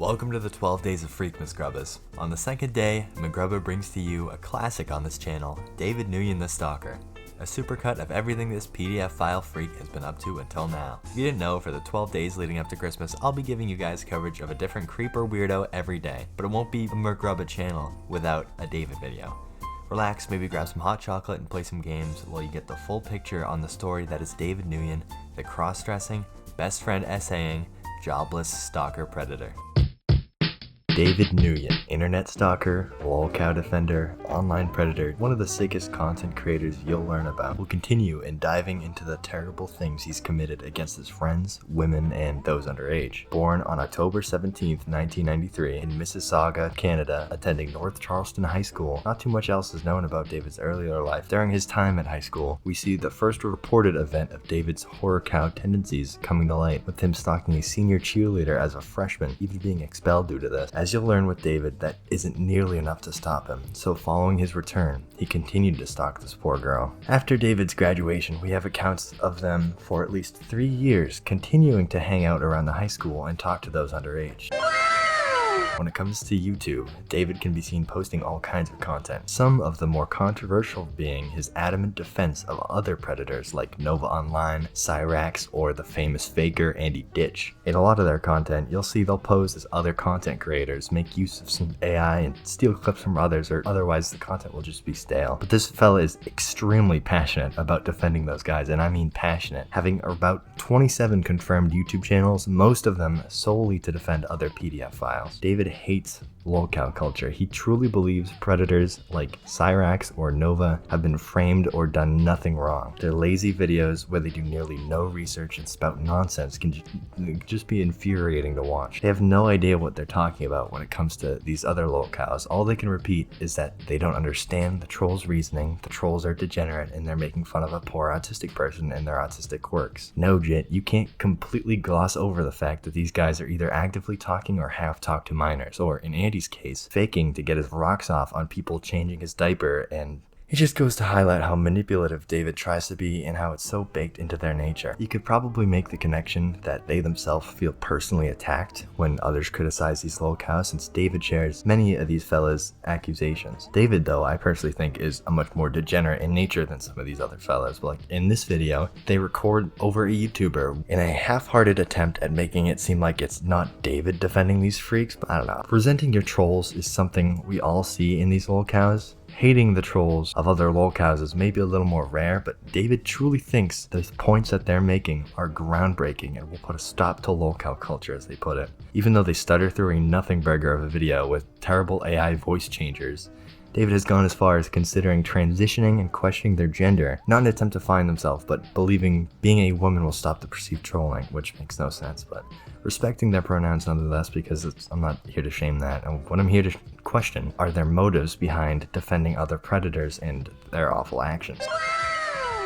Welcome to the 12 Days of FREAKMAS Grubbas. On the second day, McGrubba brings to you a classic on this channel, David Nguyen the Stalker. A supercut of everything this PDF file freak has been up to until now. If you didn't know, for the 12 days leading up to Christmas, I'll be giving you guys coverage of a different creeper weirdo every day, but it won't be a McGrubba channel without a David video. Relax, maybe grab some hot chocolate and play some games while you get the full picture on the story that is David Nguyen, the cross-dressing, best friend essaying, jobless stalker predator. David Nguyen, internet stalker, lolcow defender, online predator, one of the sickest content creators you'll learn about, will continue in diving into the terrible things he's committed against his friends, women, and those underage. Born on October 17, 1993 in Mississauga, Canada, attending North Charleston High School, not too much else is known about David's earlier life. During his time at high school, we see the first reported event of David's horror cow tendencies coming to light, with him stalking a senior cheerleader as a freshman, even being expelled due to this. As you'll learn with David, that isn't nearly enough to stop him, so following his return, he continued to stalk this poor girl. After David's graduation, we have accounts of them for at least 3 years continuing to hang out around the high school and talk to those underage. When it comes to YouTube, David can be seen posting all kinds of content, some of the more controversial being his adamant defense of other predators like Nova Online, Cyrax, or the famous faker Andy Ditch. In a lot of their content, you'll see they'll pose as other content creators, make use of some AI, and steal clips from others, or otherwise the content will just be stale. But this fella is extremely passionate about defending those guys, and I mean passionate, having about 27 confirmed YouTube channels, most of them solely to defend other PDF files. David hates lolcow culture. He truly believes predators like Cyrax or Nova have been framed or done nothing wrong. Their lazy videos where they do nearly no research and spout nonsense can just be infuriating to watch. They have no idea what they're talking about when it comes to these other lolcows. All they can repeat is that they don't understand the troll's reasoning, the trolls are degenerate, and they're making fun of a poor autistic person and their autistic quirks. No, Jit, you can't completely gloss over the fact that these guys are either actively talking or have talked to minors, or in Andy's case, faking to get his rocks off on people changing his diaper, and it just goes to highlight how manipulative David tries to be and how it's so baked into their nature. You could probably make the connection that they themselves feel personally attacked when others criticize these lolcows, since David shares many of these fellas' accusations. David, though, I personally think is a much more degenerate in nature than some of these other fellas. But like in this video, they record over a YouTuber in a half-hearted attempt at making it seem like it's not David defending these freaks, but I don't know. Resenting your trolls is something we all see in these lolcows. Hating the trolls of other lolcows is maybe a little more rare, but David truly thinks the points that they're making are groundbreaking and will put a stop to lolcow culture, as they put it. Even though they stutter through a nothing burger of a video with terrible AI voice changers, David has gone as far as considering transitioning and questioning their gender, not in an attempt to find themselves, but believing being a woman will stop the perceived trolling, which makes no sense, but respecting their pronouns nonetheless, because I'm not here to shame that. And what I'm here to question are their motives behind defending other predators and their awful actions.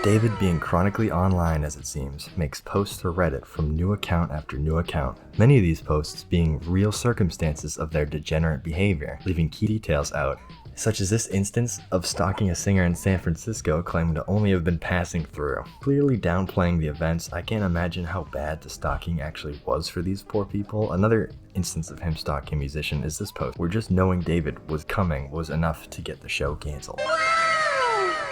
David, being chronically online as it seems, makes posts to Reddit from new account after new account, many of these posts being real circumstances of their degenerate behavior, leaving key details out, such as this instance of stalking a singer in San Francisco claiming to only have been passing through. Clearly downplaying the events, I can't imagine how bad the stalking actually was for these poor people. Another instance of him stalking a musician is this post, where just knowing David was coming was enough to get the show cancelled.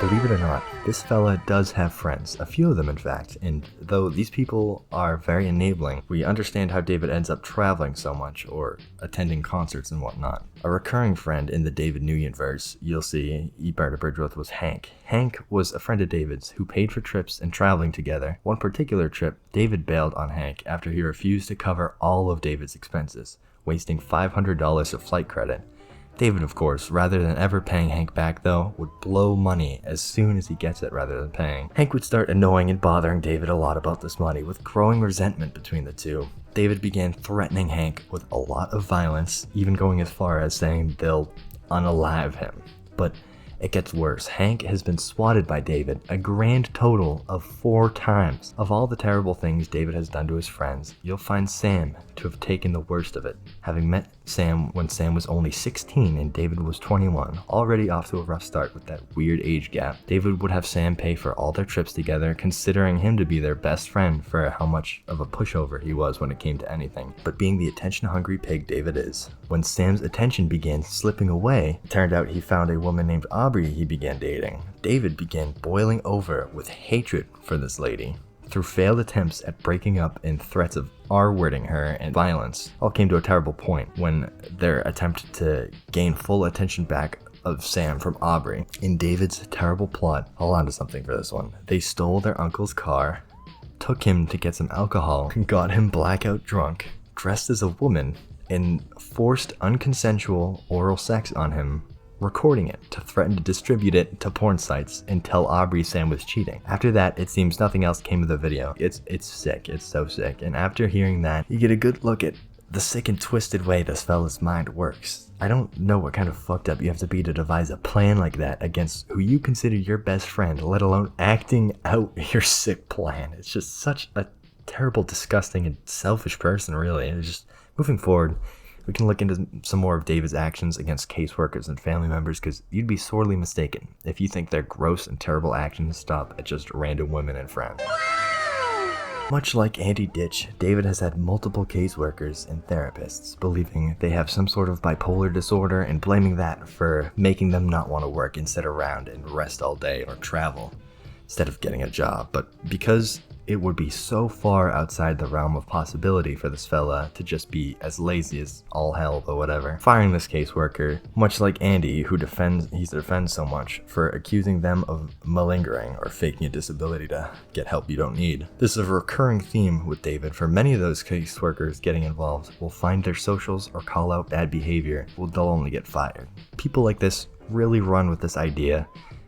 Believe it or not, this fella does have friends, a few of them in fact, and though these people are very enabling, we understand how David ends up traveling so much or attending concerts and whatnot. A recurring friend in the David Nguyen verse you'll see he burned a bridge with was Hank. Hank was a friend of David's who paid for trips and traveling together. One particular trip, David bailed on Hank after he refused to cover all of David's expenses, wasting $500 of flight credit. David, of course, rather than ever paying Hank back though, would blow money as soon as he gets it rather than paying. Hank would start annoying and bothering David a lot about this money, with growing resentment between the two. David began threatening Hank with a lot of violence, even going as far as saying they'll unalive him. But It gets worse. Hank has been swatted by David a grand total of 4 times. Of all the terrible things David has done to his friends, you'll find Sam to have taken the worst of it. Having met Sam when Sam was only 16 and David was 21, already off to a rough start with that weird age gap, David would have Sam pay for all their trips together, considering him to be their best friend for how much of a pushover he was when it came to anything. But being the attention-hungry pig David is, when Sam's attention began slipping away, it turned out he found a woman named Aubrey he began dating. David began boiling over with hatred for this lady. Through failed attempts at breaking up and threats of R-wording her and violence, all came to a terrible point when their attempt to gain full attention back of Sam from Aubrey. In David's terrible plot, hold on to something for this one, they stole their uncle's car, took him to get some alcohol, got him blackout drunk, dressed as a woman, and forced unconsensual oral sex on him, recording it to threaten to distribute it to porn sites and tell Aubrey Sam was cheating. After that, it seems nothing else came of the video. It's sick. It's so sick. And after hearing that, you get a good look at the sick and twisted way this fella's mind works. I don't know what kind of fucked up you have to be to devise a plan like that against who you consider your best friend, let alone acting out your sick plan. It's just such a terrible, disgusting, and selfish person, really. It's just, moving forward, we can look into some more of David's actions against caseworkers and family members, because you'd be sorely mistaken if you think their gross and terrible actions stop at just random women and friends. Much like Andy Ditch, David has had multiple caseworkers and therapists believing they have some sort of bipolar disorder and blaming that for making them not want to work and sit around and rest all day or travel instead of getting a job. But because it would be so far outside the realm of possibility for this fella to just be as lazy as all hell or whatever, firing this caseworker, much like Andy, who defends so much, for accusing them of malingering or faking a disability to get help you don't need. This is a recurring theme with David, for many of those caseworkers getting involved will find their socials or call out bad behavior, they'll only get fired. People like this really run with this idea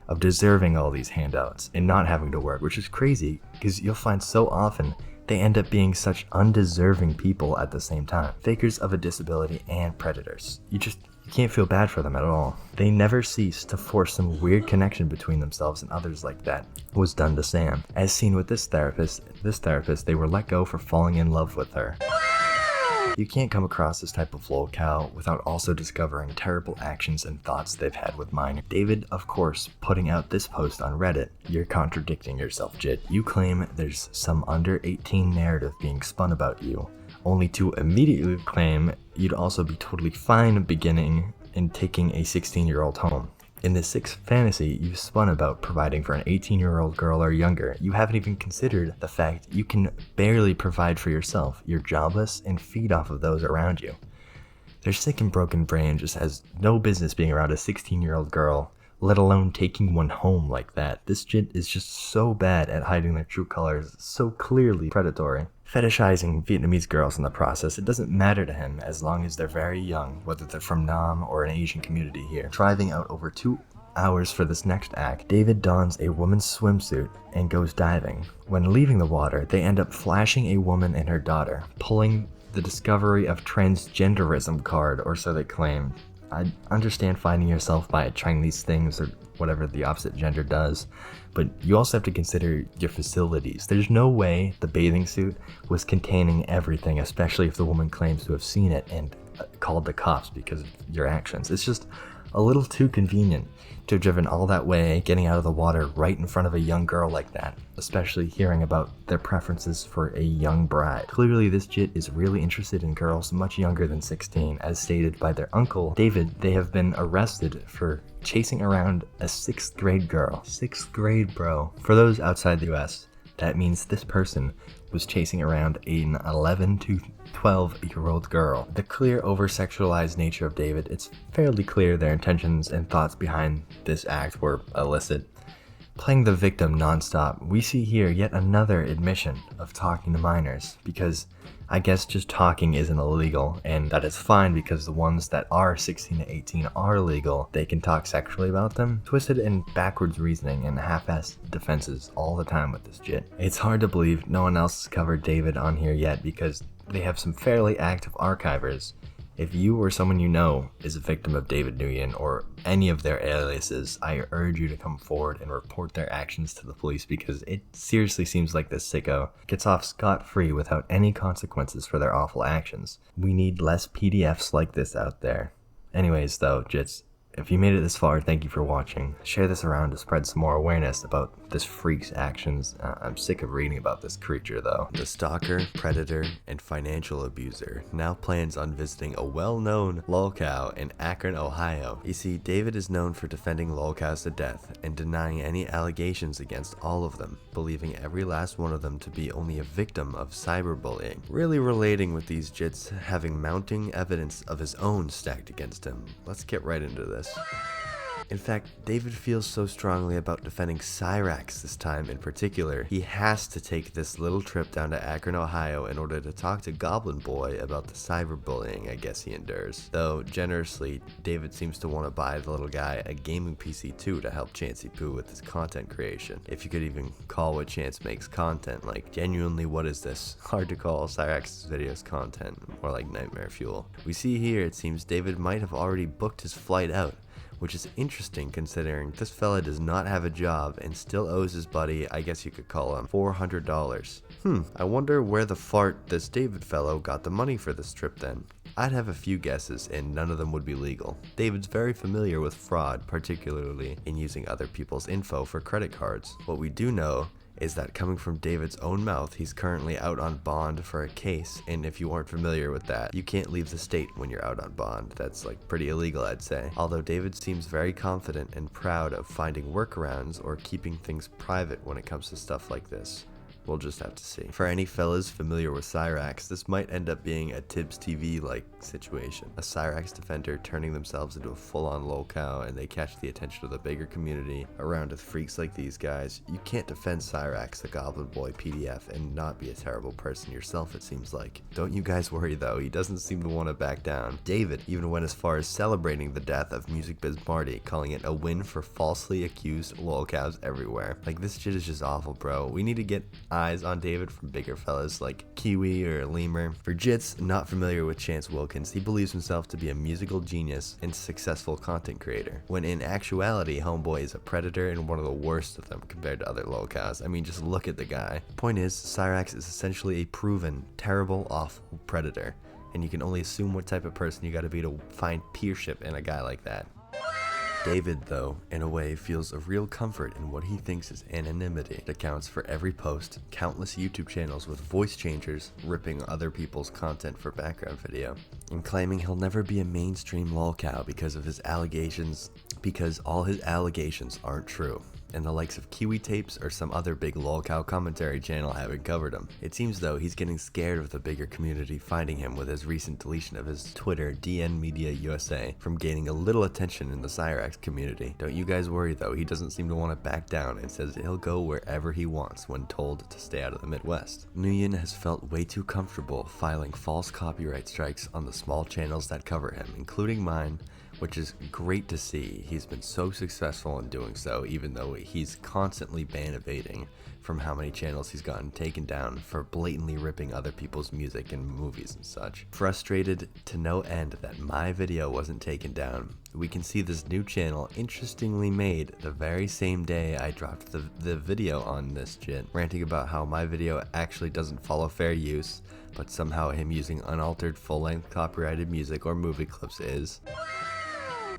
of deserving all these handouts and not having to work, which is crazy because you'll find so often they end up being such undeserving people at the same time. Fakers of a disability and predators. You can't feel bad for them at all. They never cease to force some weird connection between themselves and others like that was done to Sam. As seen with this therapist, they were let go for falling in love with her. You can't come across this type of lolcow without also discovering terrible actions and thoughts they've had with minors. David, of course, putting out this post on Reddit. You're contradicting yourself, Jit. You claim there's some under 18 narrative being spun about you, only to immediately claim you'd also be totally fine beginning and taking a 16-year-old home. In this sick fantasy you've spun about providing for an 18-year-old girl or younger, you haven't even considered the fact you can barely provide for yourself. You're jobless and feed off of those around you. Their sick and broken brain just has no business being around a 16-year-old girl, let alone taking one home like that. This Jit is just so bad at hiding their true colors, so clearly predatory. Fetishizing Vietnamese girls in the process, it doesn't matter to him as long as they're very young, whether they're from Nam or an Asian community here. Driving out over 2 hours for this next act, David dons a woman's swimsuit and goes diving. When leaving the water, they end up flashing a woman and her daughter, pulling the discovery of transgenderism card, or so they claim. I understand finding yourself by trying these things or whatever the opposite gender does, but you also have to consider your facilities. There's no way the bathing suit was containing everything, especially if the woman claims to have seen it and called the cops because of your actions. It's just a little too convenient to have driven all that way, getting out of the water right in front of a young girl like that, especially hearing about their preferences for a young bride. Clearly this Jit is really interested in girls much younger than 16, as stated by their uncle, David. They have been arrested for chasing around a 6th grade girl. 6th grade, bro. For those outside the US, that means this person was chasing around an 11 to 12-year-old girl. The clear over-sexualized nature of David, it's fairly clear their intentions and thoughts behind this act were illicit. Playing the victim non-stop, we see here yet another admission of talking to minors, because I guess just talking isn't illegal, and that is fine because the ones that are 16 to 18 are legal. They can talk sexually about them. Twisted and backwards reasoning and half-assed defenses all the time with this Jit. It's hard to believe no one else has covered David on here yet because they have some fairly active archivers, If you or someone you know is a victim of David Nguyen or any of their aliases, I urge you to come forward and report their actions to the police, because it seriously seems like this sicko gets off scot-free without any consequences for their awful actions. We need less PDFs like this out there. Anyways though, Jits, if you made it this far, thank you for watching. Share this around to spread some more awareness about this freak's actions. I'm sick of reading about this creature though. The stalker, predator, and financial abuser now plans on visiting a well-known lolcow in Akron, Ohio. You see, David is known for defending lolcows to death and denying any allegations against all of them, believing every last one of them to be only a victim of cyberbullying. Really relating with these jits having mounting evidence of his own stacked against him. Let's get right into this. In fact, David feels so strongly about defending Cyrax this time in particular, he has to take this little trip down to Akron, Ohio in order to talk to Goblin Boy about the cyberbullying I guess he endures. Though, generously, David seems to want to buy the little guy a gaming PC too to help Chancey Poo with his content creation. If you could even call what Chance makes content, like genuinely what is this? Hard to call Cyrax's videos content, more like nightmare fuel. We see here it seems David might have already booked his flight out, which is interesting considering this fella does not have a job and still owes his buddy, I guess you could call him, $400. I wonder where the fart this David fellow got the money for this trip then. I'd have a few guesses and none of them would be legal. David's very familiar with fraud, particularly in using other people's info for credit cards. What we do know is that coming from David's own mouth, he's currently out on bond for a case, and if you aren't familiar with that, you can't leave the state when you're out on bond. That's like pretty illegal, I'd say. Although David seems very confident and proud of finding workarounds or keeping things private when it comes to stuff like this. We'll just have to see. For any fellas familiar with Cyrax, this might end up being a Tibbs TV-like situation. A Cyrax defender turning themselves into a full-on lolcow, and they catch the attention of the bigger community around with freaks like these guys. You can't defend Cyrax, the Goblin Boy PDF, and not be a terrible person yourself, it seems like. Don't you guys worry though, he doesn't seem to want to back down. David even went as far as celebrating the death of Music Biz Marty, calling it a win for falsely accused lolcows everywhere. Like, this shit is just awful, bro. We need to get eyes on David from bigger fellas like Kiwi or Lemur. For jits not familiar with Chance Wilkins, he believes himself to be a musical genius and successful content creator, when in actuality homeboy is a predator and one of the worst of them compared to other lolcows. I mean, just look at the guy. Point is, Cyrax is essentially a proven, terrible, awful predator, and you can only assume what type of person you gotta be to find peership in a guy like that. David, though, in a way, feels a real comfort in what he thinks is anonymity. It accounts for every post, countless YouTube channels with voice changers ripping other people's content for background video, and claiming he'll never be a mainstream lolcow because of his allegations, because all his allegations aren't true, and the likes of Kiwi Tapes or some other big lolcow commentary channel haven't covered him. It seems though he's getting scared of the bigger community finding him with his recent deletion of his Twitter DN Media USA from gaining a little attention in the Cyrax community. Don't you guys worry though, he doesn't seem to want to back down and says he'll go wherever he wants when told to stay out of the Midwest. Nguyen has felt way too comfortable filing false copyright strikes on the small channels that cover him, including mine, which is great to see. He's been so successful in doing so, even though he's constantly ban evading from how many channels he's gotten taken down for blatantly ripping other people's music and movies and such. Frustrated to no end that my video wasn't taken down, we can see this new channel interestingly made the very same day I dropped the video on this jit, ranting about how my video actually doesn't follow fair use, but somehow him using unaltered full-length copyrighted music or movie clips is.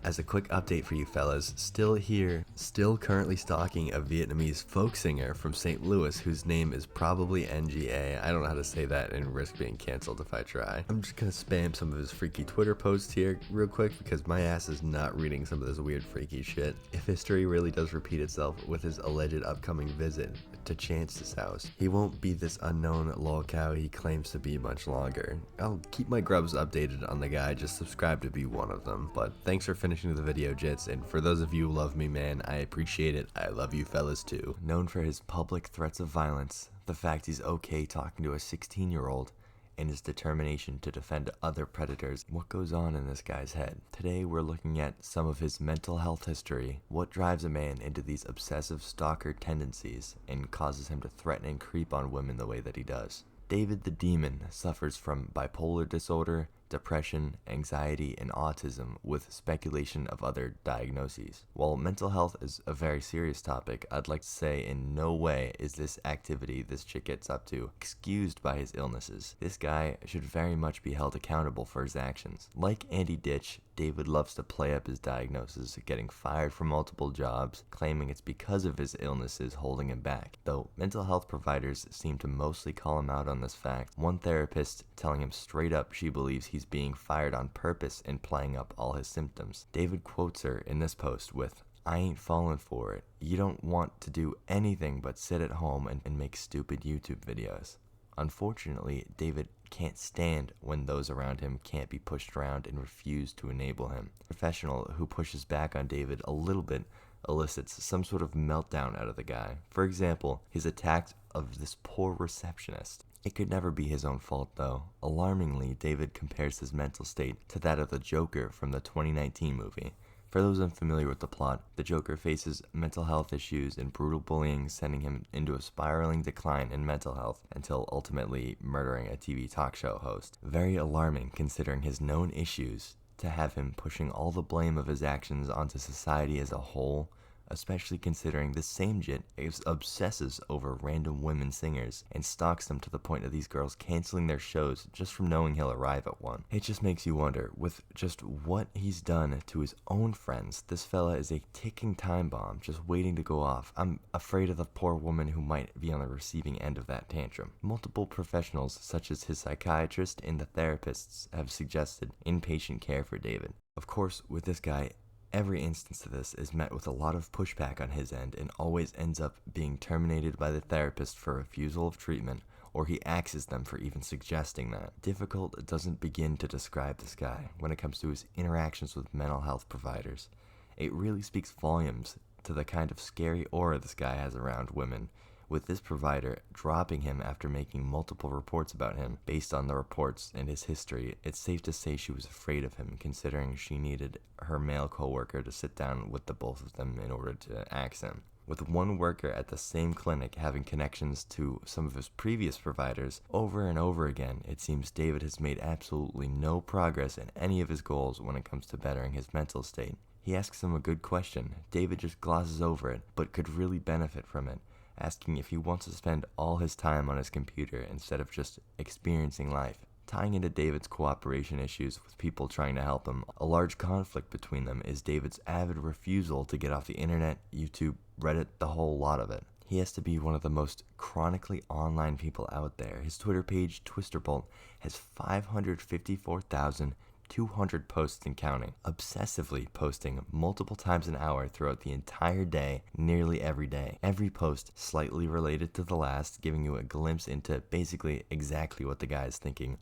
As a quick update for you fellas, still currently stalking a Vietnamese folk singer from St. Louis whose name is probably NGA. I don't know how to say that and risk being canceled if I try. I'm just gonna spam some of his freaky Twitter posts here real quick because my ass is not reading some of this weird freaky shit. If history really does repeat itself with his alleged upcoming visit to Chance's house, he won't be this unknown lolcow he claims to be much longer. I'll keep my grubs updated on the guy, just subscribe to be one of them. But thanks for finishing the video, jits, and for those of you who love me, man, I appreciate it. I love you fellas too. Known for his public threats of violence, the fact he's okay talking to a 16-year-old, and his determination to defend other predators, what goes on in this guy's head? Today we're looking at some of his mental health history, what drives a man into these obsessive stalker tendencies and causes him to threaten and creep on women the way that he does. David the Demon suffers from bipolar disorder, depression, anxiety, and autism, with speculation of other diagnoses. While mental health is a very serious topic, I'd like to say in no way is this activity this chick gets up to excused by his illnesses. This guy should very much be held accountable for his actions. Like Andy Ditch, David loves to play up his diagnosis, getting fired from multiple jobs, claiming it's because of his illnesses holding him back. Though mental health providers seem to mostly call him out on this fact, one therapist telling him straight up she believes he's being fired on purpose and playing up all his symptoms. David quotes her in this post with, "I ain't falling for it. You don't want to do anything but sit at home and make stupid YouTube videos." Unfortunately, David can't stand when those around him can't be pushed around and refuse to enable him. A professional who pushes back on David a little bit elicits some sort of meltdown out of the guy. For example, his attack of this poor receptionist. It could never be his own fault, though. Alarmingly, David compares his mental state to that of the Joker from the 2019 movie. For those unfamiliar with the plot, the Joker faces mental health issues and brutal bullying, sending him into a spiraling decline in mental health until ultimately murdering a TV talk show host. Very alarming considering his known issues to have him pushing all the blame of his actions onto society as a whole, especially considering this same Jit obsesses over random women singers and stalks them to the point of these girls canceling their shows just from knowing he'll arrive at one. It just makes you wonder, with just what he's done to his own friends, this fella is a ticking time bomb just waiting to go off. I'm afraid of the poor woman who might be on the receiving end of that tantrum. Multiple professionals, such as his psychiatrist and the therapists, have suggested inpatient care for David. Of course, with this guy, every instance of this is met with a lot of pushback on his end and always ends up being terminated by the therapist for refusal of treatment, or he axes them for even suggesting that. Difficult doesn't begin to describe this guy when it comes to his interactions with mental health providers. It really speaks volumes to the kind of scary aura this guy has around women, with this provider dropping him after making multiple reports about him. Based on the reports and his history, it's safe to say she was afraid of him, considering she needed her male co-worker to sit down with the both of them in order to axe him. With one worker at the same clinic having connections to some of his previous providers, over and over again, it seems David has made absolutely no progress in any of his goals when it comes to bettering his mental state. He asks him a good question. David just glosses over it, but could really benefit from it, asking if he wants to spend all his time on his computer instead of just experiencing life. Tying into David's cooperation issues with people trying to help him, a large conflict between them is David's avid refusal to get off the internet, YouTube, Reddit, the whole lot of it. He has to be one of the most chronically online people out there. His Twitter page, Twisterbolt, has 554,200 posts and counting, obsessively posting multiple times an hour throughout the entire day, nearly every day. Every post slightly related to the last, giving you a glimpse into basically exactly what the guy is thinking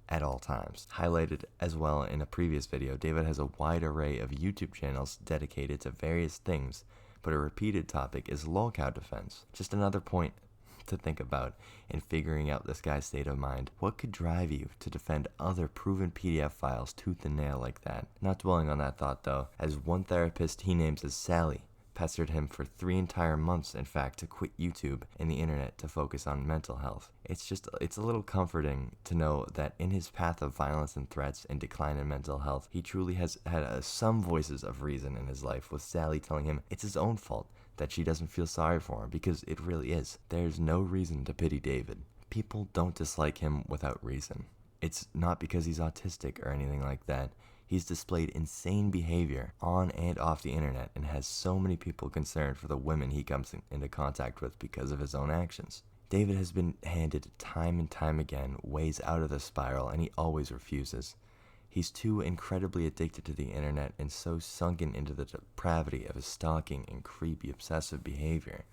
at all times. Highlighted as well in a previous video, David has a wide array of YouTube channels dedicated to various things, but a repeated topic is lolcow defense. Just another point to think about in figuring out this guy's state of mind. What could drive you to defend other proven PDF files tooth and nail like that? Not dwelling on that thought though, as one therapist he names as Sally pestered him for 3 entire months, in fact, to quit YouTube and the internet to focus on mental health. It's a little comforting to know that in his path of violence and threats and decline in mental health, he truly has had some voices of reason in his life, with Sally telling him it's his own fault that she doesn't feel sorry for him, because it really is. There's no reason to pity David. People don't dislike him without reason. It's not because he's autistic or anything like that. He's displayed insane behavior on and off the internet and has so many people concerned for the women he comes into contact with because of his own actions. David has been handed time and time again ways out of the spiral, and he always refuses. He's too incredibly addicted to the internet and so sunken into the depravity of his stalking and creepy obsessive behavior.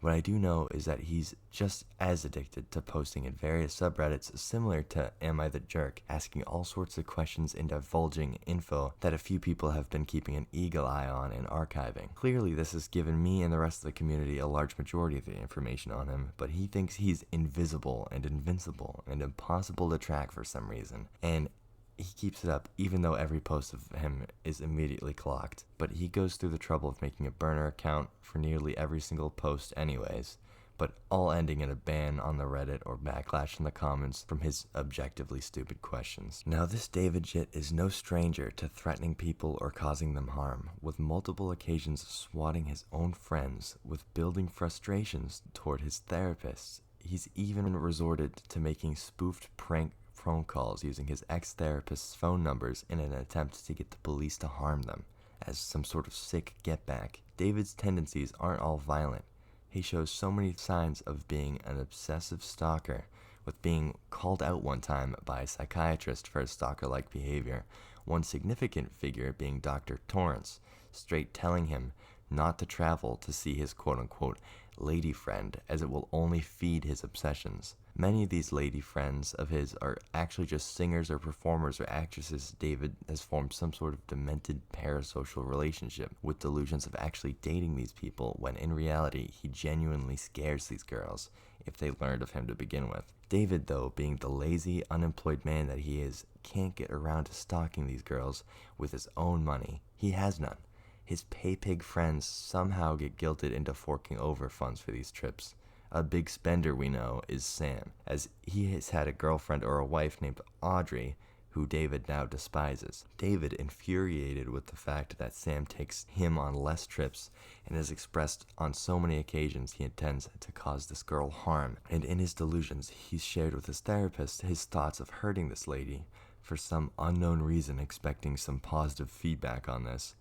What I do know is that he's just as addicted to posting in various subreddits similar to Am I the Jerk, asking all sorts of questions and divulging info that a few people have been keeping an eagle eye on and archiving. Clearly this has given me and the rest of the community a large majority of the information on him, but he thinks he's invisible and invincible and impossible to track for some reason, and he keeps it up even though every post of him is immediately clocked. But he goes through the trouble of making a burner account for nearly every single post anyways, but all ending in a ban on the Reddit or backlash in the comments from his objectively stupid questions. Now this David Jit is no stranger to threatening people or causing them harm, with multiple occasions swatting his own friends, with building frustrations toward his therapists. He's even resorted to making spoofed prank phone calls using his ex-therapist's phone numbers in an attempt to get the police to harm them, as some sort of sick get-back. David's tendencies aren't all violent. He shows so many signs of being an obsessive stalker, with being called out one time by a psychiatrist for his stalker-like behavior, one significant figure being Dr. Torrance, straight telling him not to travel to see his quote-unquote lady friend, as it will only feed his obsessions. Many of these lady friends of his are actually just singers or performers or actresses David has formed some sort of demented parasocial relationship with delusions of actually dating these people, when in reality he genuinely scares these girls if they learned of him to begin with. David, though, being the lazy, unemployed man that he is, can't get around to stalking these girls with his own money. He has none. His pay-pig friends somehow get guilted into forking over funds for these trips. A big spender we know is Sam, as he has had a girlfriend or a wife named Audrey, who David now despises. David, infuriated with the fact that Sam takes him on less trips and has expressed on so many occasions he intends to cause this girl harm, and in his delusions he's shared with his therapist his thoughts of hurting this lady, for some unknown reason expecting some positive feedback on this.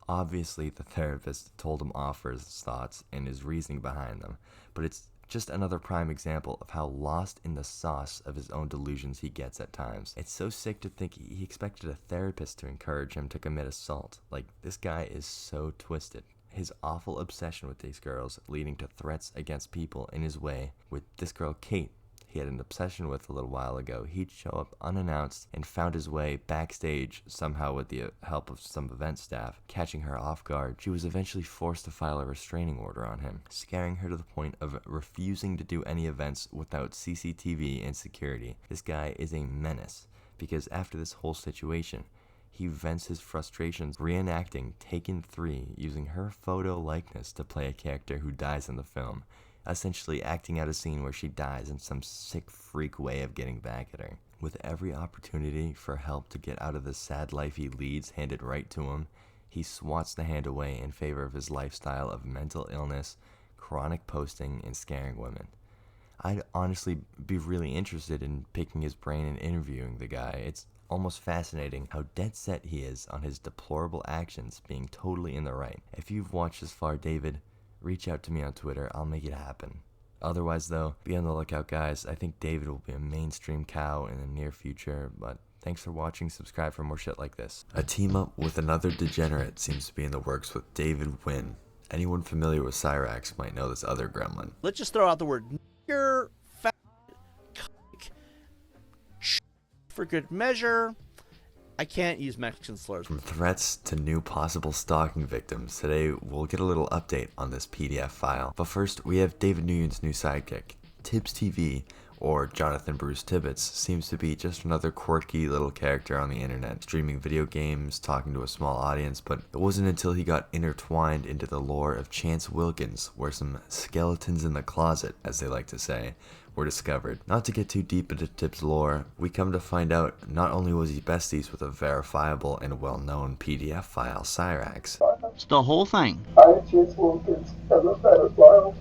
Obviously, the therapist told him off for his thoughts and his reasoning behind them, but it's just another prime example of how lost in the sauce of his own delusions he gets at times. It's so sick to think he expected a therapist to encourage him to commit assault. Like, this guy is so twisted. His awful obsession with these girls leading to threats against people in his way. With this girl, Kate, he had an obsession with a little while ago, he'd show up unannounced and found his way backstage, somehow with the help of some event staff, catching her off guard. She was eventually forced to file a restraining order on him, scaring her to the point of refusing to do any events without CCTV and security. This guy is a menace, because after this whole situation, he vents his frustrations reenacting Taken 3 using her photo likeness to play a character who dies in the film, essentially acting out a scene where she dies in some sick freak way of getting back at her. With every opportunity for help to get out of the sad life he leads handed right to him, he swats the hand away in favor of his lifestyle of mental illness, chronic posting, and scaring women. I'd honestly be really interested in picking his brain and interviewing the guy. It's almost fascinating how dead set he is on his deplorable actions being totally in the right. If you've watched this far, David, reach out to me on Twitter. I'll make it happen. Otherwise, though, be on the lookout, guys. I think David will be a mainstream cow in the near future, but thanks for watching. Subscribe for more shit like this. A team up with another degenerate seems to be in the works with David Nguyen. Anyone familiar with Cyrax might know this other gremlin. Let's just throw out the word nigger, fat, cuck, for good measure. I can't use Mexican slurs. From threats to new possible stalking victims, today we'll get a little update on this PDF file. But first, we have David Nguyen's new sidekick. Tibbs TV, or Jonathan Bruce Tibbets, seems to be just another quirky little character on the internet, streaming video games, talking to a small audience, but it wasn't until he got intertwined into the lore of Chance Wilkins, where some skeletons in the closet, as they like to say, were discovered. Not to get too deep into Tibbs' lore, we come to find out not only was he besties with a verifiable and well-known PDF file, Cyrax. It's the whole thing. I'm Chance Wilkins, I'm a pedophile.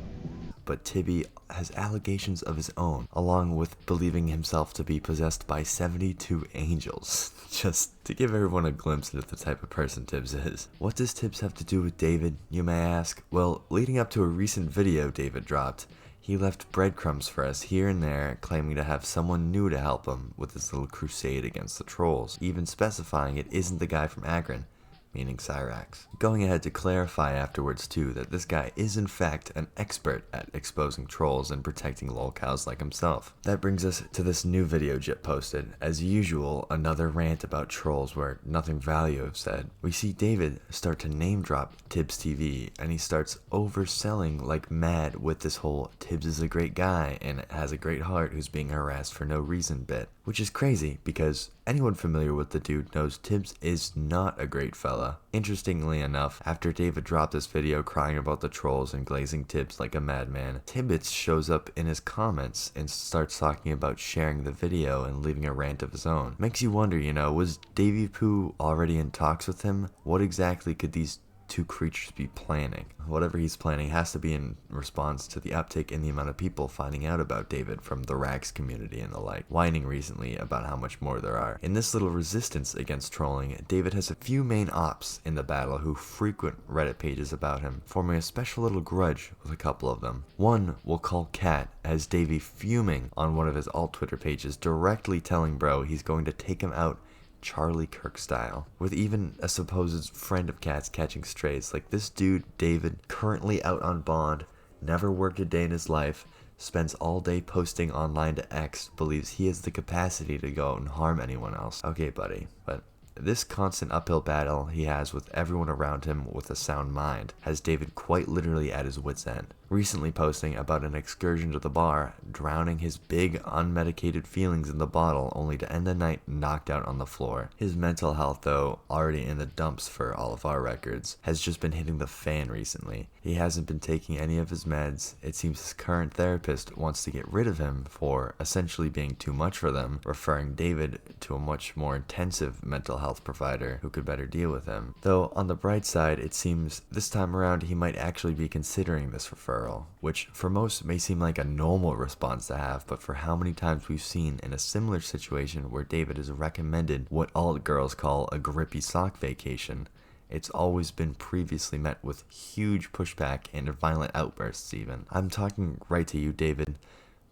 But Tibby has allegations of his own, along with believing himself to be possessed by 72 angels. Just to give everyone a glimpse into the type of person Tibbs is. What does Tibbs have to do with David, you may ask? Well, leading up to a recent video David dropped, he left breadcrumbs for us here and there, claiming to have someone new to help him with his little crusade against the trolls, even specifying it isn't the guy from Akron, meaning Cyrax. Going ahead to clarify afterwards too that this guy is in fact an expert at exposing trolls and protecting lolcows like himself. That brings us to this new video Jit posted. As usual, another rant about trolls where nothing value is said. We see David start to name drop Tibbs TV, and he starts overselling like mad with this whole Tibbs is a great guy and has a great heart who's being harassed for no reason bit. Which is crazy, because anyone familiar with the dude knows Tibbs is not a great fella. Interestingly enough, after David dropped this video crying about the trolls and glazing Tibbs like a madman, Tibbets shows up in his comments and starts talking about sharing the video and leaving a rant of his own. Makes you wonder, was Davy Pooh already in talks with him? What exactly could these two creatures be planning? Whatever he's planning has to be in response to the uptick in the amount of people finding out about David from the Rags community and the like, whining recently about how much more there are. In this little resistance against trolling, David has a few main ops in the battle who frequent Reddit pages about him, forming a special little grudge with a couple of them. One we'll call Cat, as Davey fuming on one of his alt Twitter pages, directly telling bro he's going to take him out Charlie Kirk style, with even a supposed friend of Cat's catching strays. Like, this dude, David, currently out on bond, never worked a day in his life, spends all day posting online to X, believes he has the capacity to go out and harm anyone else. Okay, buddy, but this constant uphill battle he has with everyone around him with a sound mind has David quite literally at his wit's end. Recently posting about an excursion to the bar, drowning his big unmedicated feelings in the bottle only to end the night knocked out on the floor. His mental health, though already in the dumps for all of our records, has just been hitting the fan recently. He hasn't been taking any of his meds. It seems his current therapist wants to get rid of him for essentially being too much for them, referring David to a much more intensive mental health provider who could better deal with him. Though on the bright side, it seems this time around he might actually be considering this referral, which for most may seem like a normal response to have, but for how many times we've seen in a similar situation where David has recommended what alt girls call a grippy sock vacation, it's always been previously met with huge pushback and violent outbursts even. I'm talking right to you, David.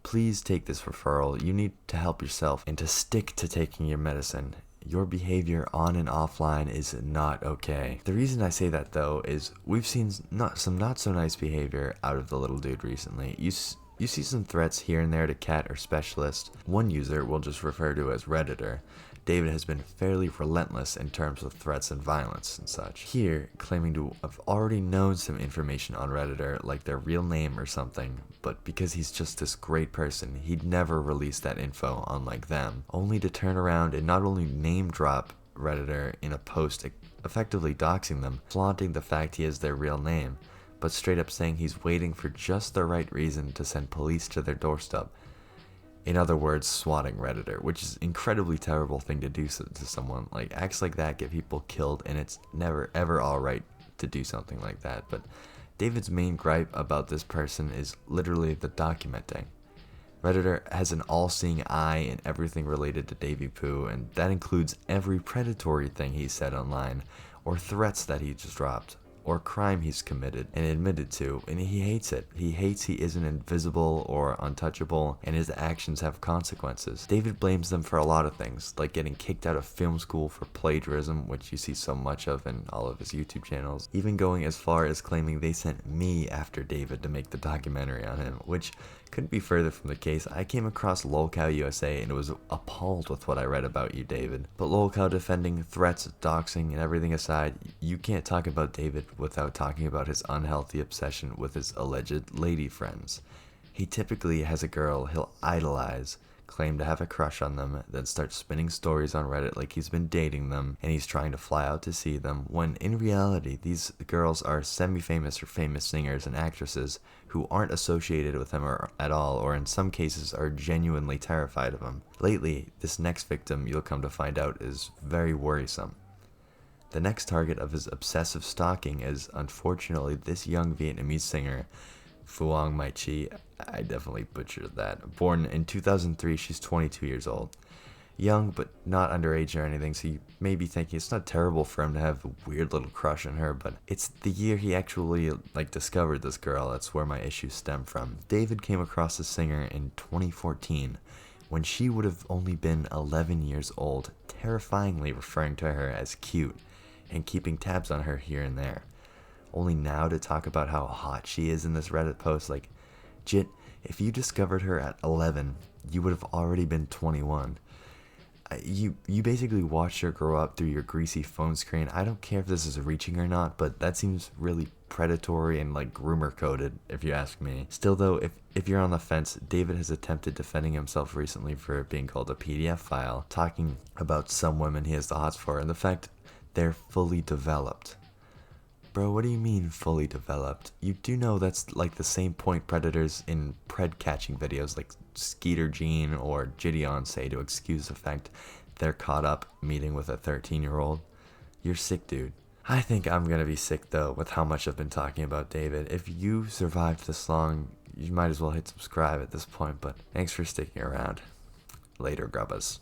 Please take this referral. You need to help yourself and to stick to taking your medicine. Your behavior on and offline is not okay. The reason I say that, though, is we've seen some not so nice behavior out of the little dude recently. You see some threats here and there to Cat or Specialist. One user we'll just refer to as Redditor. David has been fairly relentless in terms of threats and violence and such. Here, claiming to have already known some information on Redditor, like their real name or something, but because he's just this great person, he'd never release that info, unlike them, only to turn around and not only name drop Redditor in a post effectively doxing them, flaunting the fact he has their real name, but straight up saying he's waiting for just the right reason to send police to their doorstep. In other words, swatting Redditor, which is an incredibly terrible thing to do to someone. Like, acts like that get people killed, and it's never ever alright to do something like that. But David's main gripe about this person is literally the documenting. Redditor has an all-seeing eye in everything related to Davy Pooh, and that includes every predatory thing he said online, or threats that he just dropped, or crime he's committed and admitted to, and he hates it. He hates he isn't invisible or untouchable, and his actions have consequences. David blames them for a lot of things, like getting kicked out of film school for plagiarism, which you see so much of in all of his YouTube channels, even going as far as claiming they sent me after David to make the documentary on him, which couldn't be further from the case. I came across lolcow USA and was appalled with what I read about you, David. But lolcow defending threats, doxing, and everything aside, you can't talk about David without talking about his unhealthy obsession with his alleged lady friends. He typically has a girl he'll idolize, claim to have a crush on them, then start spinning stories on Reddit like he's been dating them and he's trying to fly out to see them, when in reality these girls are semi-famous or famous singers and actresses who aren't associated with him at all, or in some cases are genuinely terrified of him. Lately, this next victim you'll come to find out is very worrisome. The next target of his obsessive stalking is unfortunately this young Vietnamese singer, Phuong Mai Chi. I definitely butchered that. Born in 2003, she's 22 years old. Young, but not underage or anything, so you may be thinking it's not terrible for him to have a weird little crush on her, but it's the year he actually, discovered this girl. That's where my issues stem from. David came across the singer in 2014, when she would have only been 11 years old, terrifyingly referring to her as cute, and keeping tabs on her here and there. Only now to talk about how hot she is in this Reddit post, like, Jit, if you discovered her at 11, you would have already been 21. You basically watched her grow up through your greasy phone screen. I don't care if this is reaching or not, but that seems really predatory and like groomer coded, if you ask me. Still though, if you're on the fence, David has attempted defending himself recently for being called a PDF file, talking about some women he has the hots for and the fact they're fully developed. Bro, what do you mean fully developed? You do know that's like the same point predators in pred catching videos like Skeeter Jean or Gideon say to excuse the fact they're caught up meeting with a 13-year-old. You're sick, dude. I think I'm gonna be sick though with how much I've been talking about David. If you survived this long, you might as well hit subscribe at this point, but thanks for sticking around. Later, Grubbas.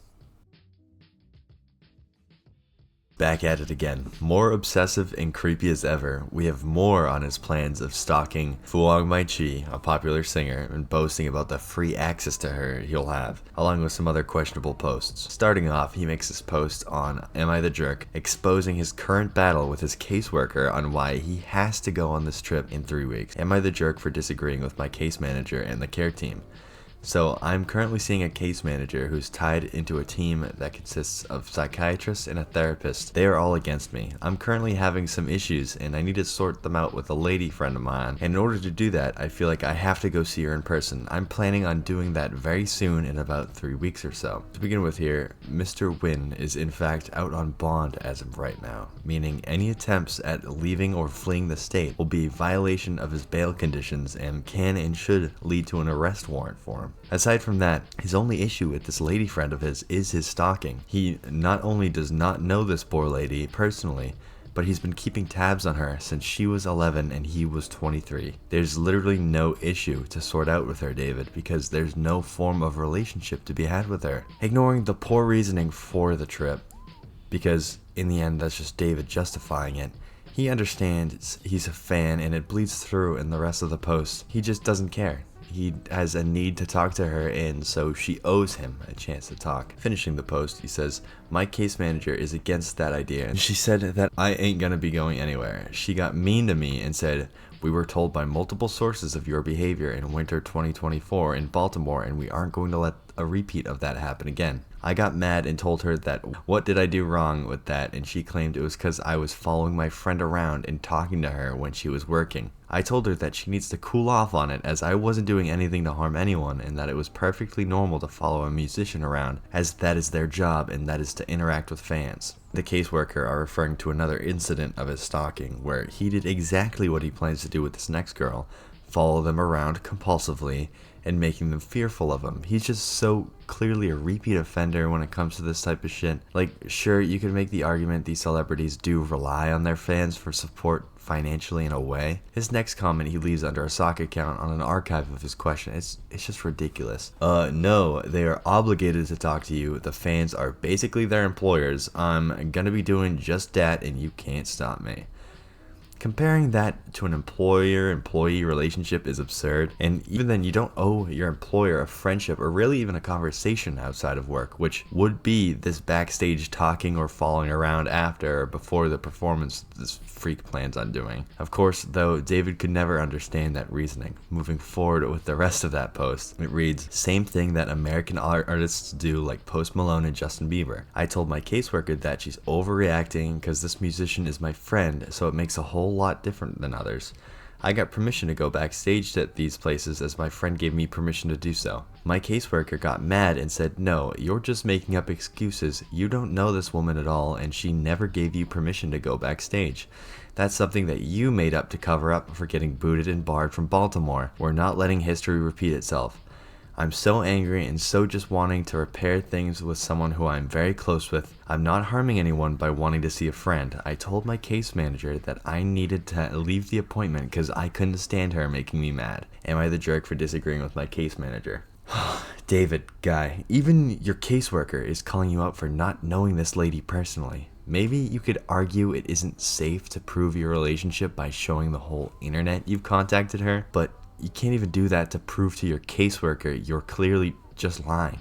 Back at it again, more obsessive and creepy as ever. We have more on his plans of stalking Fuang Mai-chi, a popular singer, and boasting about the free access to her he'll have, along with some other questionable posts. Starting off, he makes this post on Am I the Jerk, exposing his current battle with his caseworker on why he has to go on this trip in 3 weeks. Am I the jerk for disagreeing with my case manager and the care team? So I'm currently seeing a case manager who's tied into a team that consists of psychiatrists and a therapist. They are all against me. I'm currently having some issues and I need to sort them out with a lady friend of mine. And in order to do that, I feel like I have to go see her in person. I'm planning on doing that very soon in about 3 weeks or so. To begin with here, Mr. Nguyen is in fact out on bond as of right now, meaning any attempts at leaving or fleeing the state will be a violation of his bail conditions and can and should lead to an arrest warrant for him. Aside from that, his only issue with this lady friend of his is his stalking. He not only does not know this poor lady personally, but he's been keeping tabs on her since she was 11 and he was 23. There's literally no issue to sort out with her, David, because there's no form of relationship to be had with her. Ignoring the poor reasoning for the trip, because in the end that's just David justifying it. He understands he's a fan and it bleeds through in the rest of the post. He just doesn't care. He has a need to talk to her and so she owes him a chance to talk. Finishing the post, he says, my case manager is against that idea and she said that I ain't gonna be going anywhere. She got mean to me and said, we were told by multiple sources of your behavior in winter 2024 in Baltimore and we aren't going to let a repeat of that happen again. I got mad and told her that what did I do wrong with that, and she claimed it was because I was following my friend around and talking to her when she was working. I told her that she needs to cool off on it as I wasn't doing anything to harm anyone and that it was perfectly normal to follow a musician around as that is their job and that is to interact with fans. The caseworker are referring to another incident of his stalking where he did exactly what he plans to do with this next girl, follow them around compulsively and making them fearful of him. He's just so clearly a repeat offender when it comes to this type of shit. Like, sure, you could make the argument these celebrities do rely on their fans for support financially in a way. His next comment he leaves under a sock account on an archive of his question. It's just ridiculous. No, they are obligated to talk to you. The fans are basically their employers. I'm gonna be doing just that and you can't stop me. Comparing that to an employer-employee relationship is absurd, and even then you don't owe your employer a friendship or really even a conversation outside of work, which would be this backstage talking or following around after or before the performance this freak plans on doing. Of course, though, David could never understand that reasoning. Moving forward with the rest of that post, it reads, same thing that American artists do like Post Malone and Justin Bieber. I told my caseworker that she's overreacting because this musician is my friend, so it makes a whole lot different than others. I got permission to go backstage at these places as my friend gave me permission to do so. My caseworker got mad and said, no, you're just making up excuses. You don't know this woman at all and she never gave you permission to go backstage. That's something that you made up to cover up for getting booted and barred from Baltimore. We're not letting history repeat itself. I'm so angry and so just wanting to repair things with someone who I'm very close with. I'm not harming anyone by wanting to see a friend. I told my case manager that I needed to leave the appointment because I couldn't stand her making me mad. Am I the jerk for disagreeing with my case manager? David, guy, even your caseworker is calling you out for not knowing this lady personally. Maybe you could argue it isn't safe to prove your relationship by showing the whole internet you've contacted her, but you can't even do that to prove to your caseworker you're clearly just lying.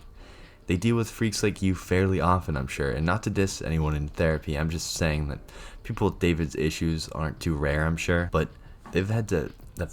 They deal with freaks like you fairly often, I'm sure, and not to diss anyone in therapy, I'm just saying that people with David's issues aren't too rare, I'm sure, but they've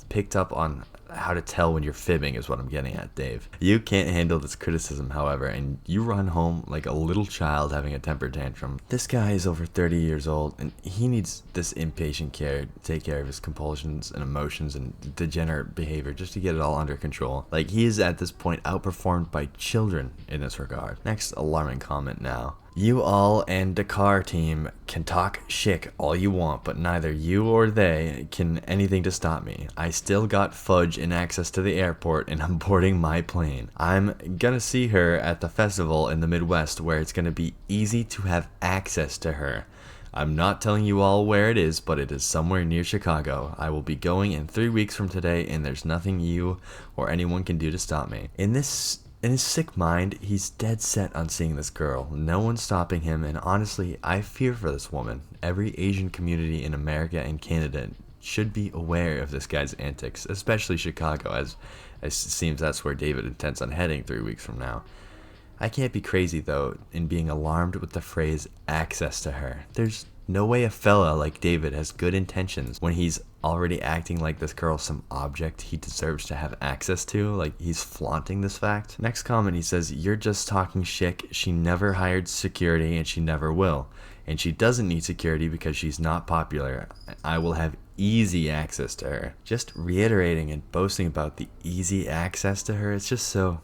picked up on how to tell when you're fibbing is what I'm getting at, Dave. You can't handle this criticism, however, and you run home like a little child having a temper tantrum. This guy is over 30 years old, and he needs this inpatient care to take care of his compulsions and emotions and degenerate behavior just to get it all under control. Like, he is at this point outperformed by children in this regard. Next alarming comment now. You all and Dakar team can talk shit all you want, but neither you or they can anything to stop me. I still got fudge and access to the airport, and I'm boarding my plane. I'm gonna see her at the festival in the Midwest where it's gonna be easy to have access to her. I'm not telling you all where it is, but it is somewhere near Chicago. I will be going in 3 weeks from today, and there's nothing you or anyone can do to stop me. In his sick mind, he's dead set on seeing this girl. No one's stopping him, and honestly, I fear for this woman. Every Asian community in America and Canada should be aware of this guy's antics, especially Chicago, as it seems that's where David intends on heading 3 weeks from now. I can't be crazy, though, in being alarmed with the phrase access to her. There's no way a fella like David has good intentions when he's already acting like this girl's some object he deserves to have access to, like he's flaunting this fact. Next comment, he says, "You're just talking shit. She never hired security and she never will. And she doesn't need security because she's not popular. I will have easy access to her." Just reiterating and boasting about the easy access to her, it's just so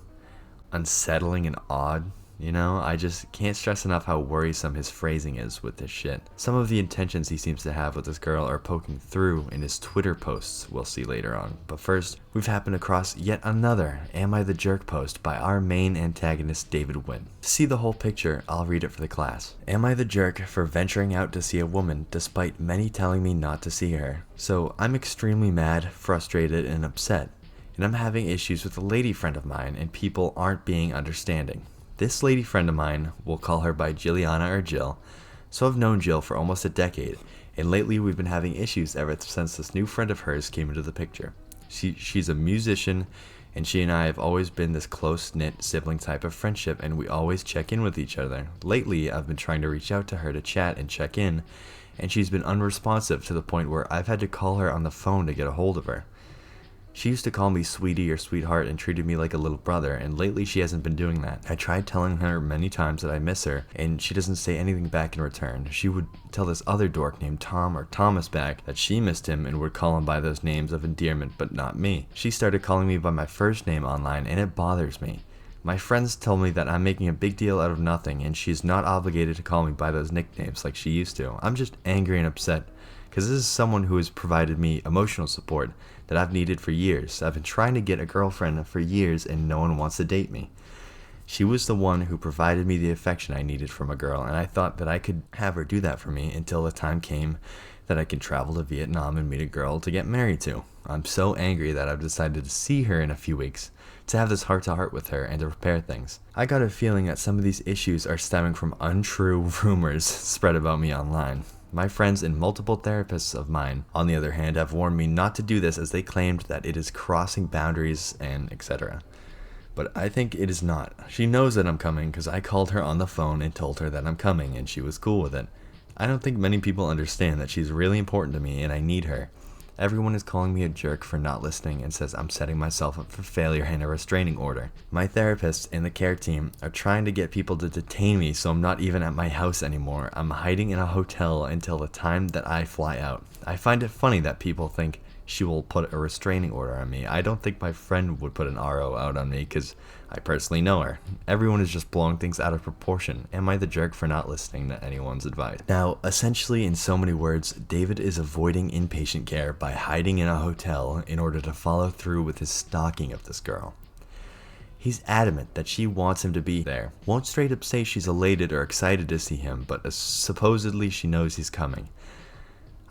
unsettling and odd. You know, I just can't stress enough how worrisome his phrasing is with this shit. Some of the intentions he seems to have with this girl are poking through in his Twitter posts we'll see later on. But first, we've happened across yet another Am I the Jerk post by our main antagonist David Nguyen. To see the whole picture, I'll read it for the class. Am I the jerk for venturing out to see a woman despite many telling me not to see her? So I'm extremely mad, frustrated, and upset. And I'm having issues with a lady friend of mine, and people aren't being understanding. This lady friend of mine, we'll call her by Jilliana or Jill, so I've known Jill for almost a decade, and lately we've been having issues ever since this new friend of hers came into the picture. She's a musician, and she and I have always been this close-knit sibling type of friendship, and we always check in with each other. Lately, I've been trying to reach out to her to chat and check in, and she's been unresponsive to the point where I've had to call her on the phone to get a hold of her. She used to call me sweetie or sweetheart and treated me like a little brother, and lately she hasn't been doing that. I tried telling her many times that I miss her, and she doesn't say anything back in return. She would tell this other dork named Tom or Thomas back that she missed him and would call him by those names of endearment, but not me. She started calling me by my first name online, and it bothers me. My friends told me that I'm making a big deal out of nothing, and she's not obligated to call me by those nicknames like she used to. I'm just angry and upset, because this is someone who has provided me emotional support that I've needed for years. I've been trying to get a girlfriend for years, and no one wants to date me. She was the one who provided me the affection I needed from a girl, and I thought that I could have her do that for me until the time came that I could travel to Vietnam and meet a girl to get married to. I'm so angry that I've decided to see her in a few weeks, to have this heart-to-heart with her and to prepare things. I got a feeling that some of these issues are stemming from untrue rumors spread about me online. My friends and multiple therapists of mine, on the other hand, have warned me not to do this as they claimed that it is crossing boundaries and etc. But I think it is not. She knows that I'm coming because I called her on the phone and told her that I'm coming, and she was cool with it. I don't think many people understand that she's really important to me and I need her. Everyone is calling me a jerk for not listening and says I'm setting myself up for failure and a restraining order. My therapist and the care team are trying to get people to detain me, so I'm not even at my house anymore. I'm hiding in a hotel until the time that I fly out. I find it funny that people think she will put a restraining order on me. I don't think my friend would put an RO out on me because I personally know her. Everyone is just blowing things out of proportion. Am I the jerk for not listening to anyone's advice? Now, essentially, in so many words, David is avoiding inpatient care by hiding in a hotel in order to follow through with his stalking of this girl. He's adamant that she wants him to be there. Won't straight up say she's elated or excited to see him, but supposedly she knows he's coming.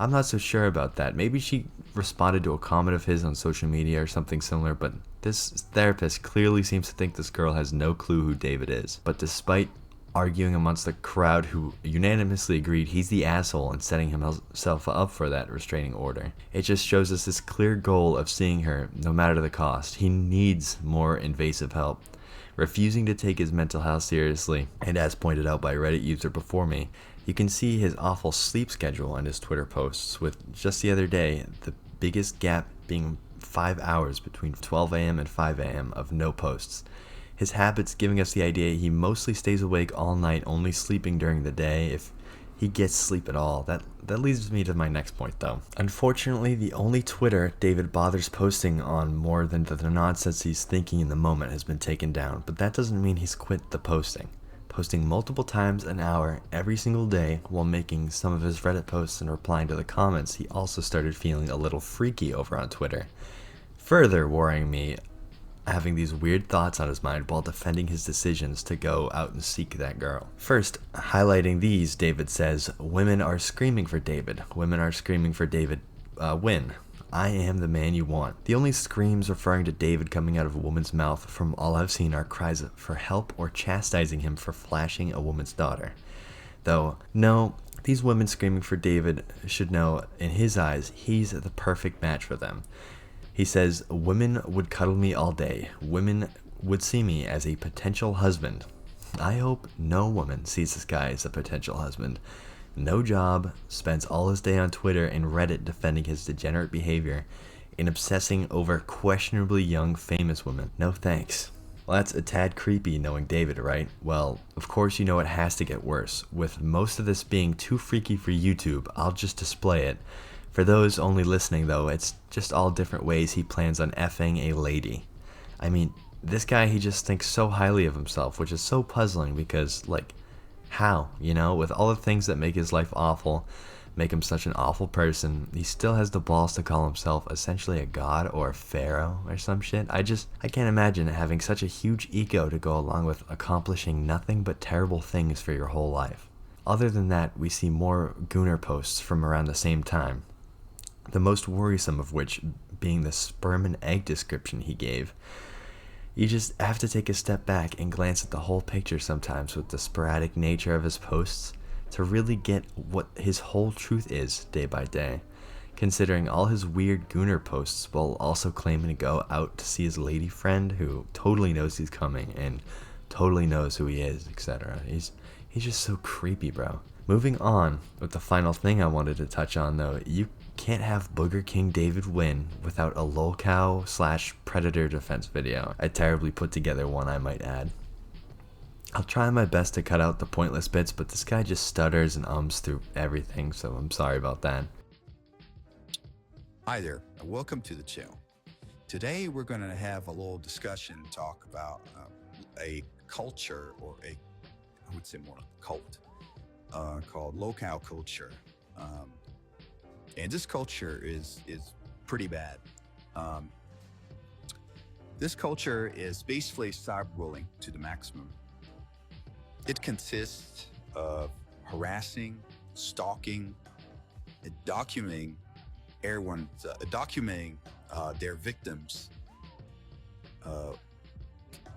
I'm not so sure about that. Maybe she responded to a comment of his on social media or something similar, but this therapist clearly seems to think this girl has no clue who David is. But despite arguing amongst the crowd who unanimously agreed he's the asshole and setting himself up for that restraining order, it just shows us this clear goal of seeing her no matter the cost. He needs more invasive help. Refusing to take his mental health seriously, and as pointed out by a Reddit user before me, you can see his awful sleep schedule on his Twitter posts, with just the other day, the biggest gap being 5 hours between 12 a.m. and 5 a.m. of no posts. His habits giving us the idea he mostly stays awake all night, only sleeping during the day, if he gets sleep at all. That leads me to my next point, though. Unfortunately, the only Twitter David bothers posting on more than the nonsense he's thinking in the moment has been taken down, but that doesn't mean he's quit the posting. Posting multiple times an hour every single day while making some of his Reddit posts and replying to the comments, he also started feeling a little freaky over on Twitter. Further worrying me, having these weird thoughts on his mind while defending his decisions to go out and seek that girl. First, highlighting these, David says, "Women are screaming for David. Women are screaming for David Nguyen. I am the man you want." The only screams referring to David coming out of a woman's mouth from all I've seen are cries for help or chastising him for flashing a woman's daughter. Though, no, these women screaming for David should know, in his eyes, he's the perfect match for them. He says, "Women would cuddle me all day. Women would see me as a potential husband." I hope no woman sees this guy as a potential husband. No job, spends all his day on Twitter and Reddit defending his degenerate behavior and obsessing over questionably young famous women. No thanks. Well, that's a tad creepy knowing David, right? Well, of course you know it has to get worse. With most of this being too freaky for YouTube, I'll just display it. For those only listening, though, it's just all different ways he plans on effing a lady. I mean, this guy, he just thinks so highly of himself, which is so puzzling because, like, how? You know, with all the things that make his life awful, make him such an awful person, he still has the balls to call himself essentially a god or a pharaoh or some shit. I can't imagine having such a huge ego to go along with accomplishing nothing but terrible things for your whole life. Other than that, we see more Gooner posts from around the same time. The most worrisome of which being the sperm and egg description he gave. You just have to take a step back and glance at the whole picture sometimes with the sporadic nature of his posts to really get what his whole truth is day by day, considering all his weird Gooner posts while also claiming to go out to see his lady friend who totally knows he's coming and totally knows who he is, etc. He's just so creepy, bro. Moving on with the final thing I wanted to touch on, though, you can't have Booger King David Nguyen without a lolcow / predator defense video. A terribly put together one, I might add. I'll try my best to cut out the pointless bits, but this guy just stutters and ums through everything, so I'm sorry about that. Hi there, and welcome to the channel. Today we're going to have a little discussion, talk about a culture, or I would say more like a cult, called lolcow culture. And this culture is pretty bad. This culture is basically cyberbullying to the maximum. It consists of harassing, stalking, and documenting everyone, their victims'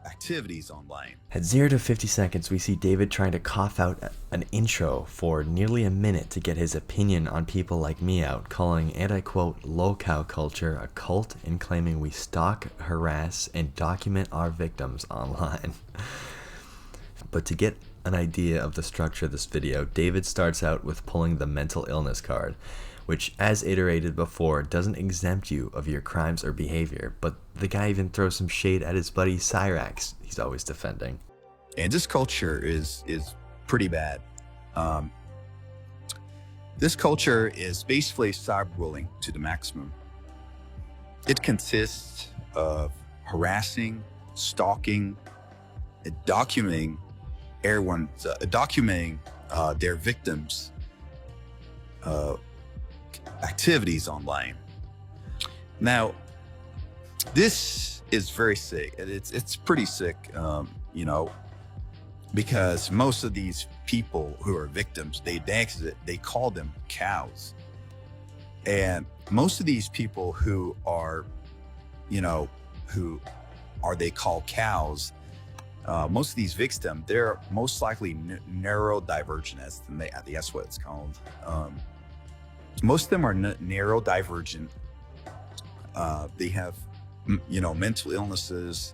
activities online. At 0 to 50 seconds, we see David trying to cough out an intro for nearly a minute to get his opinion on people like me out, calling, and I quote, lolcow culture a cult and claiming we stalk, harass, and document our victims online. But to get an idea of the structure of this video, David starts out with pulling the mental illness card, which, as iterated before, doesn't exempt you of your crimes or behavior, but the guy even throws some shade at his buddy Cyrax he's always defending. And this culture is pretty bad. This culture is basically cyberbullying to the maximum. It consists of harassing, stalking, and documenting their victims' activities online. Now, this is very sick. It's pretty sick, you know, because most of these people who are victims, they call them cows. And most of these people who are, you know, they call cows, most of these victims, they're most likely neurodivergent, that's what it's called. Most of them are neurodivergent. They have, you know, mental illnesses,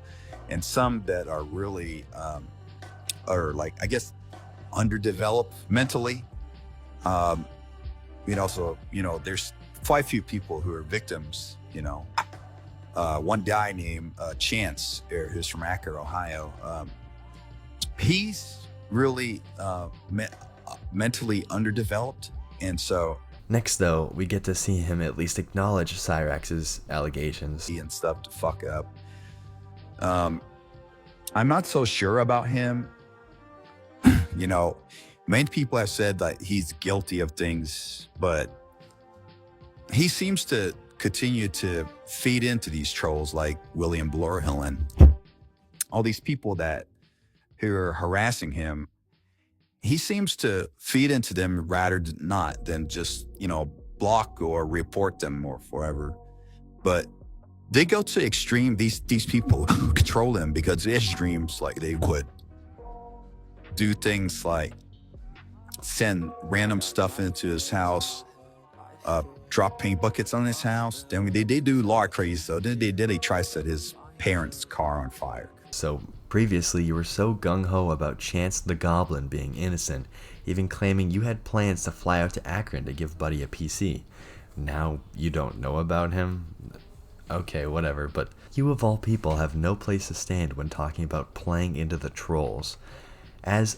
and some that are really, are like, I guess, underdeveloped mentally. You know, so, you know, there's quite a few people who are victims, you know, one guy named Chance, who's from Akron, Ohio. He's really mentally underdeveloped, and so Next, though, we get to see him at least acknowledge Cyrax's allegations. and stuff to fuck up. I'm not so sure about him. You know, many people have said that he's guilty of things, but he seems to continue to feed into these trolls like William Blorhill and all these people who are harassing him. He seems to feed into them rather than just, you know, block or report them or forever. But they go to extreme, these people control him because the extremes, like they would do things like send random stuff into his house, drop paint buckets on his house. Then they do a lot of crazy stuff. Then they try to set his parents' car on fire. So previously you were so gung-ho about Chance the Goblin being innocent, even claiming you had plans to fly out to Akron to give Buddy a PC. Now you don't know about him? Okay, whatever, but you of all people have no place to stand when talking about playing into the trolls. As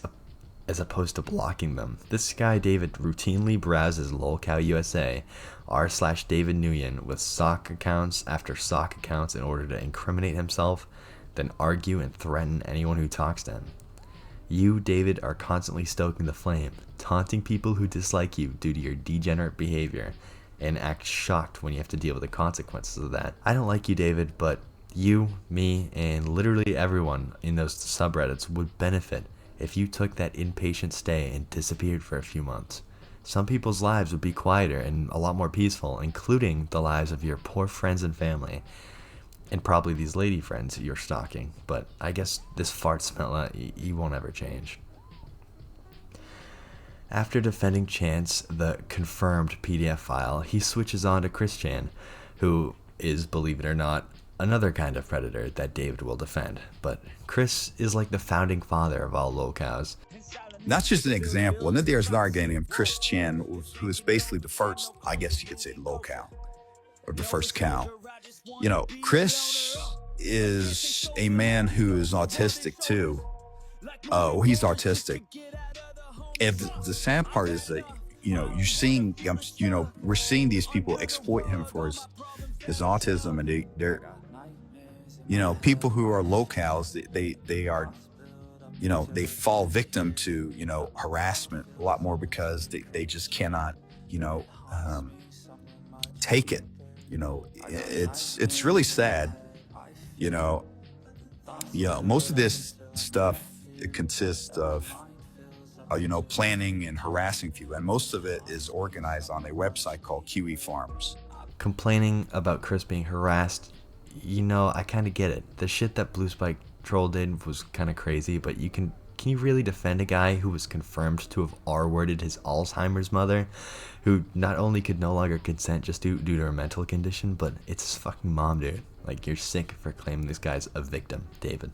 opposed to blocking them. This guy David routinely browses lolcow USA r/David Nguyen with sock accounts after sock accounts in order to incriminate himself, then argue and threaten anyone who talks to him. You, David, are constantly stoking the flame, taunting people who dislike you due to your degenerate behavior, and act shocked when you have to deal with the consequences of that. I don't like you, David, but you, me, and literally everyone in those subreddits would benefit if you took that inpatient stay and disappeared for a few months. Some people's lives would be quieter and a lot more peaceful, including the lives of your poor friends and family. And probably these lady friends you're stalking, but I guess this fart smell, he won't ever change. After defending Chance, the confirmed PDF file, he switches on to Chris Chan, who is, believe it or not, another kind of predator that David will defend. But Chris is like the founding father of all lolcows. That's just an example. And then there's another guy named Chris Chan, who is basically the first, I guess you could say, lolcow, or the first cow. You know, Chris is a man who is autistic too. He's autistic. And the sad part is that, you know, we're seeing these people exploit him for his autism, and they're, you know, people who are lolcows, they are, you know, they fall victim to, you know, harassment a lot more because they just cannot, you know, take it. You know, it's really sad. You know, most of this stuff, it consists of, you know, planning and harassing people, and most of it is organized on a website called QE Farms. Complaining about Chris being harassed, you know, I kind of get it. The shit that Blue Spike Troll did was kind of crazy, but can you really defend a guy who was confirmed to have R-worded his Alzheimer's mother, who not only could no longer consent just due to her mental condition, but it's his fucking mom, dude. Like, you're sick for claiming this guy's a victim, David.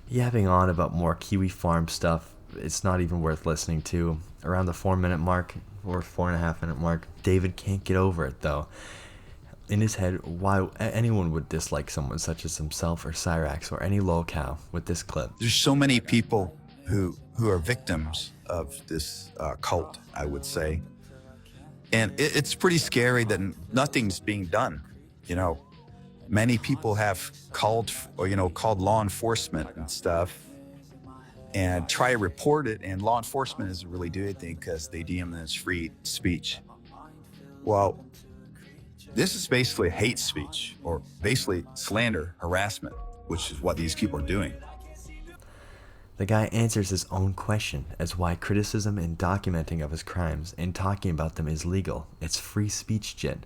Yapping on about more Kiwi Farm stuff, it's not even worth listening to. Around the 4-minute mark, or 4.5-minute mark, David can't get over it, though. In his head, why anyone would dislike someone such as himself or Cyrax or any lolcow with this clip. There's so many people who are victims of this cult, I would say. And it's pretty scary that nothing's being done. You know, many people have called law enforcement and stuff and try to report it, and law enforcement doesn't really do anything because they deem it as free speech. Well, this is basically hate speech, or basically slander, harassment, which is what these people are doing. The guy answers his own question as why criticism and documenting of his crimes and talking about them is legal. It's free speech, Jit.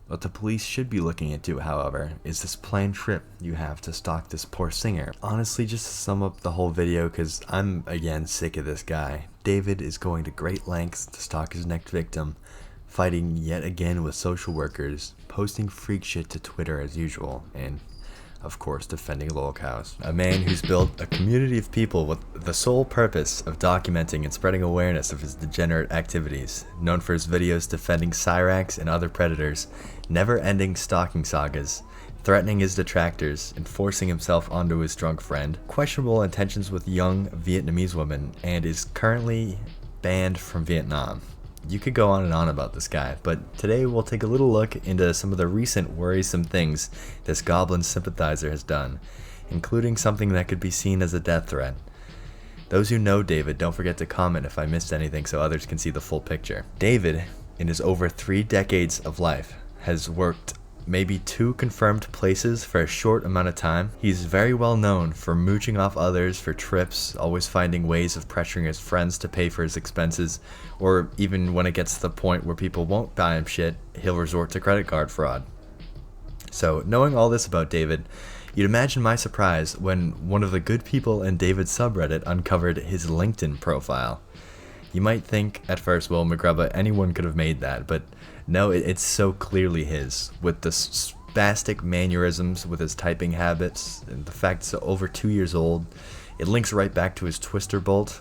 What the police should be looking into, however, is this planned trip you have to stalk this poor singer. Honestly, just to sum up the whole video, because I'm, again, sick of this guy, David is going to great lengths to stalk his next victim, fighting yet again with social workers, posting freak shit to Twitter as usual, and of course, defending lolcows. A man who's built a community of people with the sole purpose of documenting and spreading awareness of his degenerate activities, known for his videos defending Cyrax and other predators, never-ending stalking sagas, threatening his detractors, and forcing himself onto his drunk friend, questionable intentions with young Vietnamese women, and is currently banned from Vietnam. You could go on and on about this guy, but today we'll take a little look into some of the recent worrisome things this Goblin sympathizer has done, including something that could be seen as a death threat. Those who know David, don't forget to comment if I missed anything so others can see the full picture. David, in his over 3 decades of life, has worked maybe 2 confirmed places for a short amount of time. He's very well known for mooching off others for trips, always finding ways of pressuring his friends to pay for his expenses, or even when it gets to the point where people won't buy him shit, he'll resort to credit card fraud. So, knowing all this about David, you'd imagine my surprise when one of the good people in David's subreddit uncovered his LinkedIn profile. You might think at first, well, McGrubba, anyone could have made that, but no, it's so clearly his, with the spastic mannerisms, with his typing habits, and the fact it's over 2 years old. It links right back to his Twisterbolt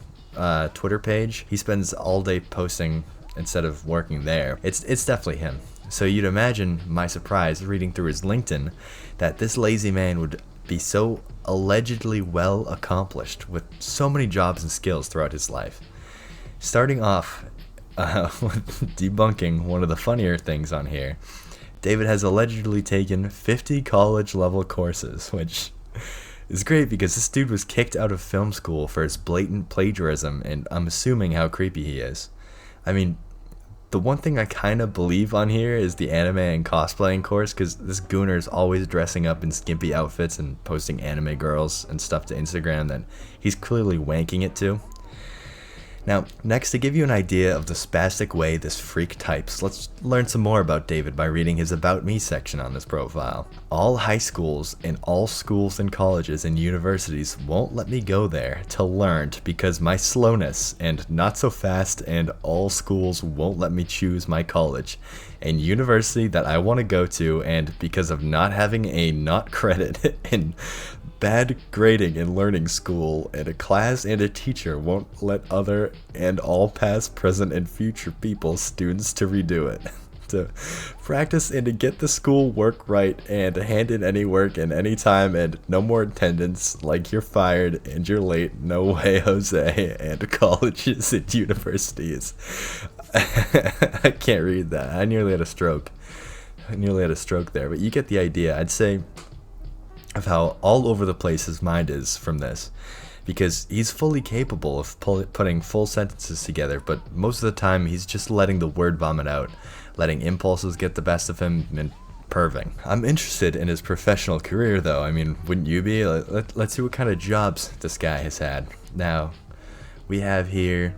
Twitter page. He spends all day posting instead of working there. It's definitely him. So you'd imagine my surprise reading through his LinkedIn that this lazy man would be so allegedly well accomplished with so many jobs and skills throughout his life. Starting off with debunking one of the funnier things on here, David has allegedly taken 50 college-level courses, which is great because this dude was kicked out of film school for his blatant plagiarism, and I'm assuming how creepy he is. I mean, the one thing I kind of believe on here is the anime and cosplaying course, because this gooner is always dressing up in skimpy outfits and posting anime girls and stuff to Instagram that he's clearly wanking it to. Now, next, to give you an idea of the spastic way this freak types, let's learn some more about David by reading his About Me section on this profile. All high schools and all schools and colleges and universities won't let me go there till learned because my slowness and not so fast, and all schools won't let me choose my college and university that I want to go to, and because of not having a not credit in bad grading in learning school, and a class and a teacher won't let other and all past, present, and future people, students, to redo it. To practice and to get the school work right, and to hand in any work in any time, and no more attendance, like you're fired and you're late, no way Jose, and colleges and universities. I can't read that. I nearly had a stroke there, but you get the idea. I'd say of how all over the place his mind is from this, because he's fully capable of putting full sentences together, but most of the time he's just letting the word vomit out, letting impulses get the best of him, and perving. I'm interested in his professional career though. I mean, wouldn't you be? Let's see what kind of jobs this guy has had. Now, we have here,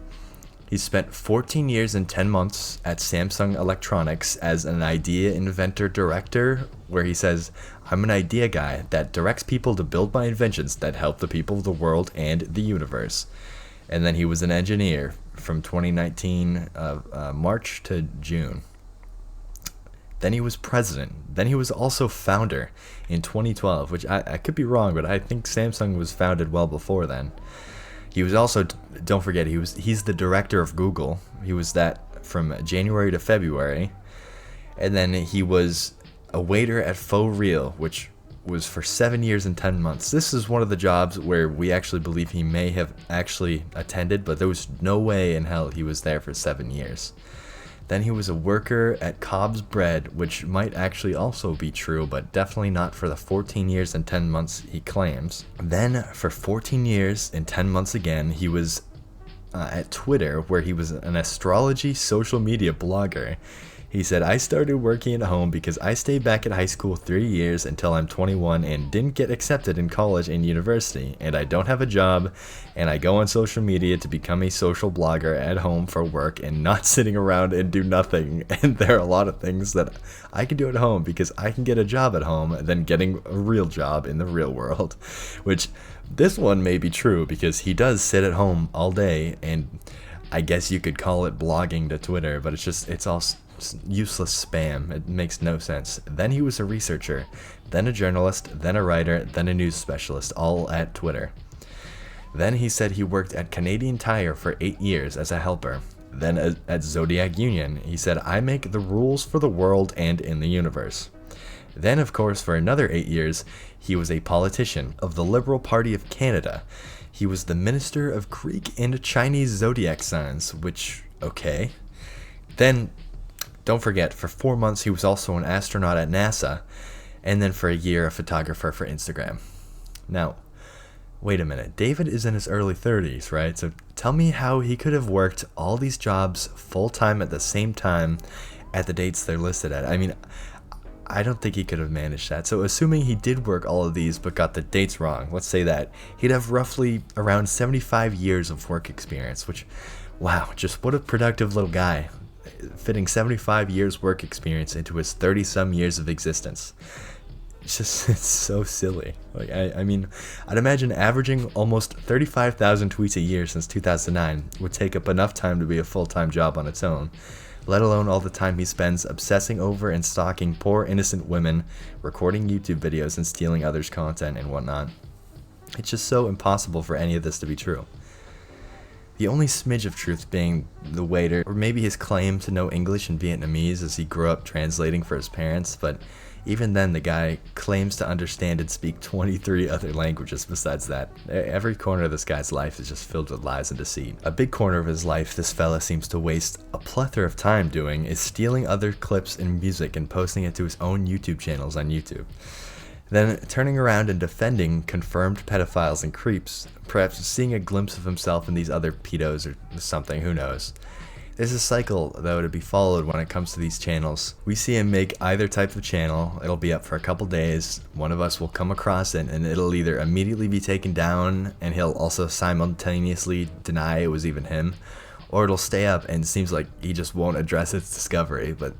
he spent 14 years and 10 months at Samsung Electronics as an idea inventor director, where he says, I'm an idea guy that directs people to build my inventions that help the people of the world and the universe. And then he was an engineer from 2019 March to June. Then he was president. Then he was also founder in 2012, which I could be wrong, but I think Samsung was founded well before then. He was also, don't forget, he's the director of Google. He was that from January to February. And then he was a waiter at Faux Real, which was for 7 years and 10 months. This is one of the jobs where we actually believe he may have actually attended, but there was no way in hell he was there for 7 years. Then he was a worker at Cobb's Bread, which might actually also be true, but definitely not for the 14 years and 10 months he claims. Then for 14 years and 10 months again, he was at Twitter, where he was an astrology social media blogger. He said, I started working at home because I stayed back at high school 3 years until I'm 21 and didn't get accepted in college and university, and I don't have a job, and I go on social media to become a social blogger at home for work and not sitting around and do nothing. And there are a lot of things that I can do at home because I can get a job at home than getting a real job in the real world, which this one may be true because he does sit at home all day, and I guess you could call it blogging to Twitter, but it's all useless spam. It makes no sense. Then he was a researcher, then a journalist, then a writer, then a news specialist, all at Twitter. Then he said he worked at Canadian Tire for 8 years as a helper. Then at Zodiac Union, he said, I make the rules for the world and in the universe. Then, of course, for another 8 years, he was a politician of the Liberal Party of Canada. He was the Minister of Greek and Chinese zodiac signs, which, okay. Then, don't forget, for 4 months he was also an astronaut at NASA, and then for a year a photographer for Instagram. Now, wait a minute, David is in his early 30s, right? So tell me how he could have worked all these jobs full-time at the same time at the dates they're listed at. I mean, I don't think he could have managed that. So assuming he did work all of these but got the dates wrong, let's say that, he'd have roughly around 75 years of work experience, which, wow, just what a productive little guy, fitting 75 years work experience into his 30-some years of existence. It's so silly. Like, I mean, I'd imagine averaging almost 35,000 tweets a year since 2009 would take up enough time to be a full-time job on its own, let alone all the time he spends obsessing over and stalking poor innocent women, recording YouTube videos and stealing others' content and whatnot. It's just so impossible for any of this to be true. The only smidge of truth being the waiter, or maybe his claim to know English and Vietnamese as he grew up translating for his parents, but even then the guy claims to understand and speak 23 other languages besides that. Every corner of this guy's life is just filled with lies and deceit. A big corner of his life this fella seems to waste a plethora of time doing is stealing other clips and music and posting it to his own YouTube channels on YouTube. Then turning around and defending confirmed pedophiles and creeps, perhaps seeing a glimpse of himself in these other pedos or something, who knows. There's a cycle, though, to be followed when it comes to these channels. We see him make either type of channel, it'll be up for a couple days, one of us will come across it, and it'll either immediately be taken down, and he'll also simultaneously deny it was even him, or it'll stay up and it seems like he just won't address its discovery. But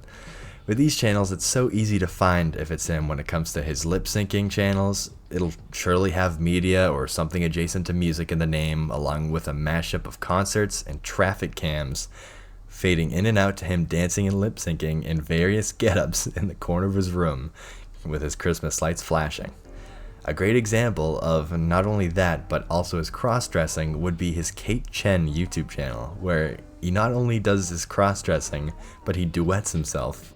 with these channels, it's so easy to find if it's him. When it comes to his lip-syncing channels, it'll surely have media or something adjacent to music in the name, along with a mashup of concerts and traffic cams, fading in and out to him dancing and lip-syncing in various get-ups in the corner of his room with his Christmas lights flashing. A great example of not only that, but also his cross-dressing would be his Kate Chen YouTube channel, where he not only does his cross-dressing, but he duets himself.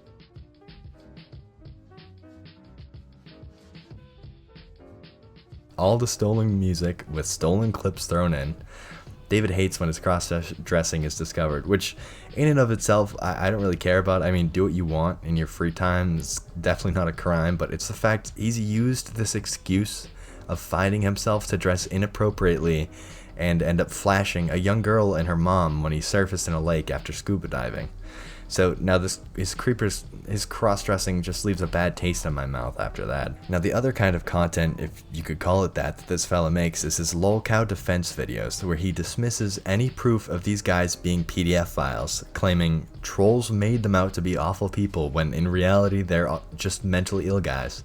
All the stolen music with stolen clips thrown in. David hates when his cross-dressing is discovered, which in and of itself, I don't really care about. I mean, do what you want in your free time. It's definitely not a crime, but it's the fact he's used this excuse of finding himself to dress inappropriately and end up flashing a young girl and her mom when he surfaced in a lake after scuba diving. So now his cross-dressing just leaves a bad taste in my mouth after that. Now the other kind of content, if you could call it that this fella makes, is his lolcow defense videos, where he dismisses any proof of these guys being PDF files, claiming trolls made them out to be awful people when in reality they're just mentally ill guys.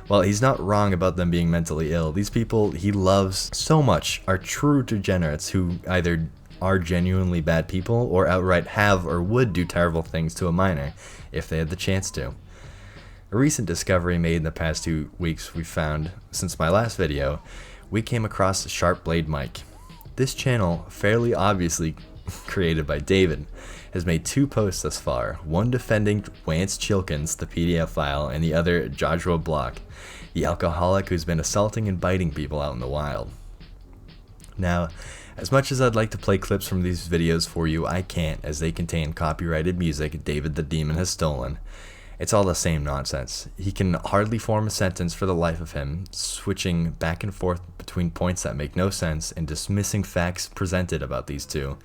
Well, he's not wrong about them being mentally ill. These people he loves so much are true degenerates who either are genuinely bad people or outright have or would do terrible things to a minor if they had the chance to. A recent discovery made in the past 2 weeks we found, since my last video, we came across Sharp Blade Mike. This channel, fairly obviously created by David, has made 2 posts thus far, one defending Wance Chilkins, the PDF file, and the other Joshua Block, the alcoholic who's been assaulting and biting people out in the wild. Now, as much as I'd like to play clips from these videos for you, I can't, as they contain copyrighted music David the Demon has stolen. It's all the same nonsense. He can hardly form a sentence for the life of him, switching back and forth between points that make no sense and dismissing facts presented about these two,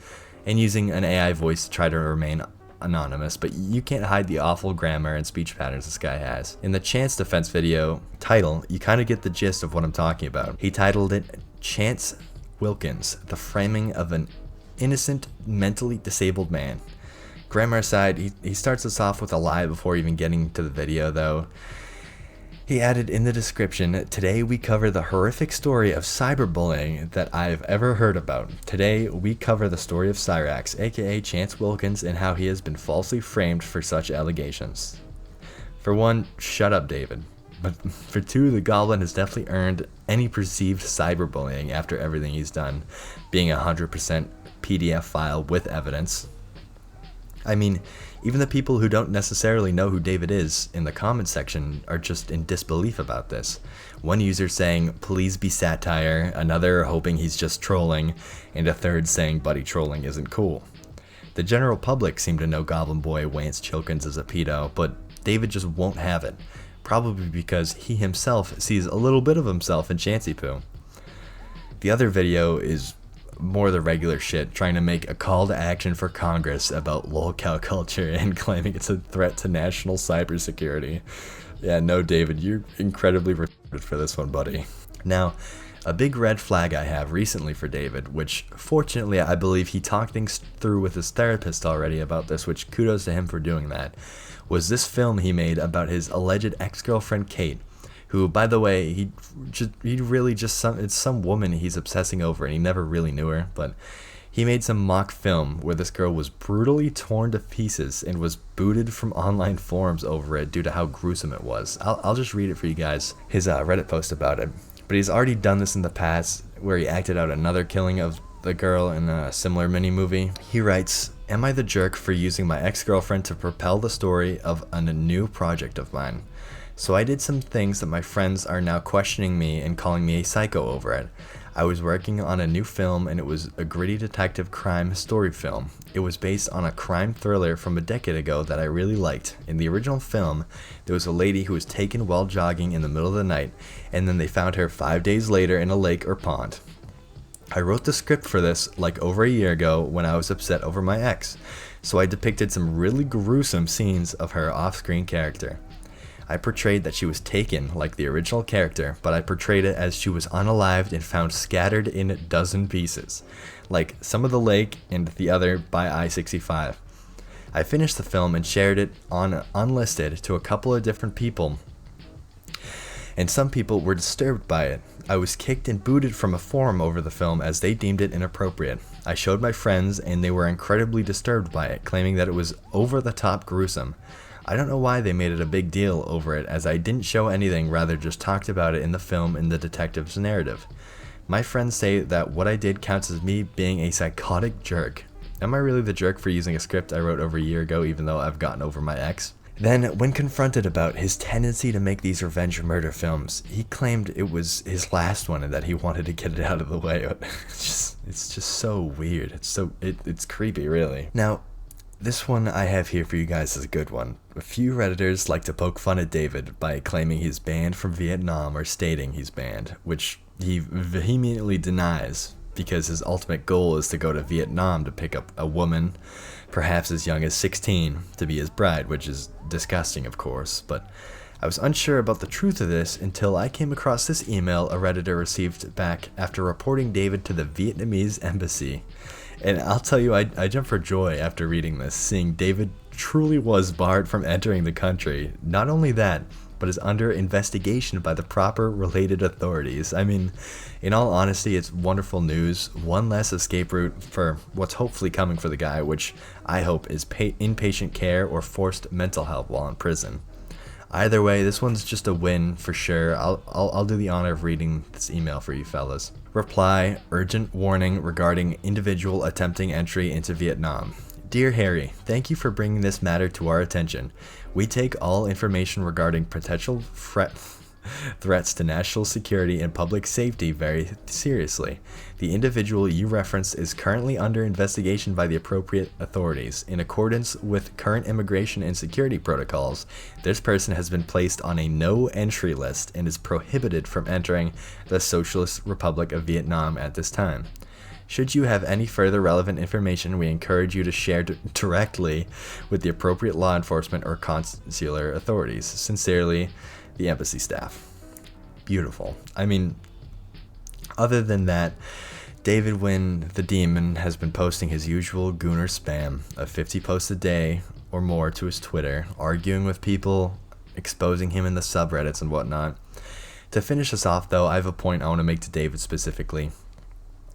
and using an AI voice to try to remain anonymous, but you can't hide the awful grammar and speech patterns this guy has. In the Chance defense video title, you kind of get the gist of what I'm talking about. He titled it Chance Wilkins, the framing of an innocent, mentally disabled man. Grammar aside, he starts us off with a lie before even getting to the video, though. He added in the description, "Today we cover the horrific story of cyberbullying that I've ever heard about. Today we cover the story of Cyrax, aka Chance Wilkins, and how he has been falsely framed for such allegations." For one, shut up, David. But for two, the Goblin has definitely earned any perceived cyberbullying after everything he's done, being a 100% PDF file with evidence. I mean, even the people who don't necessarily know who David is in the comments section are just in disbelief about this. One user saying, "Please be satire," another hoping he's just trolling, and a third saying buddy trolling isn't cool. The general public seem to know Goblin Boy Wance Chilkins is a pedo, but David just won't have it, probably because he himself sees a little bit of himself in Chancey Poo. The other video is more the regular shit, trying to make a call to action for Congress about lolcow culture and claiming it's a threat to national cybersecurity. Yeah, no, David, you're incredibly retarded for this one, buddy. Now, a big red flag I have recently for David, which fortunately I believe he talked things through with his therapist already about this, which kudos to him for doing that, was this film he made about his alleged ex-girlfriend Kate, who, by the way, it's some woman he's obsessing over, and he never really knew her, but he made some mock film where this girl was brutally torn to pieces and was booted from online forums over it due to how gruesome it was. I'll just read it for you guys, his Reddit post about it. But he's already done this in the past, where he acted out another killing of the girl in a similar mini-movie. He writes, "Am I the jerk for using my ex-girlfriend to propel the story of a new project of mine? So I did some things that my friends are now questioning me and calling me a psycho over it. I was working on a new film, and it was a gritty detective crime story film. It was based on a crime thriller from a decade ago that I really liked. In the original film, there was a lady who was taken while jogging in the middle of the night, and then they found her 5 days later in a lake or pond. I wrote the script for this like over a year ago when I was upset over my ex, so I depicted some really gruesome scenes of her off-screen character. I portrayed that she was taken like the original character, but I portrayed it as she was unalived and found scattered in a dozen pieces, like some of the lake and the other by I-65. I finished the film and shared it on unlisted to a couple of different people, and some people were disturbed by it. I was kicked and booted from a forum over the film as they deemed it inappropriate. I showed my friends and they were incredibly disturbed by it, claiming that it was over-the-top gruesome. I don't know why they made it a big deal over it, as I didn't show anything, rather just talked about it in the film in the detective's narrative. My friends say that what I did counts as me being a psychotic jerk. Am I really the jerk for using a script I wrote over a year ago, even though I've gotten over my ex?" Then, when confronted about his tendency to make these revenge murder films, he claimed it was his last one and that he wanted to get it out of the way. It's just so weird. It's creepy, really. Now, this one I have here for you guys is a good one. A few Redditors like to poke fun at David by claiming he's banned from Vietnam or stating he's banned, which he vehemently denies, because his ultimate goal is to go to Vietnam to pick up a woman, perhaps as young as 16, to be his bride, which is disgusting, of course. But I was unsure about the truth of this until I came across this email a Redditor received back after reporting David to the Vietnamese embassy. And I'll tell you, I jumped for joy after reading this, seeing David truly was barred from entering the country. Not only that, but is under investigation by the proper related authorities. I mean, in all honesty, it's wonderful news. One less escape route for what's hopefully coming for the guy, which I hope is inpatient care or forced mental help while in prison. Either way, this one's just a win for sure. I'll do the honor of reading this email for you fellas. Reply, urgent warning regarding individual attempting entry into Vietnam. Dear Harry, thank you for bringing this matter to our attention. We take all information regarding potential threats to national security and public safety very seriously. The individual you referenced is currently under investigation by the appropriate authorities. In accordance with current immigration and security protocols, this person has been placed on a no-entry list and is prohibited from entering the Socialist Republic of Vietnam at this time. Should you have any further relevant information, we encourage you to share directly with the appropriate law enforcement or consular authorities. Sincerely, the embassy staff. Beautiful. I mean, other than that, David Nguyen, the demon, has been posting his usual gooner spam of 50 posts a day or more to his Twitter, arguing with people, exposing him in the subreddits and whatnot. To finish us off though, I have a point I want to make to David specifically.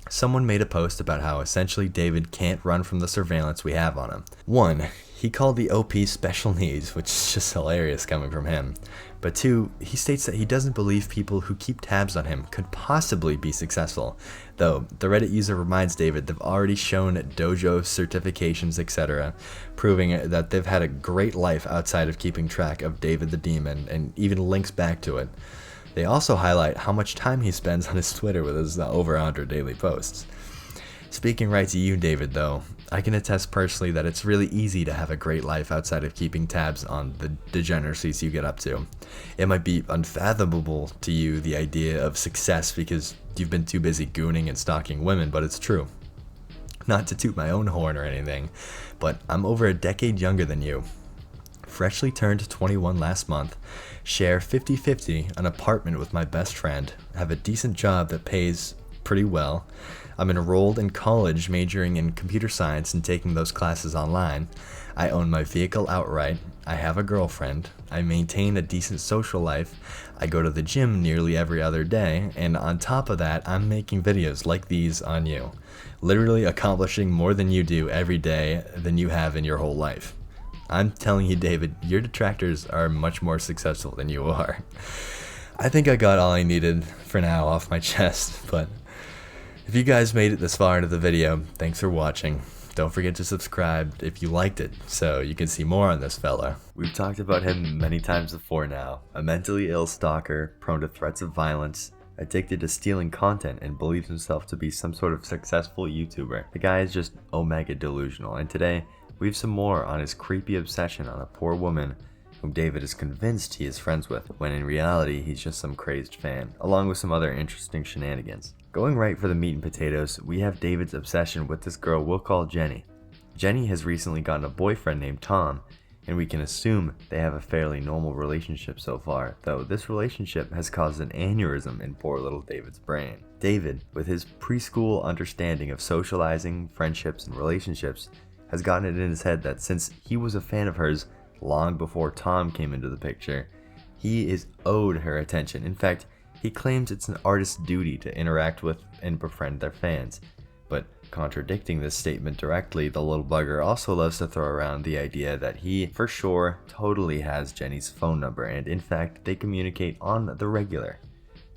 Someone made a post about how essentially David can't run from the surveillance we have on him. 1. He called the OP special needs, which is just hilarious coming from him. But 2, he states that he doesn't believe people who keep tabs on him could possibly be successful. Though, the Reddit user reminds David they've already shown dojo certifications, etc., proving that they've had a great life outside of keeping track of David the Demon, and even links back to it. They also highlight how much time he spends on his Twitter with his over 100 daily posts. Speaking right to you, David, though, I can attest personally that it's really easy to have a great life outside of keeping tabs on the degeneracies you get up to. It might be unfathomable to you, the idea of success, because you've been too busy gooning and stalking women, but it's true. Not to toot my own horn or anything, but I'm over a decade younger than you. Freshly turned 21 last month, share 50-50 an apartment with my best friend, have a decent job that pays pretty well. I'm enrolled in college majoring in computer science and taking those classes online. I own my vehicle outright. I have a girlfriend. I maintain a decent social life. I go to the gym nearly every other day, and on top of that, I'm making videos like these on you. Literally accomplishing more than you do every day than you have in your whole life. I'm telling you, David, your detractors are much more successful than you are. I think I got all I needed for now off my chest, but if you guys made it this far into the video, thanks for watching. Don't forget to subscribe if you liked it, so you can see more on this fella. We've talked about him many times before now. A mentally ill stalker, prone to threats of violence, addicted to stealing content, and believes himself to be some sort of successful YouTuber. The guy is just omega delusional, and today, we have some more on his creepy obsession on a poor woman whom David is convinced he is friends with, when in reality he's just some crazed fan, along with some other interesting shenanigans. Going right for the meat and potatoes, we have David's obsession with this girl we'll call Jenny. Jenny has recently gotten a boyfriend named Tom, and we can assume they have a fairly normal relationship so far, though this relationship has caused an aneurysm in poor little David's brain. David, with his preschool understanding of socializing, friendships, and relationships, has gotten it in his head that since he was a fan of hers long before Tom came into the picture, he is owed her attention. In fact, he claims it's an artist's duty to interact with and befriend their fans. But contradicting this statement directly, the little bugger also loves to throw around the idea that he, for sure, totally has Jenny's phone number, and in fact, they communicate on the regular.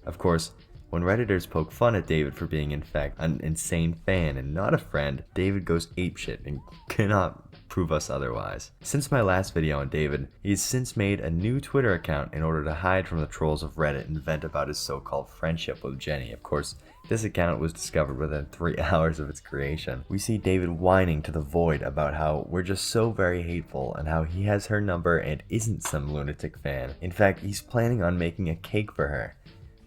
Of course, when Redditors poke fun at David for being in fact an insane fan and not a friend, David goes apeshit and cannot prove us otherwise. Since my last video on David, he's since made a new Twitter account in order to hide from the trolls of Reddit and vent about his so-called friendship with Jenny. Of course, this account was discovered within 3 hours of its creation. We see David whining to the void about how we're just so very hateful and how he has her number and isn't some lunatic fan. In fact, he's planning on making a cake for her.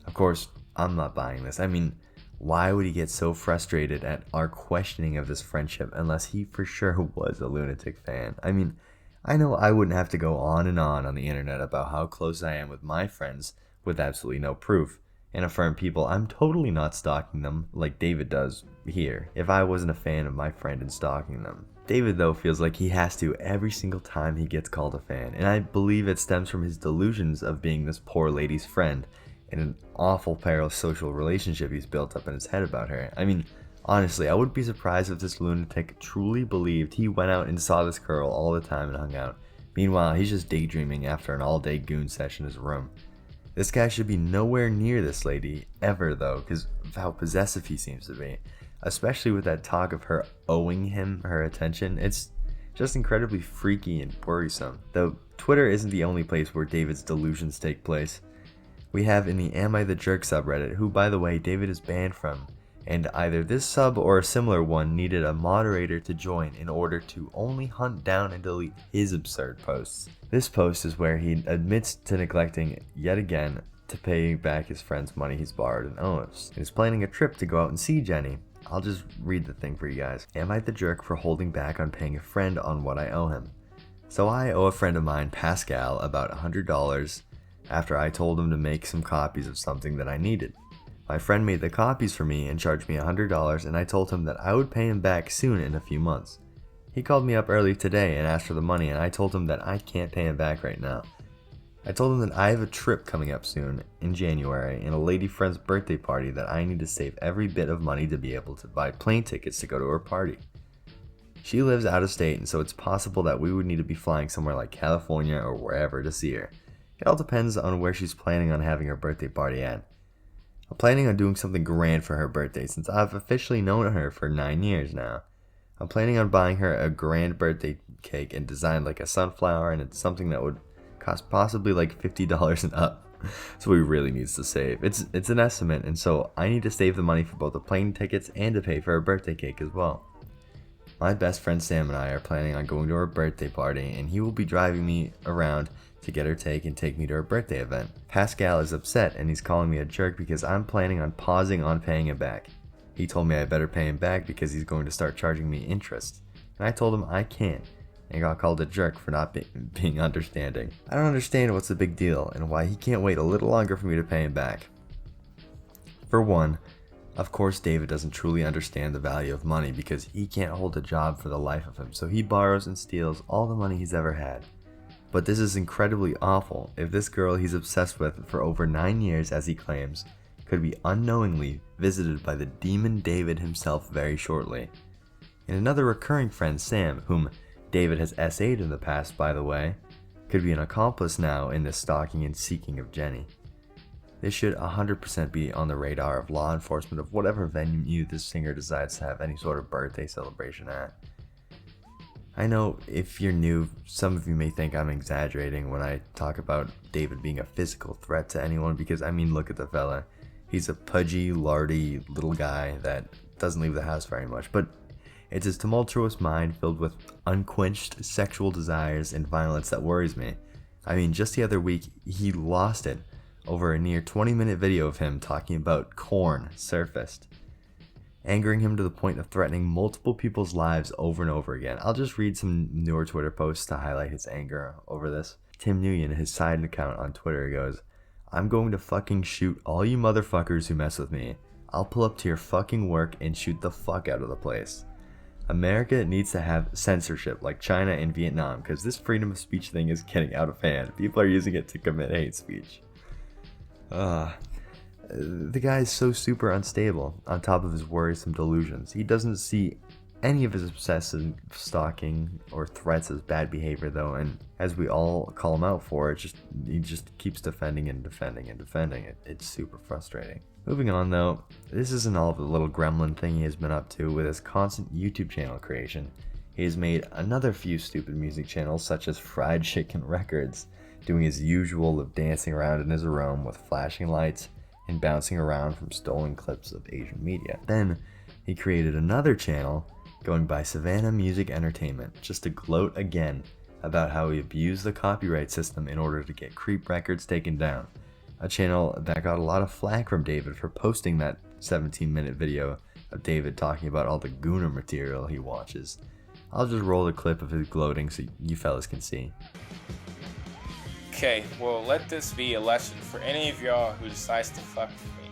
Of course, I'm not buying this. I mean, why would he get so frustrated at our questioning of this friendship unless he for sure was a lunatic fan? I mean, I know I wouldn't have to go on the internet about how close I am with my friends with absolutely no proof, and affirm people I'm totally not stalking them like David does here if I wasn't a fan of my friend and stalking them. David, though, feels like he has to every single time he gets called a fan, and I believe it stems from his delusions of being this poor lady's friend, and an awful parasocial relationship he's built up in his head about her. I mean, honestly, I wouldn't be surprised if this lunatic truly believed he went out and saw this girl all the time and hung out. Meanwhile, he's just daydreaming after an all-day goon session in his room. This guy should be nowhere near this lady, ever though, because of how possessive he seems to be. Especially with that talk of her owing him her attention, it's just incredibly freaky and worrisome. Though Twitter isn't the only place where David's delusions take place. We have in the Am I the Jerk subreddit, who by the way David is banned from, and either this sub or a similar one needed a moderator to join in order to only hunt down and delete his absurd posts. This post is where he admits to neglecting yet again to pay back his friend's money he's borrowed and owes, and is planning a trip to go out and see Jenny. I'll just read the thing for you guys. Am I the jerk for holding back on paying a friend on what I owe him? So I owe a friend of mine, Pascal, about $100 after I told him to make some copies of something that I needed. My friend made the copies for me and charged me $100, and I told him that I would pay him back soon in a few months. He called me up early today and asked for the money, and I told him that I can't pay him back right now. I told him that I have a trip coming up soon in January and a lady friend's birthday party that I need to save every bit of money to be able to buy plane tickets to go to her party. She lives out of state, and so it's possible that we would need to be flying somewhere like California or wherever to see her. It all depends on where she's planning on having her birthday party at. I'm planning on doing something grand for her birthday since I've officially known her for 9 years now. I'm planning on buying her a grand birthday cake and designed like a sunflower, and it's something that would cost possibly like $50 and up. So he really needs to save. It's an estimate, and so I need to save the money for both the plane tickets and to pay for her birthday cake as well. My best friend Sam and I are planning on going to her birthday party, and he will be driving me around to get her and take me to her birthday event. Pascal is upset and he's calling me a jerk because I'm planning on pausing on paying him back. He told me I better pay him back because he's going to start charging me interest. And I told him I can't, and got called a jerk for not being understanding. I don't understand what's the big deal and why he can't wait a little longer for me to pay him back. For one, of course David doesn't truly understand the value of money because he can't hold a job for the life of him, so he borrows and steals all the money he's ever had. But this is incredibly awful if this girl he's obsessed with for over 9 years, as he claims, could be unknowingly visited by the demon David himself very shortly. And another recurring friend, Sam, whom David has SA'd in the past, by the way, could be an accomplice now in this stalking and seeking of Jenny. This should 100% be on the radar of law enforcement of whatever venue this singer decides to have any sort of birthday celebration at. I know if you're new, some of you may think I'm exaggerating when I talk about David being a physical threat to anyone because, I mean, look at the fella. He's a pudgy, lardy little guy that doesn't leave the house very much, but it's his tumultuous mind filled with unquenched sexual desires and violence that worries me. I mean, just the other week, he lost it over a near 20-minute video of him talking about corn surfaced, angering him to the point of threatening multiple people's lives over and over again. I'll just read some newer Twitter posts to highlight his anger over this. Tim Nguyen, his side account on Twitter, goes, "I'm going to fucking shoot all you motherfuckers who mess with me. I'll pull up to your fucking work and shoot the fuck out of the place. America needs to have censorship like China and Vietnam because this freedom of speech thing is getting out of hand. People are using it to commit hate speech." The guy is so super unstable on top of his worrisome delusions. He doesn't see any of his obsessive stalking or threats as bad behavior though, and as we all call him out for, he just keeps defending and defending and defending it. It's super frustrating. Moving on though, this isn't all of the little gremlin thing he has been up to with his constant YouTube channel creation. He has made another few stupid music channels such as Fried Chicken Records, doing his usual of dancing around in his room with flashing lights and bouncing around from stolen clips of Asian media. Then he created another channel going by Savannah Music Entertainment just to gloat again about how he abused the copyright system in order to get Creep records taken down. A channel that got a lot of flack from David for posting that 17-minute video of David talking about all the Gooner material he watches. I'll just roll a clip of his gloating so you fellas can see. Okay, well, let this be a lesson for any of y'all who decides to fuck with me.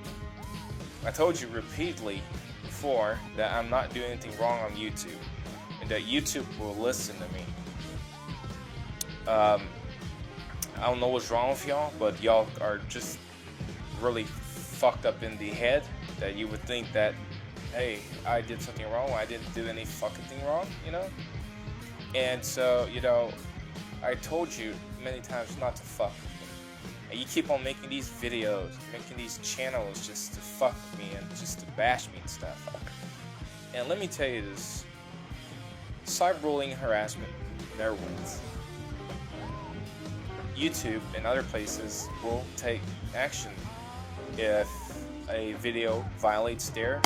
I told you repeatedly before that I'm not doing anything wrong on YouTube, and that YouTube will listen to me. I don't know what's wrong with y'all, but y'all are just really fucked up in the head that you would think that, hey, I did something wrong, I didn't do any fucking thing wrong, you know? And so, you know, I told you many times not to fuck with me. And you keep on making these videos, making these channels just to fuck with me and just to bash me and stuff. And let me tell you this, cyberbullying harassment never wins. YouTube and other places will take action if a video violates their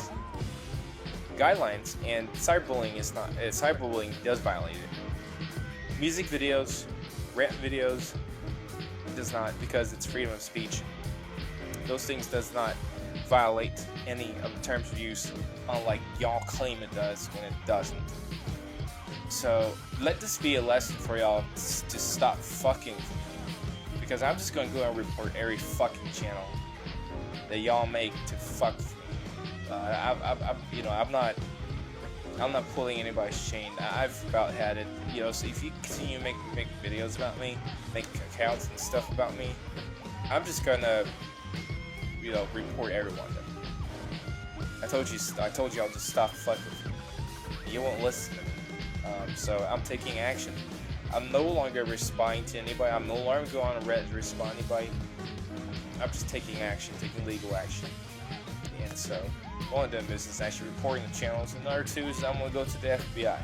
guidelines, and cyberbullying does violate it. Music videos, rap videos, does not, because it's freedom of speech. Those things does not violate any of the terms of use, unlike y'all claim it does when it doesn't. So let this be a lesson for y'all to stop fucking with me, because I'm just gonna go and report every fucking channel that y'all make to fuck with me. I'm not I'm not pulling anybody's chain. I've about had it. You know, so if you continue to make videos about me, make accounts and stuff about me, I'm just gonna, you know, report everyone. I told you I'll just stop fucking with you. You won't listen to me. So I'm taking action. I'm no longer responding to anybody. I'm no longer going on Reddit to respond to anybody. I'm just taking action, taking legal action. And so, one of them is actually reporting the channels. And another two is I'm going to go to the FBI.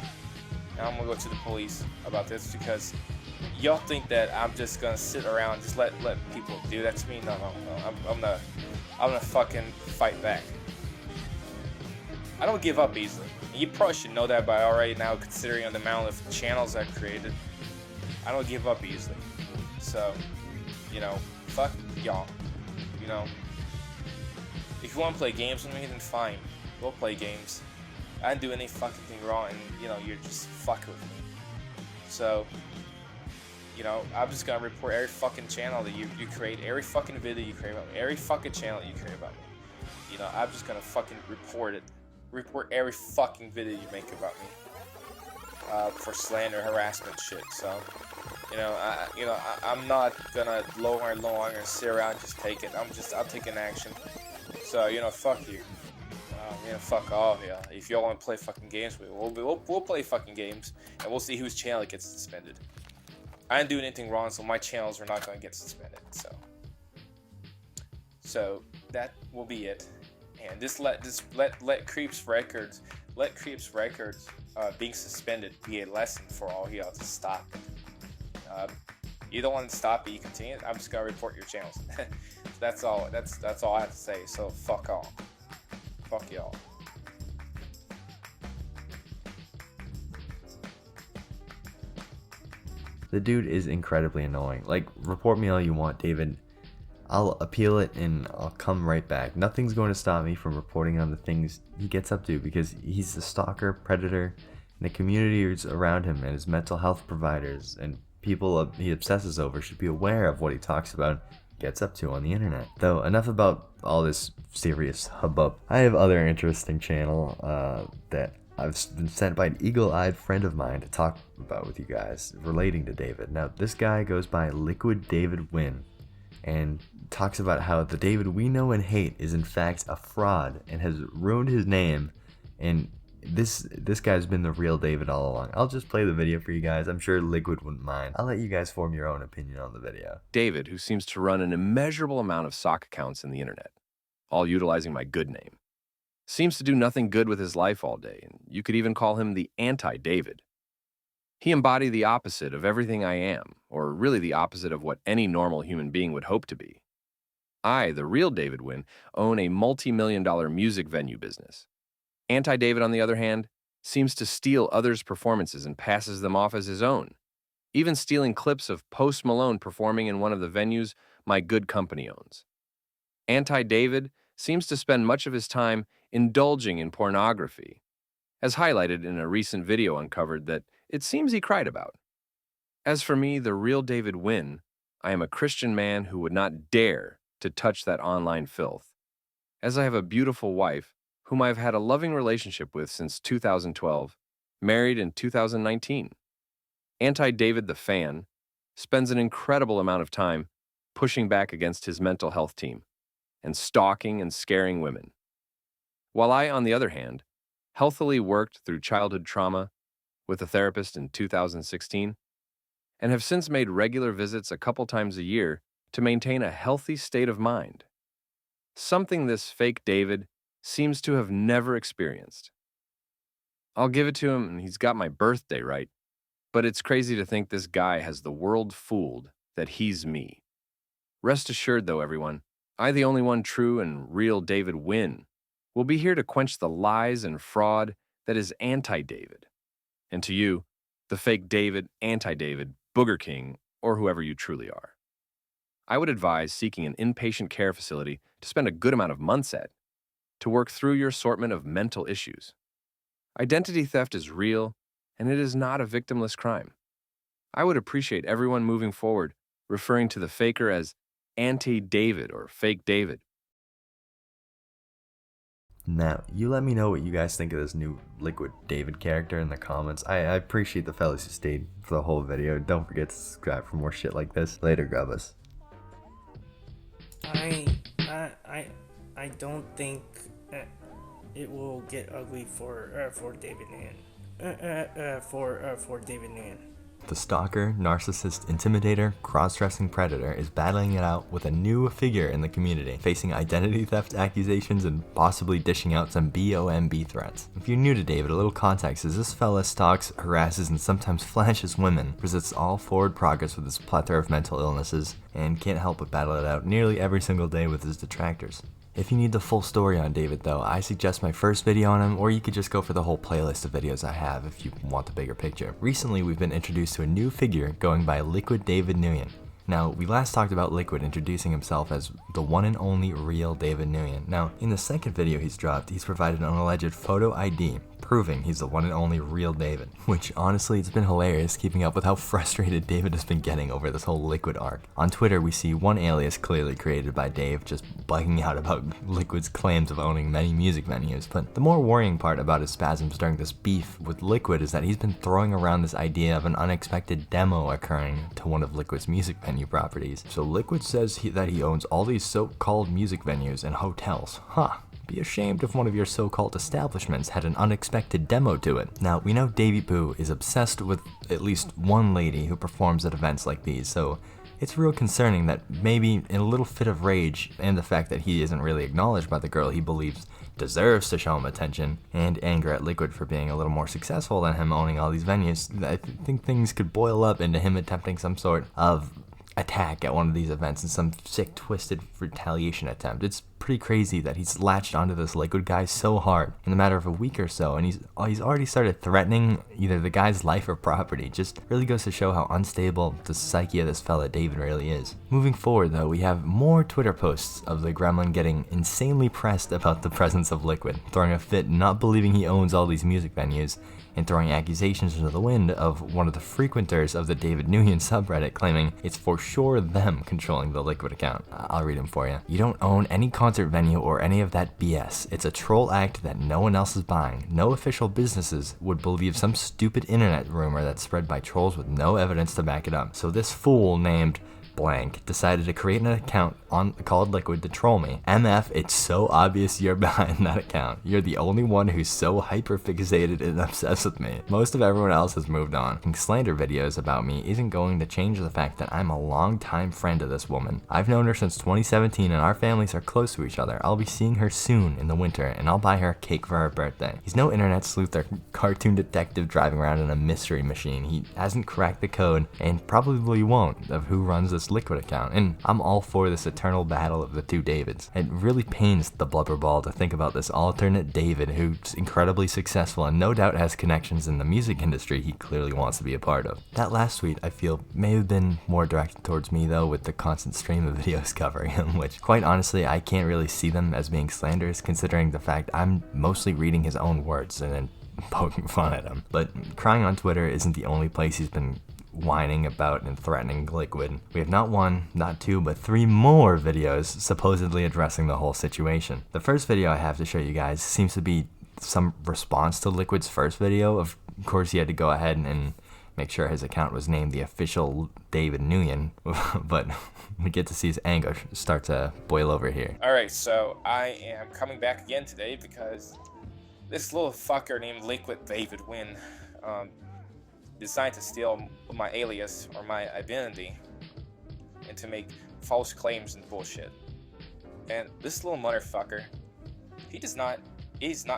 And I'm going to go to the police about this because y'all think that I'm just going to sit around and just let people do that to me. No. I'm gonna fucking fight back. I don't give up easily. And you probably should know that by already now, considering the amount of channels I've created. I don't give up easily. So, you know, fuck y'all. You know, if you want to play games with me, then fine. We'll play games. I didn't do any fucking thing wrong, and, you know, you're just fucking with me. So, you know, I'm just gonna report every fucking channel that you create, every fucking video you create about me, every fucking channel that you create about me. You know, I'm just gonna fucking report it. Report every fucking video you make about me. For slander, harassment shit, so... I'm not gonna longer sit around and just take it. I'm taking action. So, you know, fuck you. Fuck all of you. If y'all want to play fucking games, we'll play fucking games, and we'll see whose channel gets suspended. I didn't do anything wrong, so my channels are not gonna get suspended. So that will be it. And let Creeps Records being suspended be a lesson for all y'all to stop it. You don't want to stop it, you continue. I'm just gonna report your channels. That's all I have to say. So fuck all. Fuck y'all. The dude is incredibly annoying. Like, report me all you want, David. I'll appeal it and I'll come right back. Nothing's going to stop me from reporting on the things he gets up to because he's a stalker, predator, and the communities around him and his mental health providers and people he obsesses over should be aware of what he talks about, gets up to on the internet. Though, enough about all this serious hubbub. I have other interesting channel that I've been sent by an eagle-eyed friend of mine to talk about with you guys relating to David. Now, this guy goes by Liquid David Nguyen and talks about how the David we know and hate is in fact a fraud and has ruined his name, and this guy's been the real David all along. I'll just play the video for you guys. I'm sure Liquid wouldn't mind. I'll let you guys form your own opinion on the video. David, who seems to run an immeasurable amount of sock accounts in the internet, all utilizing my good name, seems to do nothing good with his life all day, and you could even call him the anti-David. He embodied the opposite of everything I am, or really the opposite of what any normal human being would hope to be. I, the real David Nguyen, own a multi-million-dollar music venue business. Anti-David, on the other hand, seems to steal others' performances and passes them off as his own, even stealing clips of Post Malone performing in one of the venues my good company owns. Anti-David seems to spend much of his time indulging in pornography, as highlighted in a recent video uncovered that it seems he cried about. As for me, the real David Nguyen, I am a Christian man who would not dare to touch that online filth, as I have a beautiful wife whom I've had a loving relationship with since 2012, married in 2019. Anti-David the fan spends an incredible amount of time pushing back against his mental health team and stalking and scaring women. While I, on the other hand, healthily worked through childhood trauma with a therapist in 2016 and have since made regular visits a couple times a year to maintain a healthy state of mind. Something this fake David seems to have never experienced. I'll give it to him, and he's got my birthday right, but it's crazy to think this guy has the world fooled that he's me. Rest assured, though, everyone, I, the only one true and real David Nguyen, will be here to quench the lies and fraud that is anti-David. And to you, the fake David, anti-David, Booger King, or whoever you truly are, I would advise seeking an inpatient care facility to spend a good amount of months at, to work through your assortment of mental issues. Identity theft is real, and it is not a victimless crime. I would appreciate everyone moving forward referring to the faker as anti-David or fake David. Now, you let me know what you guys think of this new Liquid David character in the comments. I appreciate the fellas who stayed for the whole video. Don't forget to subscribe for more shit like this. Later, Grubbas. I don't think it will get ugly for David Nguyen. For David Nguyen. The stalker, narcissist, intimidator, cross-dressing predator is battling it out with a new figure in the community, facing identity theft accusations and possibly dishing out some BOMB threats. If you're new to David, a little context is this fella stalks, harasses, and sometimes flashes women, resists all forward progress with his plethora of mental illnesses, and can't help but battle it out nearly every single day with his detractors. If you need the full story on David though, I suggest my first video on him, or you could just go for the whole playlist of videos I have if you want the bigger picture. Recently we've been introduced to a new figure going by Liquid David Nguyen. Now, we last talked about Liquid introducing himself as the one and only real David Nguyen. Now, in the second video he's dropped, he's provided an alleged photo ID, proving he's the one and only real David. Which, honestly, it's been hilarious keeping up with how frustrated David has been getting over this whole Liquid arc. On Twitter, we see one alias clearly created by Dave just bugging out about Liquid's claims of owning many music venues, but the more worrying part about his spasms during this beef with Liquid is that he's been throwing around this idea of an unexpected demo occurring to one of Liquid's music venue properties. So Liquid says that he owns all these so-called music venues and hotels. Huh. Be ashamed if one of your so-called establishments had an unexpected demo to it. Now, we know Davey Pooh is obsessed with at least one lady who performs at events like these, so it's real concerning that maybe in a little fit of rage and the fact that he isn't really acknowledged by the girl he believes deserves to show him attention, and anger at Liquid for being a little more successful than him owning all these venues, I think things could boil up into him attempting some sort of attack at one of these events in some sick, twisted retaliation attempt. It's pretty crazy that he's latched onto this Liquid guy so hard in a matter of a week or so, and he's already started threatening either the guy's life or property. Just really goes to show how unstable the psyche of this fella David really is. Moving forward though, we have more Twitter posts of the gremlin getting insanely pressed about the presence of Liquid, throwing a fit, not believing he owns all these music venues, and throwing accusations into the wind of one of the frequenters of the David Nguyen subreddit claiming it's for sure them controlling the Liquid account. I'll read them for you. You don't own any concert venue or any of that BS. It's a troll act that no one else is buying. No official businesses would believe some stupid internet rumor that's spread by trolls with no evidence to back it up. So this fool named blank decided to create an account called Liquid to troll me. MF, it's so obvious you're behind that account. You're the only one who's so hyper-fixated and obsessed with me. Most of everyone else has moved on. Making slander videos about me isn't going to change the fact that I'm a long-time friend of this woman. I've known her since 2017 and our families are close to each other. I'll be seeing her soon in the winter and I'll buy her a cake for her birthday. He's no internet sleuth or cartoon detective driving around in a mystery machine. He hasn't cracked the code and probably won't of who runs this Liquid account, and I'm all for this eternal battle of the two Davids. It really pains the blubberball to think about this alternate David who's incredibly successful and no doubt has connections in the music industry he clearly wants to be a part of. That last tweet I feel may have been more directed towards me though, with the constant stream of videos covering him, which quite honestly I can't really see them as being slanderous considering the fact I'm mostly reading his own words and then poking fun at him. But crying on Twitter isn't the only place he's been whining about and threatening Liquid. We have not one, not two, but three more videos supposedly addressing the whole situation. The first video I have to show you guys seems to be some response to Liquid's first video. Of course, he had to go ahead and make sure his account was named the official David Nguyen, but we get to see his anger start to boil over here. Alright, so I am coming back again today because this little fucker named Liquid David Nguyen decided to steal my alias or my identity and to make false claims and bullshit. And this little motherfucker, he's not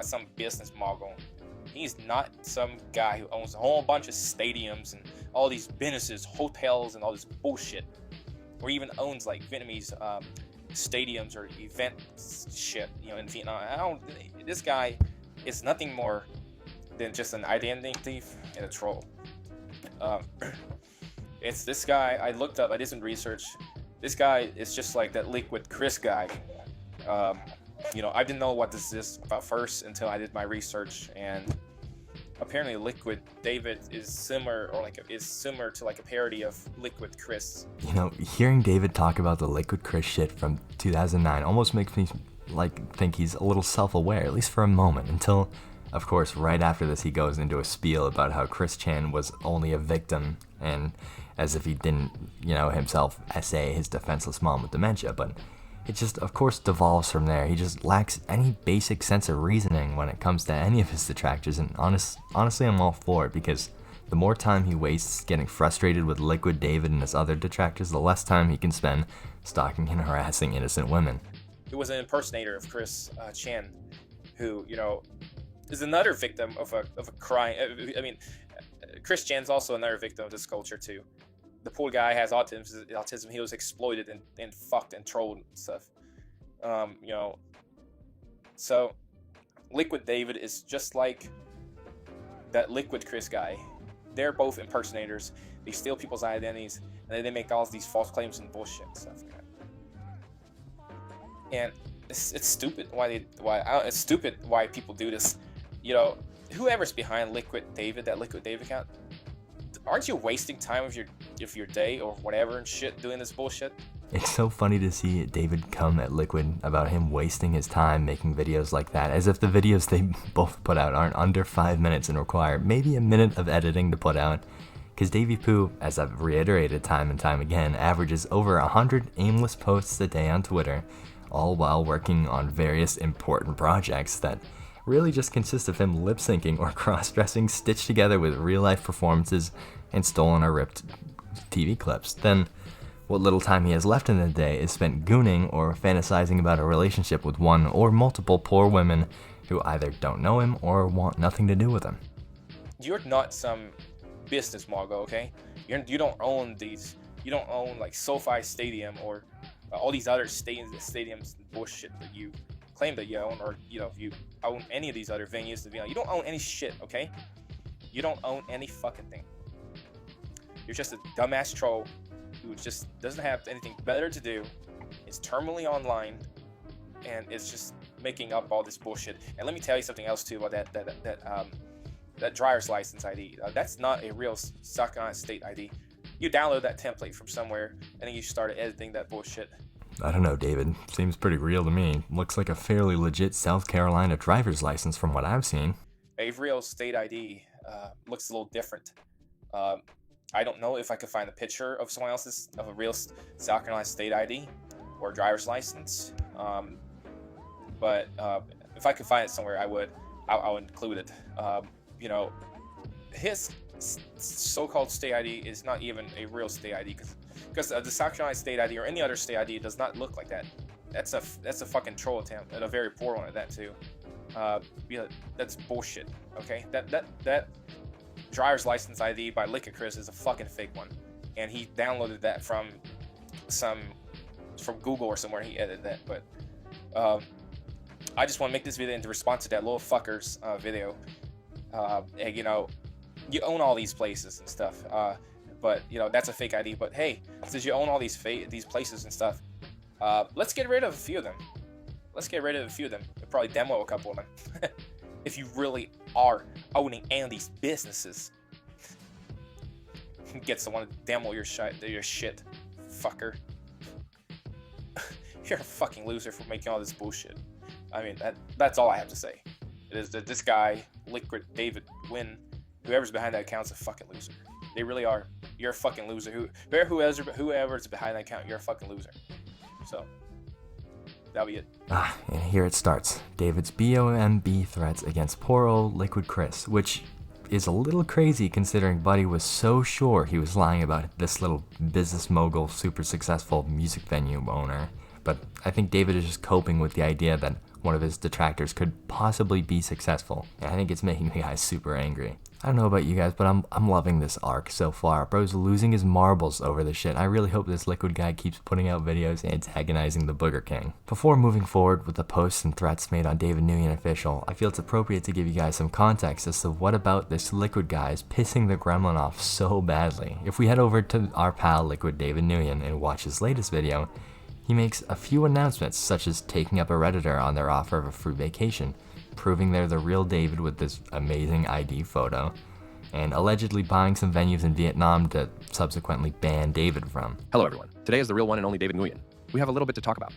some business mogul. He's not some guy who owns a whole bunch of stadiums and all these businesses, hotels, and all this bullshit. Or even owns like Vietnamese stadiums or event shit, in Vietnam. This guy is nothing more than just an identity thief and a troll. It's this guy. I looked up, I did some research. This guy is just like that Liquid Chris guy. I didn't know what this is about first until I did my research, and apparently Liquid David is similar to like a parody of Liquid Chris. Hearing David talk about the Liquid Chris shit from 2009 almost makes me think he's a little self-aware, at least for a moment, until, of course, right after this he goes into a spiel about how Chris Chan was only a victim, and as if he didn't, himself essay his defenseless mom with dementia, but it just, of course, devolves from there. He just lacks any basic sense of reasoning when it comes to any of his detractors, and honestly, I'm all for it, because the more time he wastes getting frustrated with Liquid David and his other detractors, the less time he can spend stalking and harassing innocent women. Who was an impersonator of Chris Chan, who, is another victim of a crime. I mean, Chris Chan's also another victim of this culture too. The poor guy has autism. He was exploited and fucked and trolled and stuff. So Liquid David is just like that Liquid Chris guy. They're both impersonators. They steal people's identities, and then they make all these false claims and bullshit and stuff. And it's stupid it's stupid why people do this. Whoever's behind Liquid David, that Liquid David account, aren't you wasting time of your day or whatever and shit doing this bullshit? It's so funny to see David come at Liquid about him wasting his time making videos like that, as if the videos they both put out aren't under 5 minutes and require maybe a minute of editing to put out. Because Davey Poo, as I've reiterated time and time again, averages over 100 aimless posts a day on Twitter, all while working on various important projects that really just consist of him lip-syncing or cross-dressing stitched together with real-life performances and stolen or ripped TV clips. Then, what little time he has left in the day is spent gooning or fantasizing about a relationship with one or multiple poor women who either don't know him or want nothing to do with him. You're not some business mogul, okay? You don't own these. You don't own like SoFi Stadium or all these other stadiums and bullshit that you claim that you own, or if you own any of these other venues, you don't own any shit, okay? You don't own any fucking thing. You're just a dumbass troll who just doesn't have anything better to do, is terminally online, and is just making up all this bullshit. And let me tell you something else too about that driver's license ID. That's not a real South Carolina state ID. You download that template from somewhere, and then you start editing that bullshit. I don't know, David. Seems pretty real to me. Looks like a fairly legit South Carolina driver's license from what I've seen. A real state ID looks a little different. I don't know if I could find a picture of someone else's, of a real South Carolina state ID or driver's license. But if I could find it somewhere, I'll include it. His so-called state ID is not even a real state ID, because the South Carolina state ID or any other state ID does not look like that. That's a fucking troll attempt, and a very poor one at that too. That's bullshit. Okay, that driver's license ID by Liquid Chris is a fucking fake one, and he downloaded that from Google or somewhere. He edited that, but I just want to make this video in response to that little fucker's video. And, you own all these places and stuff, but that's a fake ID. But hey, since you own all these places and stuff, let's get rid of a few of them. We'll probably demo a couple of them. If you really are owning any of these businesses, get someone to demo your shit, fucker. You're a fucking loser for making all this bullshit. I mean, that's all I have to say. It is that this guy, Liquid David Nguyen, whoever's behind that account's a fucking loser. They really are. You're a fucking loser. Whoever's behind that account, you're a fucking loser. So, that'll be it. And here it starts. David's BOMB threats against poor old Liquid Chris, which is a little crazy considering Buddy was so sure he was lying about this little business mogul, super successful music venue owner. But I think David is just coping with the idea that one of his detractors could possibly be successful, and I think it's making the guy super angry. I don't know about you guys, but I'm loving this arc so far. Bro's losing his marbles over this shit. I really hope this Liquid guy keeps putting out videos antagonizing the Booger King. Before moving forward with the posts and threats made on David Nguyen Official, I feel it's appropriate to give you guys some context as to what about this Liquid guy is pissing the gremlin off so badly. If we head over to our pal Liquid David Nguyen and watch his latest video, he makes a few announcements, such as taking up a Redditor on their offer of a free vacation, proving they're the real David with this amazing ID photo, and allegedly buying some venues in Vietnam to subsequently ban David from. Hello everyone. Today is the real one and only David Nguyen. We have a little bit to talk about.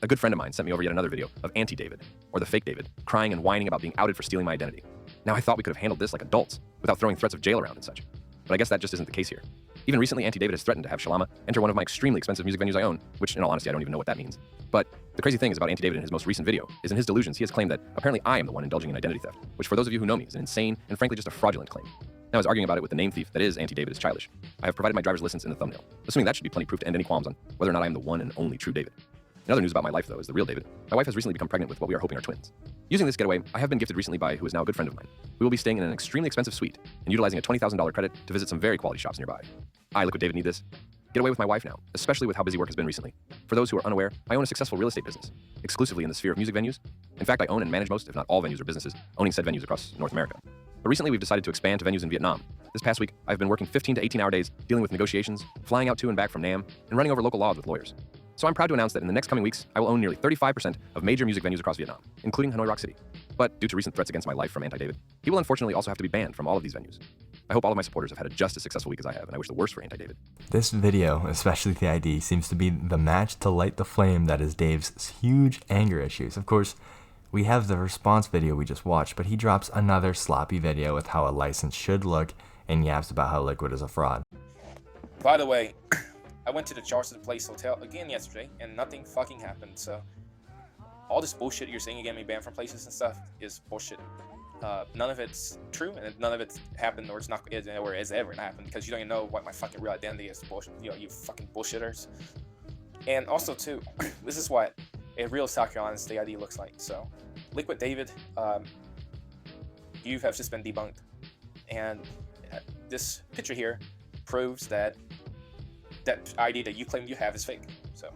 A good friend of mine sent me over yet another video of Anti-David, or the fake David, crying and whining about being outed for stealing my identity. Now I thought we could have handled this like adults, without throwing threats of jail around and such. But I guess that just isn't the case here. Even recently, Anti-David has threatened to have Shalama enter one of my extremely expensive music venues I own, which in all honesty I don't even know what that means. But the crazy thing is about Anti-David in his most recent video is in his delusions he has claimed that apparently I am the one indulging in identity theft, which for those of you who know me is an insane and frankly just a fraudulent claim. Now, as arguing about it with the name thief that is Anti-David is childish, I have provided my driver's license in the thumbnail, assuming that should be plenty proof to end any qualms on whether or not I am the one and only true David. In other news about my life, though, is the real David. My wife has recently become pregnant with what we are hoping are twins. Using this getaway, I have been gifted recently by who is now a good friend of mine. We will be staying in an extremely expensive suite and utilizing a $20,000 credit to visit some very quality shops nearby. I, Liquid David, need this. Get away with my wife now, especially with how busy work has been recently. For those who are unaware, I own a successful real estate business, exclusively in the sphere of music venues. In fact, I own and manage most, if not all venues or businesses, owning said venues across North America. But recently, we've decided to expand to venues in Vietnam. This past week, I've been working 15 to 18-hour days, dealing with negotiations, flying out to and back from Nam, and running over local laws with lawyers. So I'm proud to announce that in the next coming weeks, I will own nearly 35% of major music venues across Vietnam, including Hanoi Rock City. But due to recent threats against my life from Anti-David, he will unfortunately also have to be banned from all of these venues. I hope all of my supporters have had a just as successful week as I have, and I wish the worst for Anti-David. This video, especially the ID, seems to be the match to light the flame that is Dave's huge anger issues. Of course, we have the response video we just watched, but he drops another sloppy video with how a license should look and yaps about how Liquid is a fraud. By the way, I went to the Charleston Place Hotel again yesterday, and nothing fucking happened, so all this bullshit you're saying getting me banned from places and stuff is bullshit. None of it's true, and none of it's happened, or it's not, or it's ever happened, because you don't even know what my fucking real identity is. Bullshit, you fucking bullshitters. And also, too, this is what a real stalker honesty ID looks like. So, Liquid David, you have just been debunked, and this picture here proves that that ID that you claim you have is fake. So,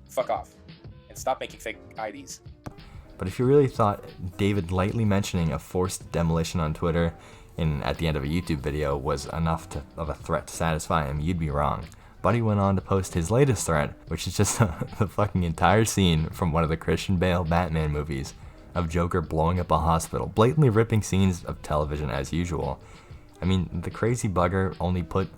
fuck off, and stop making fake IDs. But if you really thought David lightly mentioning a forced demolition on Twitter and at the end of a YouTube video was enough of a threat to satisfy him, you'd be wrong. Buddy went on to post his latest threat, which is just the fucking entire scene from one of the Christian Bale Batman movies of Joker blowing up a hospital, blatantly ripping scenes of television as usual. I mean, the crazy bugger only put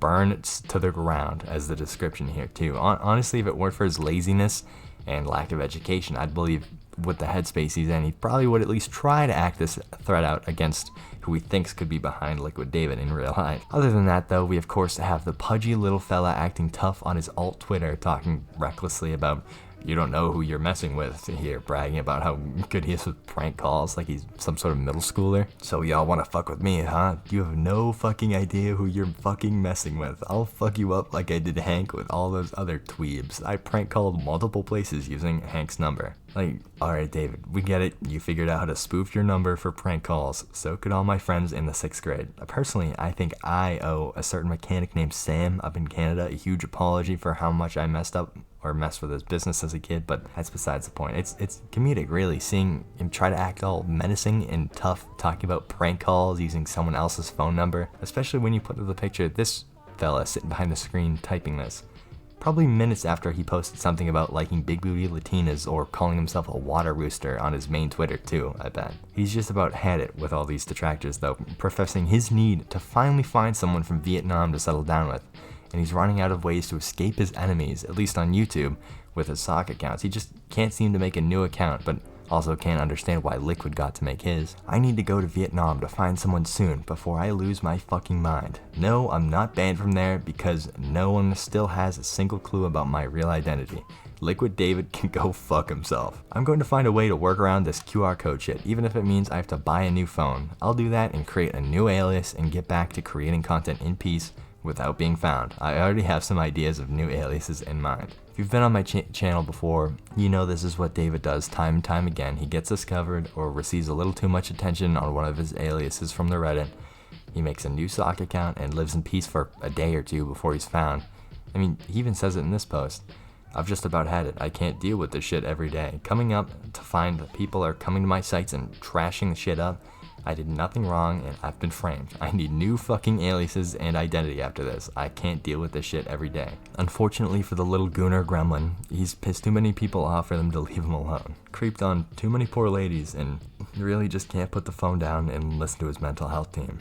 "burn to the ground" as the description here too. Honestly, if it weren't for his laziness and lack of education, I'd believe with the headspace he's in, he probably would at least try to act this threat out against who he thinks could be behind Liquid David in real life. Other than that, though, we of course have the pudgy little fella acting tough on his alt Twitter, talking recklessly about you don't know who you're messing with here, bragging about how good he is with prank calls like he's some sort of middle schooler. So y'all wanna fuck with me, huh? You have no fucking idea who you're fucking messing with. I'll fuck you up like I did Hank with all those other dweebs. I prank called multiple places using Hank's number. Like, alright David, we get it. You figured out how to spoof your number for prank calls. So could all my friends in the 6th grade. Personally, I think I owe a certain mechanic named Sam up in Canada a huge apology for how much I messed up or messed with his business as a kid, but that's besides the point. It's comedic, really, seeing him try to act all menacing and tough, talking about prank calls using someone else's phone number, especially when you put in the picture this fella sitting behind the screen typing this. Probably minutes after he posted something about liking big booty Latinas or calling himself a water rooster on his main Twitter too, I bet. He's just about had it with all these detractors though, professing his need to finally find someone from Vietnam to settle down with. And he's running out of ways to escape his enemies, at least on YouTube, with his sock accounts. He just can't seem to make a new account, but also can't understand why Liquid got to make his. I need to go to Vietnam to find someone soon before I lose my fucking mind. No, I'm not banned from there because no one still has a single clue about my real identity. Liquid David can go fuck himself. I'm going to find a way to work around this QR code shit, even if it means I have to buy a new phone. I'll do that and create a new alias and get back to creating content in peace without being found. I already have some ideas of new aliases in mind. If you've been on my channel before, you know this is what David does time and time again. He gets discovered or receives a little too much attention on one of his aliases from the Reddit. He makes a new sock account and lives in peace for a day or two before he's found. I mean, he even says it in this post. I've just about had it. I can't deal with this shit every day. Coming up to find that people are coming to my sites and trashing the shit up. I did nothing wrong and I've been framed. I need new fucking aliases and identity after this. I can't deal with this shit every day. Unfortunately for the little gooner gremlin, he's pissed too many people off for them to leave him alone. Creeped on too many poor ladies and really just can't put the phone down and listen to his mental health team.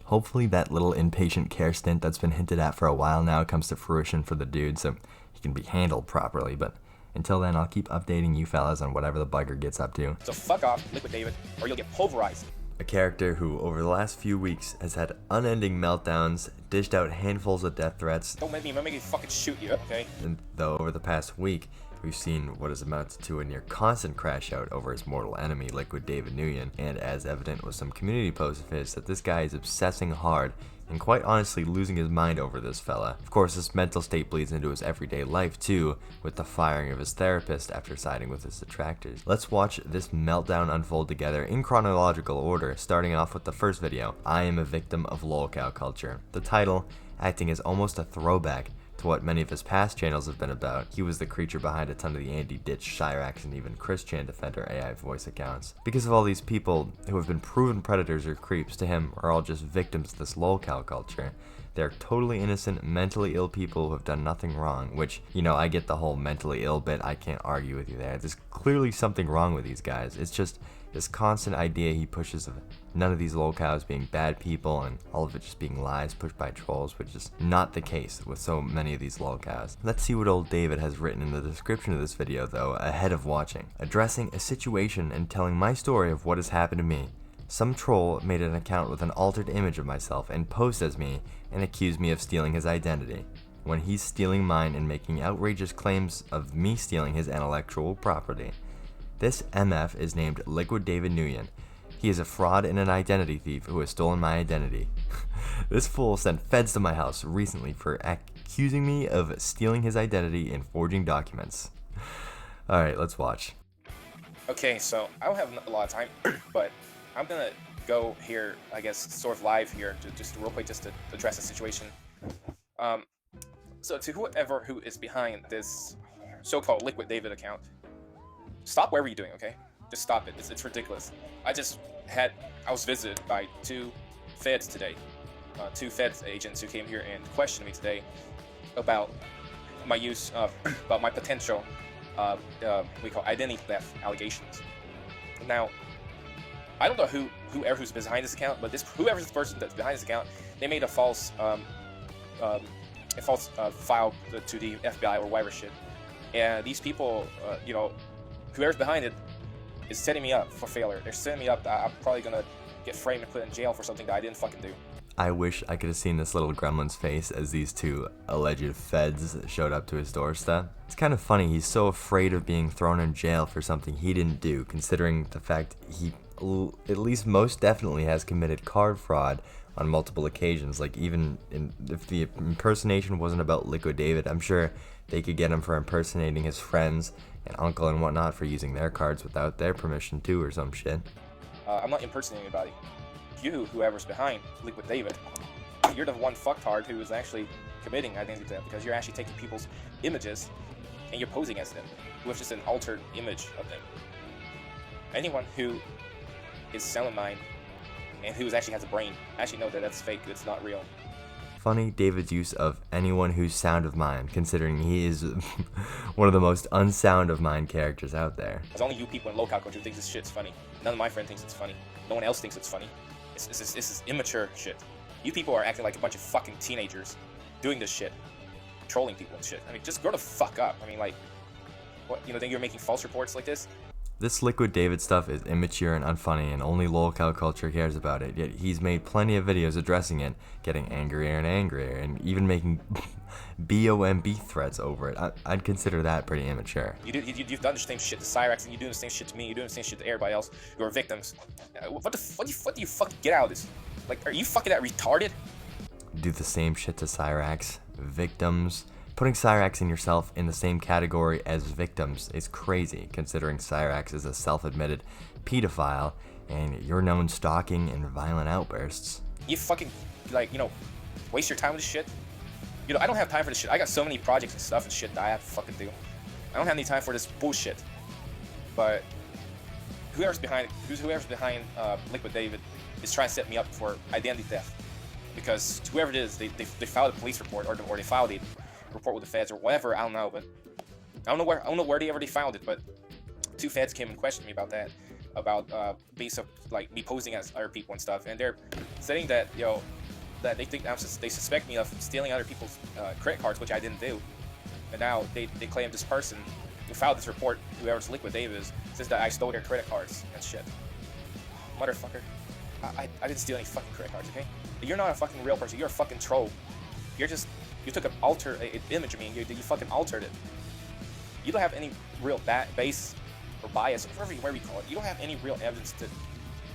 Hopefully that little inpatient care stint that's been hinted at for a while now comes to fruition for the dude, so he can be handled properly, but until then, I'll keep updating you fellas on whatever the bugger gets up to. So fuck off, Liquid David, or you'll get pulverized. A character who, over the last few weeks, has had unending meltdowns, dished out handfuls of death threats. Don't make me fucking shoot you, okay? And though over the past week, we've seen what has amounted to a near constant crash out over his mortal enemy, Liquid David Nguyen, and as evident with some community posts of his, that this guy is obsessing hard and quite honestly losing his mind over this fella. Of course, this mental state bleeds into his everyday life too, with the firing of his therapist after siding with his detractors. Let's watch this meltdown unfold together in chronological order, starting off with the first video, I Am a Victim of Lolcow Culture. The title, acting as almost a throwback to what many of his past channels have been about. He was the creature behind a ton of the Andy Ditch, Cyrax, and even Chris Chan Defender AI voice accounts. Because of all these people who have been proven predators or creeps to him are all just victims of this lolcow culture. They're totally innocent, mentally ill people who have done nothing wrong, which, you know, I get the whole mentally ill bit, I can't argue with you there. There's clearly something wrong with these guys. It's just this constant idea he pushes of none of these lolcows being bad people and all of it just being lies pushed by trolls, which is not the case with so many of these lolcows. Let's see what old David has written in the description of this video though, ahead of watching. Addressing a situation and telling my story of what has happened to me. Some troll made an account with an altered image of myself and posed as me and accused me of stealing his identity, when he's stealing mine and making outrageous claims of me stealing his intellectual property. This MF is named Liquid David Nguyen. He is a fraud and an identity thief who has stolen my identity. This fool sent feds to my house recently for accusing me of stealing his identity and forging documents. Alright, let's watch. Okay, so I don't have a lot of time, but I'm gonna go here, I guess, sort of live here, just real quick, just to address the situation. So to whoever who is behind this so-called Liquid David account, stop whatever you're doing, okay? Just stop it. It's ridiculous. I was visited by two feds today, two feds agents who came here and questioned me today about my use of, about my potential, we call identity theft allegations. Now, I don't know who's behind this account, but whoever's the person that's behind this account, they made a false file to the FBI or whatever shit, and these people, you know, whoever's behind it is setting me up for failure. They're setting me up that I'm probably gonna get framed and put in jail for something that I didn't fucking do. I wish I could have seen this little gremlin's face as these two alleged feds showed up to his doorstep. It's kind of funny, he's so afraid of being thrown in jail for something he didn't do, considering the fact he at least most definitely has committed card fraud on multiple occasions. Like, even if the impersonation wasn't about Liquid David, I'm sure they could get him for impersonating his friends and uncle and whatnot for using their cards without their permission too, or some shit. I'm not impersonating anybody. Whoever's behind Liquid David, you're the one fucktard who is actually committing identity theft, because you're actually taking people's images and you're posing as them with just an altered image of them. Anyone who is selling mine and who actually has a brain actually know that that's fake, it's not real. Funny David's use of anyone who's sound of mind, considering he is one of the most unsound of mind characters out there. It's only you people in lolcow culture who think this shit's funny. None of my friends thinks it's funny. No one else thinks it's funny. This is immature shit. You people are acting like a bunch of fucking teenagers doing this shit, trolling people and shit. I mean, just grow the fuck up. I mean, like, what, you know, think you're making false reports like this? This Liquid David stuff is immature and unfunny, and only lolcow culture cares about it, yet he's made plenty of videos addressing it, getting angrier and angrier, and even making BOMB threats over it. I'd consider that pretty immature. You've done the same shit to Cyrax, and you're doing the same shit to me, you're doing the same shit to everybody else who are victims. What do you fucking get out of this? Like, are you fucking that retarded? Do the same shit to Cyrax, victims. Putting Cyrax and yourself in the same category as victims is crazy, considering Cyrax is a self-admitted pedophile and you're known stalking and violent outbursts. You fucking, like, you know, waste your time with this shit? You know, I don't have time for this shit. I got so many projects and stuff and shit that I have to fucking do. I don't have any time for this bullshit. But whoever's behind Liquid David is trying to set me up for identity theft. Because whoever it is, they filed a police report, or they filed a report with the feds or whatever, I don't know, but I don't know where they already filed it, but two feds came and questioned me about that, about based of like me posing as other people and stuff, and they're saying that, you know, that they think they suspect me of stealing other people's credit cards, which I didn't do, And now they claim this person who filed this report, whoever's Liquid David is, says that I stole their credit cards and shit. Motherfucker. I didn't steal any fucking credit cards, okay? You're not a fucking real person. You're a fucking troll. You took an image of me and you fucking altered it. You don't have any real base or bias, whatever you call it. You don't have any real evidence to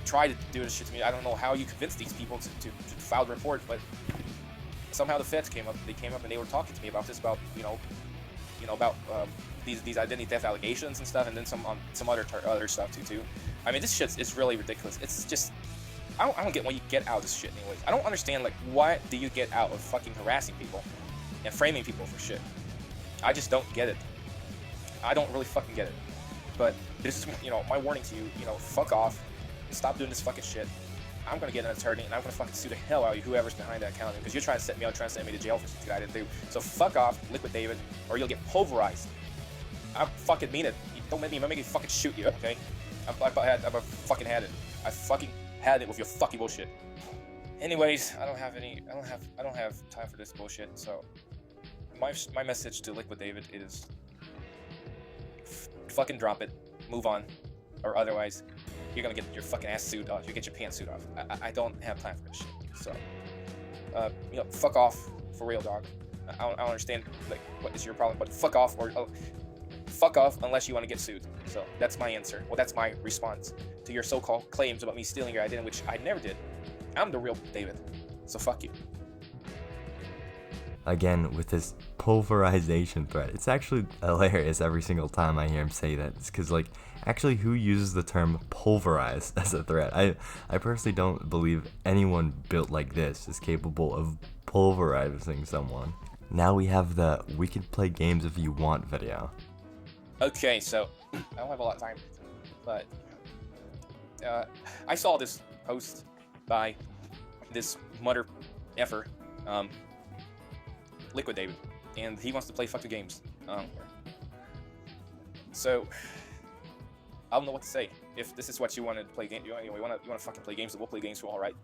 try to do this shit to me. I don't know how you convinced these people to file the report, but somehow the feds came up. They came up and they were talking to me about this, about about these identity theft allegations and stuff, and then some other stuff too. I mean, this shit is really ridiculous. It's just I don't get what you get out of this shit anyways. I don't understand, like, what do you get out of fucking harassing people and framing people for shit? I just don't get it. I don't really fucking get it. But this is, my warning to you, fuck off. Stop doing this fucking shit. I'm gonna get an attorney and I'm gonna fucking sue the hell out of you, whoever's behind that account, because you're trying to set me up, trying to send me to jail for something I didn't do. So fuck off, Liquid David, or you'll get pulverized. I fucking mean it. Don't make me fucking shoot you, okay? I fucking had it. I fucking had it with your fucking bullshit. Anyways, I don't have time for this bullshit. So my message to Liquid David is fucking drop it, move on, or otherwise you're gonna get your fucking ass sued off. You get your pants sued off. I don't have time for this shit. So fuck off for real, dog. I don't understand, like, what is your problem, but fuck off, or fuck off unless you want to get sued. So that's my answer. Well, that's my response to your so-called claims about me stealing your identity, which I never did. I'm the real David. So fuck you. Again, with this pulverization threat, it's actually hilarious every single time I hear him say that. It's because, like, actually, who uses the term pulverize as a threat? I personally don't believe anyone built like this is capable of pulverizing someone. Now we have the "we can play games if you want" video. Okay, so I don't have a lot of time, but I saw this post by this mother effer, Liquid David, and he wants to play fucking games. So I don't know what to say. If this is what you want to play game, you want to fucking play games, then we'll play games for all right.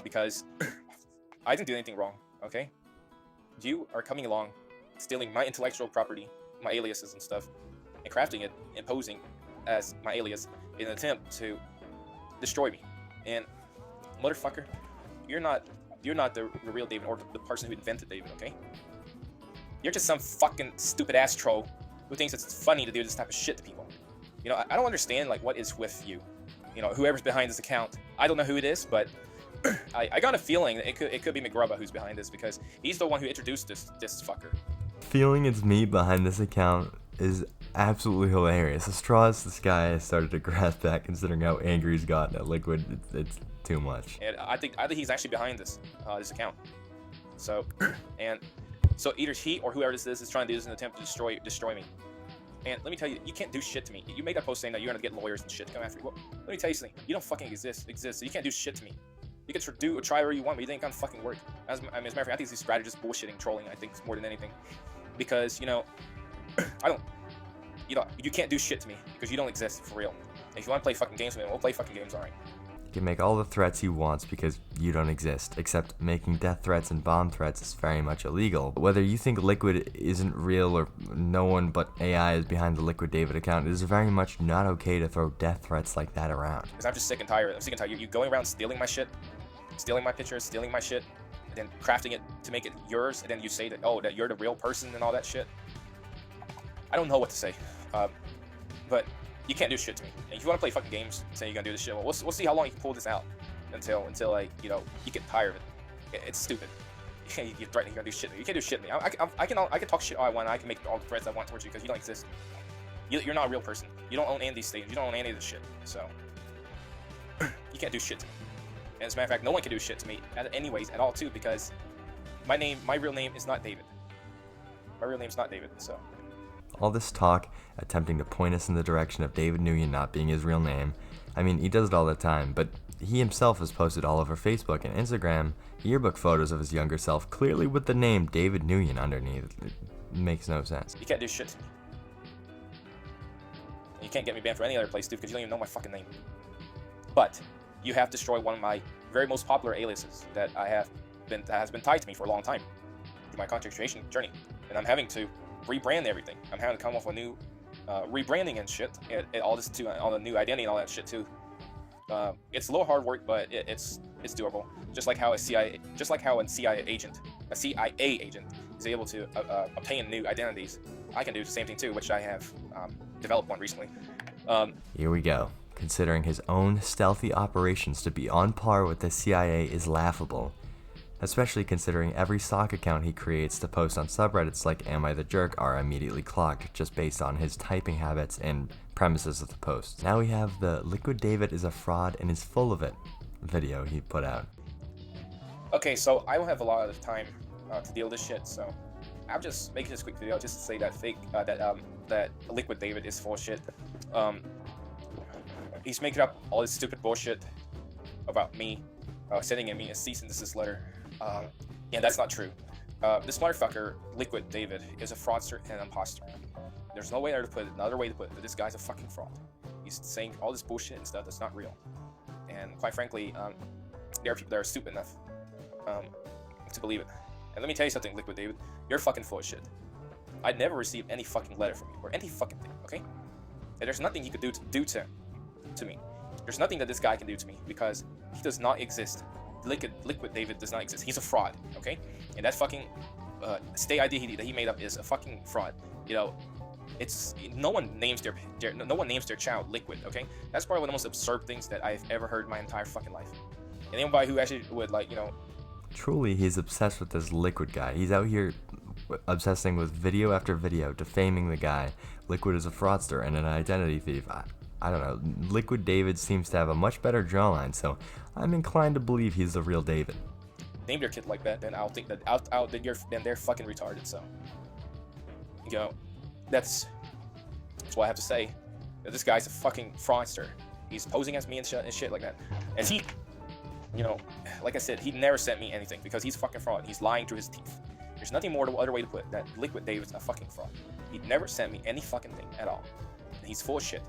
Because I didn't do anything wrong. Okay, you are coming along, stealing my intellectual property, my aliases and stuff, and crafting it and posing as my alias in an attempt to destroy me. And motherfucker, you're not the real David, or the person who invented David, okay? You're just some fucking stupid ass troll who thinks it's funny to do this type of shit to people. I don't understand, like, what is with you. Whoever's behind this account, I don't know who it is, but I got a feeling that it could be McGrubba who's behind this, because he's the one who introduced this fucker. Feeling it's me behind this account is absolutely hilarious. The straws this guy has started to grasp at, considering how angry he's gotten at Liquid. It's too much. And I think he's actually behind this account. So either he or whoever this is trying to do this in an attempt to destroy me. And let me tell you, you can't do shit to me. You made that post saying that you're gonna get lawyers and shit to come after you. Well, let me tell you something. You don't fucking exist. So you can't do shit to me. You can do or try whatever you want, but you ain't gonna fucking work. As a matter of fact, I think it's these strategists bullshitting, trolling. I think it's more than anything, because you can't do shit to me because you don't exist for real. And if you want to play fucking games with me, we'll play fucking games, alright. He can make all the threats he wants because you don't exist, except making death threats and bomb threats is very much illegal. Whether you think Liquid isn't real or no one but AI is behind the Liquid David account, it is very much not okay to throw death threats like that around. Because I'm just sick and tired. I'm sick and tired. You going around stealing my shit, stealing my pictures, stealing my shit, and then crafting it to make it yours, and then you say that, oh, that you're the real person and all that shit. I don't know what to say. But you can't do shit to me. And if you want to play fucking games, saying you're gonna do this shit, well, we'll see how long you can pull this out until like, you get tired of it. It's stupid. You're threatening you're gonna do shit to me. You can't do shit to me. I can talk shit all I want. I can make all the threats I want towards you because you don't exist. You're not a real person. You don't own any of these things. You don't own any of this shit. So you can't do shit to me. And as a matter of fact, no one can do shit to me anyways at all too, because my real name is not David. My real name's not David. So. All this talk, attempting to point us in the direction of David Nguyen not being his real name. I mean, he does it all the time, but he himself has posted all over Facebook and Instagram yearbook photos of his younger self, clearly with the name David Nguyen underneath. It makes no sense. You can't do shit to me. You can't get me banned for any other place, dude, because you don't even know my fucking name. But you have destroyed one of my very most popular aliases that has been tied to me for a long time through my content creation journey. and I'm having to rebrand everything. I'm having to come up with new rebranding and shit, and all this too, all the new identity and all that shit too. It's a little hard work, but it's doable. Just like how a CIA agent is able to obtain new identities, I can do the same thing too, which I have developed one recently. Here we go. Considering his own stealthy operations to be on par with the CIA is laughable, especially considering every stock account he creates to post on subreddits like Am I the Jerk are immediately clocked just based on his typing habits and premises of the post. Now we have the Liquid David is a fraud and is full of it video he put out. Okay, so I don't have a lot of time to deal with this shit, so I'm just making this quick video just to say that that Liquid David is full of shit. He's making up all this stupid bullshit about me, sending me a cease and desist letter. And that's not true. This motherfucker, Liquid David, is a fraudster and an imposter. There's no way to put it, another way to put it, that this guy's a fucking fraud. He's saying all this bullshit and stuff that's not real. And quite frankly, there are people that are stupid enough to believe it. And let me tell you something, Liquid David, you're fucking full of shit. I'd never received any fucking letter from you, or any fucking thing, okay? And there's nothing you could do to me. There's nothing that this guy can do to me, because he does not exist. Liquid David does not exist. He's a fraud, okay? And that fucking stay ID that he made up is a fucking fraud. You know, it's no one names their child Liquid, okay? That's probably one of the most absurd things that I've ever heard in my entire fucking life. And anybody who actually would, like, you know, truly, he's obsessed with this Liquid guy. He's out here obsessing with video after video, defaming the guy. Liquid is a fraudster and an identity thief. I don't know. Liquid David seems to have a much better jawline, so I'm inclined to believe he's the real David. Name your kid like that, then I'll think that then they're fucking retarded. So, you know, that's what I have to say. That this guy's a fucking fraudster. He's posing as me and shit like that. And he, you know, like I said, he never sent me anything because he's a fucking fraud. He's lying through his teeth. There's nothing more other way to put it. That Liquid David's a fucking fraud. He never sent me any fucking thing at all. And he's full of shit.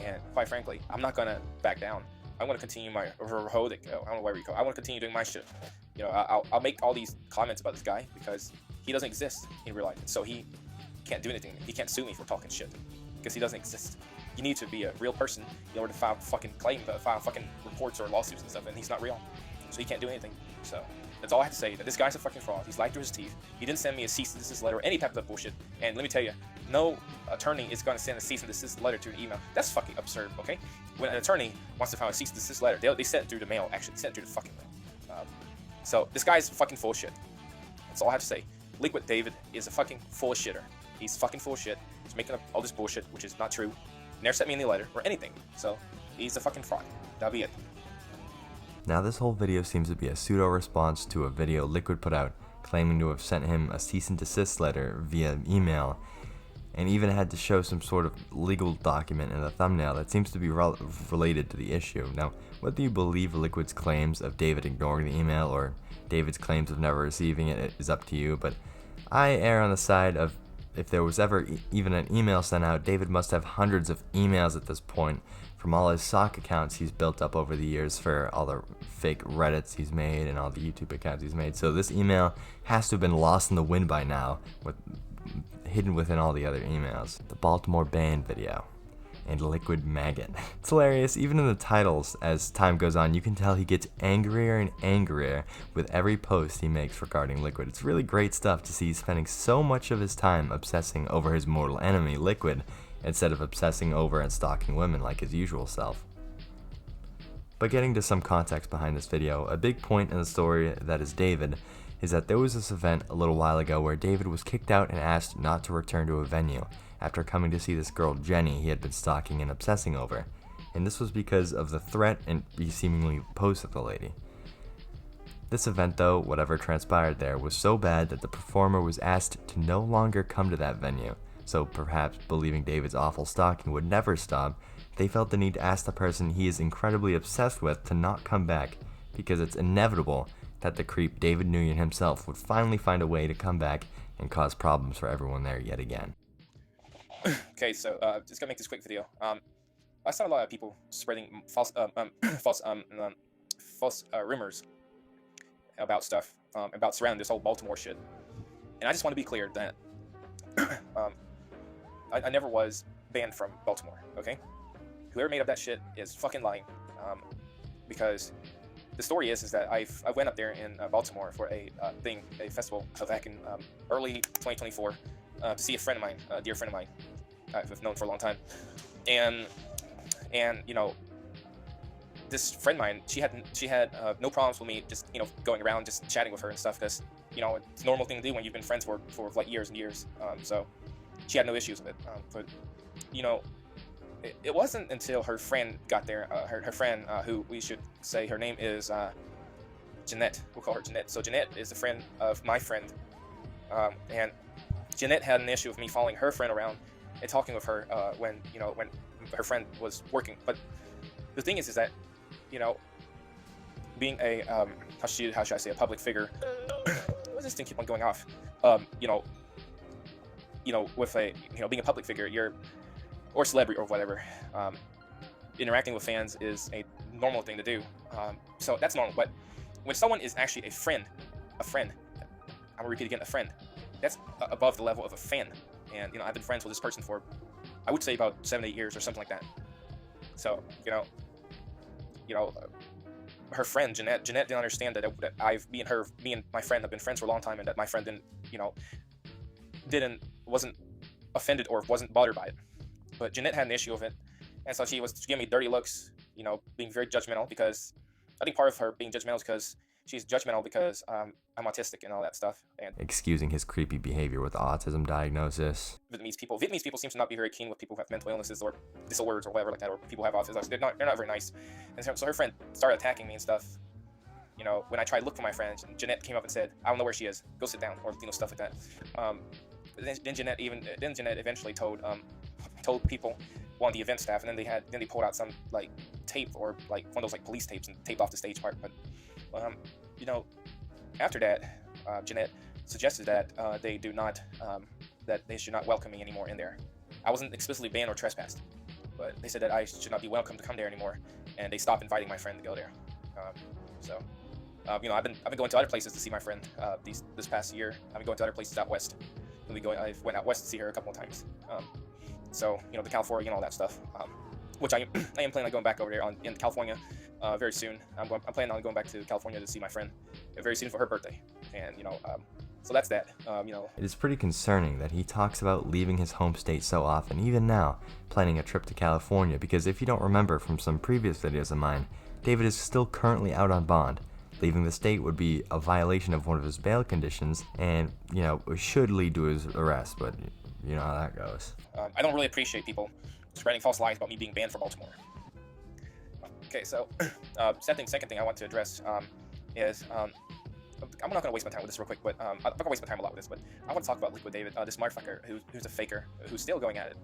And quite frankly, I'm not gonna back down. I'm gonna continue my I don't know whatever you call it. I want to continue doing my shit. You know, I'll make all these comments about this guy because he doesn't exist in real life, and so he can't do anything. He can't sue me for talking shit because he doesn't exist. You need to be a real person in order to file fucking file fucking reports or lawsuits and stuff, and he's not real, so he can't do anything. So that's all I have to say. That this guy's a fucking fraud. He's lied through his teeth. He didn't send me a cease and desist letter or any type of bullshit. And let me tell you, no attorney is going to send a cease and desist letter to an email. That's fucking absurd, okay? When an attorney wants to file a cease and desist letter, they send it through the mail, actually. They send it through the fucking mail. So this guy's fucking full of shit. That's all I have to say. Liquid David is a fucking full of shitter. He's fucking full of shit. He's making up all this bullshit, which is not true. Never sent me any letter or anything. So he's a fucking fraud. That'll be it. Now this whole video seems to be a pseudo response to a video Liquid put out claiming to have sent him a cease and desist letter via email, and even had to show some sort of legal document in the thumbnail that seems to be related to the issue. Now, whether you believe Liquid's claims of David ignoring the email or David's claims of never receiving it is up to you, but I err on the side of if there was ever even an email sent out, David must have hundreds of emails at this point from all his sock accounts he's built up over the years for all the fake Reddits he's made and all the YouTube accounts he's made. So this email has to have been lost in the wind by now, hidden within all the other emails. The Baltimore Band video and Liquid Maggot. It's hilarious. Even in the titles, as time goes on, you can tell he gets angrier and angrier with every post he makes regarding Liquid. It's really great stuff to see he's spending so much of his time obsessing over his mortal enemy, Liquid, instead of obsessing over and stalking women like his usual self. But getting to some context behind this video, a big point in the story that is David is that there was this event a little while ago where David was kicked out and asked not to return to a venue after coming to see this girl Jenny he had been stalking and obsessing over, and this was because of the threat and he seemingly posed with the lady. This event though, whatever transpired there, was so bad that the performer was asked to no longer come to that venue, so perhaps believing David's awful stalking would never stop, they felt the need to ask the person he is incredibly obsessed with to not come back, because it's inevitable that the creep David Nguyen himself would finally find a way to come back and cause problems for everyone there yet again. Okay, so just gonna make this quick video. I saw a lot of people spreading false rumors about stuff about surrounding this whole Baltimore shit, and I just want to be clear that I never was banned from Baltimore, okay? Whoever made up that shit is fucking lying, because the story is that I went up there in Baltimore for a festival back in early 2024 to see a friend of mine, a dear friend of mine I've known for a long time, and you know, this friend of mine, she had no problems with me just, you know, going around just chatting with her and stuff, because, you know, it's a normal thing to do when you've been friends for like years and years. So she had no issues with it. But, you know, it wasn't until her friend got there, her friend, who we should say her name is Jeanette. We'll call her Jeanette. So Jeanette is a friend of my friend, and Jeanette had an issue with me following her friend around and talking with her when her friend was working. But the thing is that, you know, being a how should I say, a public figure. Why does this thing keep on going off? You know, with a, you know, being a public figure, or celebrity or whatever, interacting with fans is a normal thing to do. So that's normal. But when someone is actually a friend, I'm gonna repeat again, a friend, that's above the level of a fan. And, you know, I've been friends with this person for, I would say, about 7 to 8 years or something like that. So, you know, her friend Jeanette didn't understand that me and my friend have been friends for a long time, and that my friend wasn't offended or wasn't bothered by it. But Jeanette had an issue with it, and so she was giving me dirty looks, you know, being very judgmental, because I think part of her being judgmental is because she's judgmental because I'm autistic and all that stuff. And Excusing his creepy behavior with autism diagnosis. Vietnamese people seem to not be very keen with people who have mental illnesses or disorders or whatever like that, or people who have autism. They're not very nice. And so her friend started attacking me and stuff. You know, when I tried to look for my friend, Jeanette came up and said, "I don't know where she is. Go sit down," or, you know, stuff like that. Then Jeanette eventually told people, one of the event staff, and then they pulled out some like tape, or like one of those like police tapes, and taped off the stage part. But you know, after that, Jeanette suggested that they should not welcome me anymore in there. I wasn't explicitly banned or trespassed, but they said that I should not be welcome to come there anymore, and they stopped inviting my friend to go there. You know, I've been going to other places to see my friend this past year. I've been going to other places out west. I went out west to see her a couple of times. So, you know, the California and all that stuff, which I am planning on going back over there in California very soon. I'm planning on going back to California to see my friend very soon for her birthday, and, you know, so that's that. You know, It is pretty concerning that he talks about leaving his home state so often, even now, planning a trip to California, because if you don't remember from some previous videos of mine, David is still currently out on bond. Leaving the state would be a violation of one of his bail conditions, and, you know, should lead to his arrest, but you know how that goes. I don't really appreciate people spreading false lies about me being banned from Baltimore. Okay, so second thing I want to address is I'm not gonna waste my time with this real quick, but I'm not gonna waste my time a lot with this, but I want to talk about Liquid David, this motherfucker who's a faker, who's still going at it.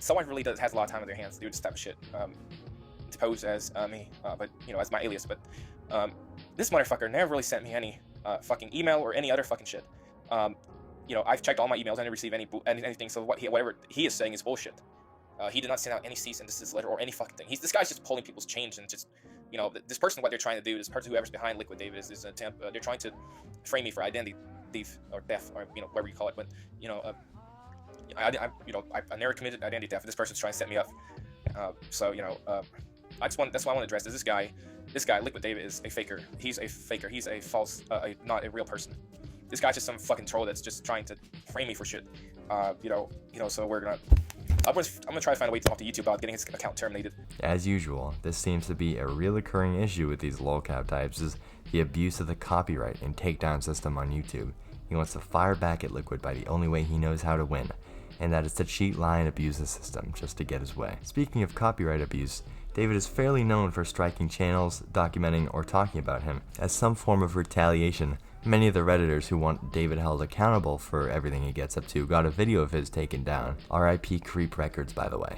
Someone really has a lot of time on their hands to do this type of shit. To pose as me, but, you know, as my alias. But this motherfucker never really sent me any fucking email or any other fucking shit. You know, I've checked all my emails. I didn't receive anything. So whatever he is saying is bullshit. He did not send out any cease and desist letter or any fucking thing. This guy's just pulling people's change, and just, you know, this person, what they're trying to do, this person, whoever's behind Liquid David, is an attempt. They're trying to frame me for identity thief or theft, or, you know, whatever you call it. But, you know, I never committed identity theft. This person's trying to set me up. So, you know, that's why I want to address is this guy, Liquid David, is a faker. He's a faker. He's a false, not a real person. This guy's just some fucking troll that's just trying to frame me for shit. You know. So I'm gonna try to find a way to talk to YouTube about getting his account terminated. As usual, this seems to be a reoccurring issue with these lolcow types, is the abuse of the copyright and takedown system on YouTube. He wants to fire back at Liquid by the only way he knows how to win, and that is to cheat, lie, and abuse the system just to get his way. Speaking of copyright abuse, David is fairly known for striking channels, documenting, or talking about him as some form of retaliation. Many of the Redditors who want David held accountable for everything he gets up to got a video of his taken down. RIP Creep Records, by the way.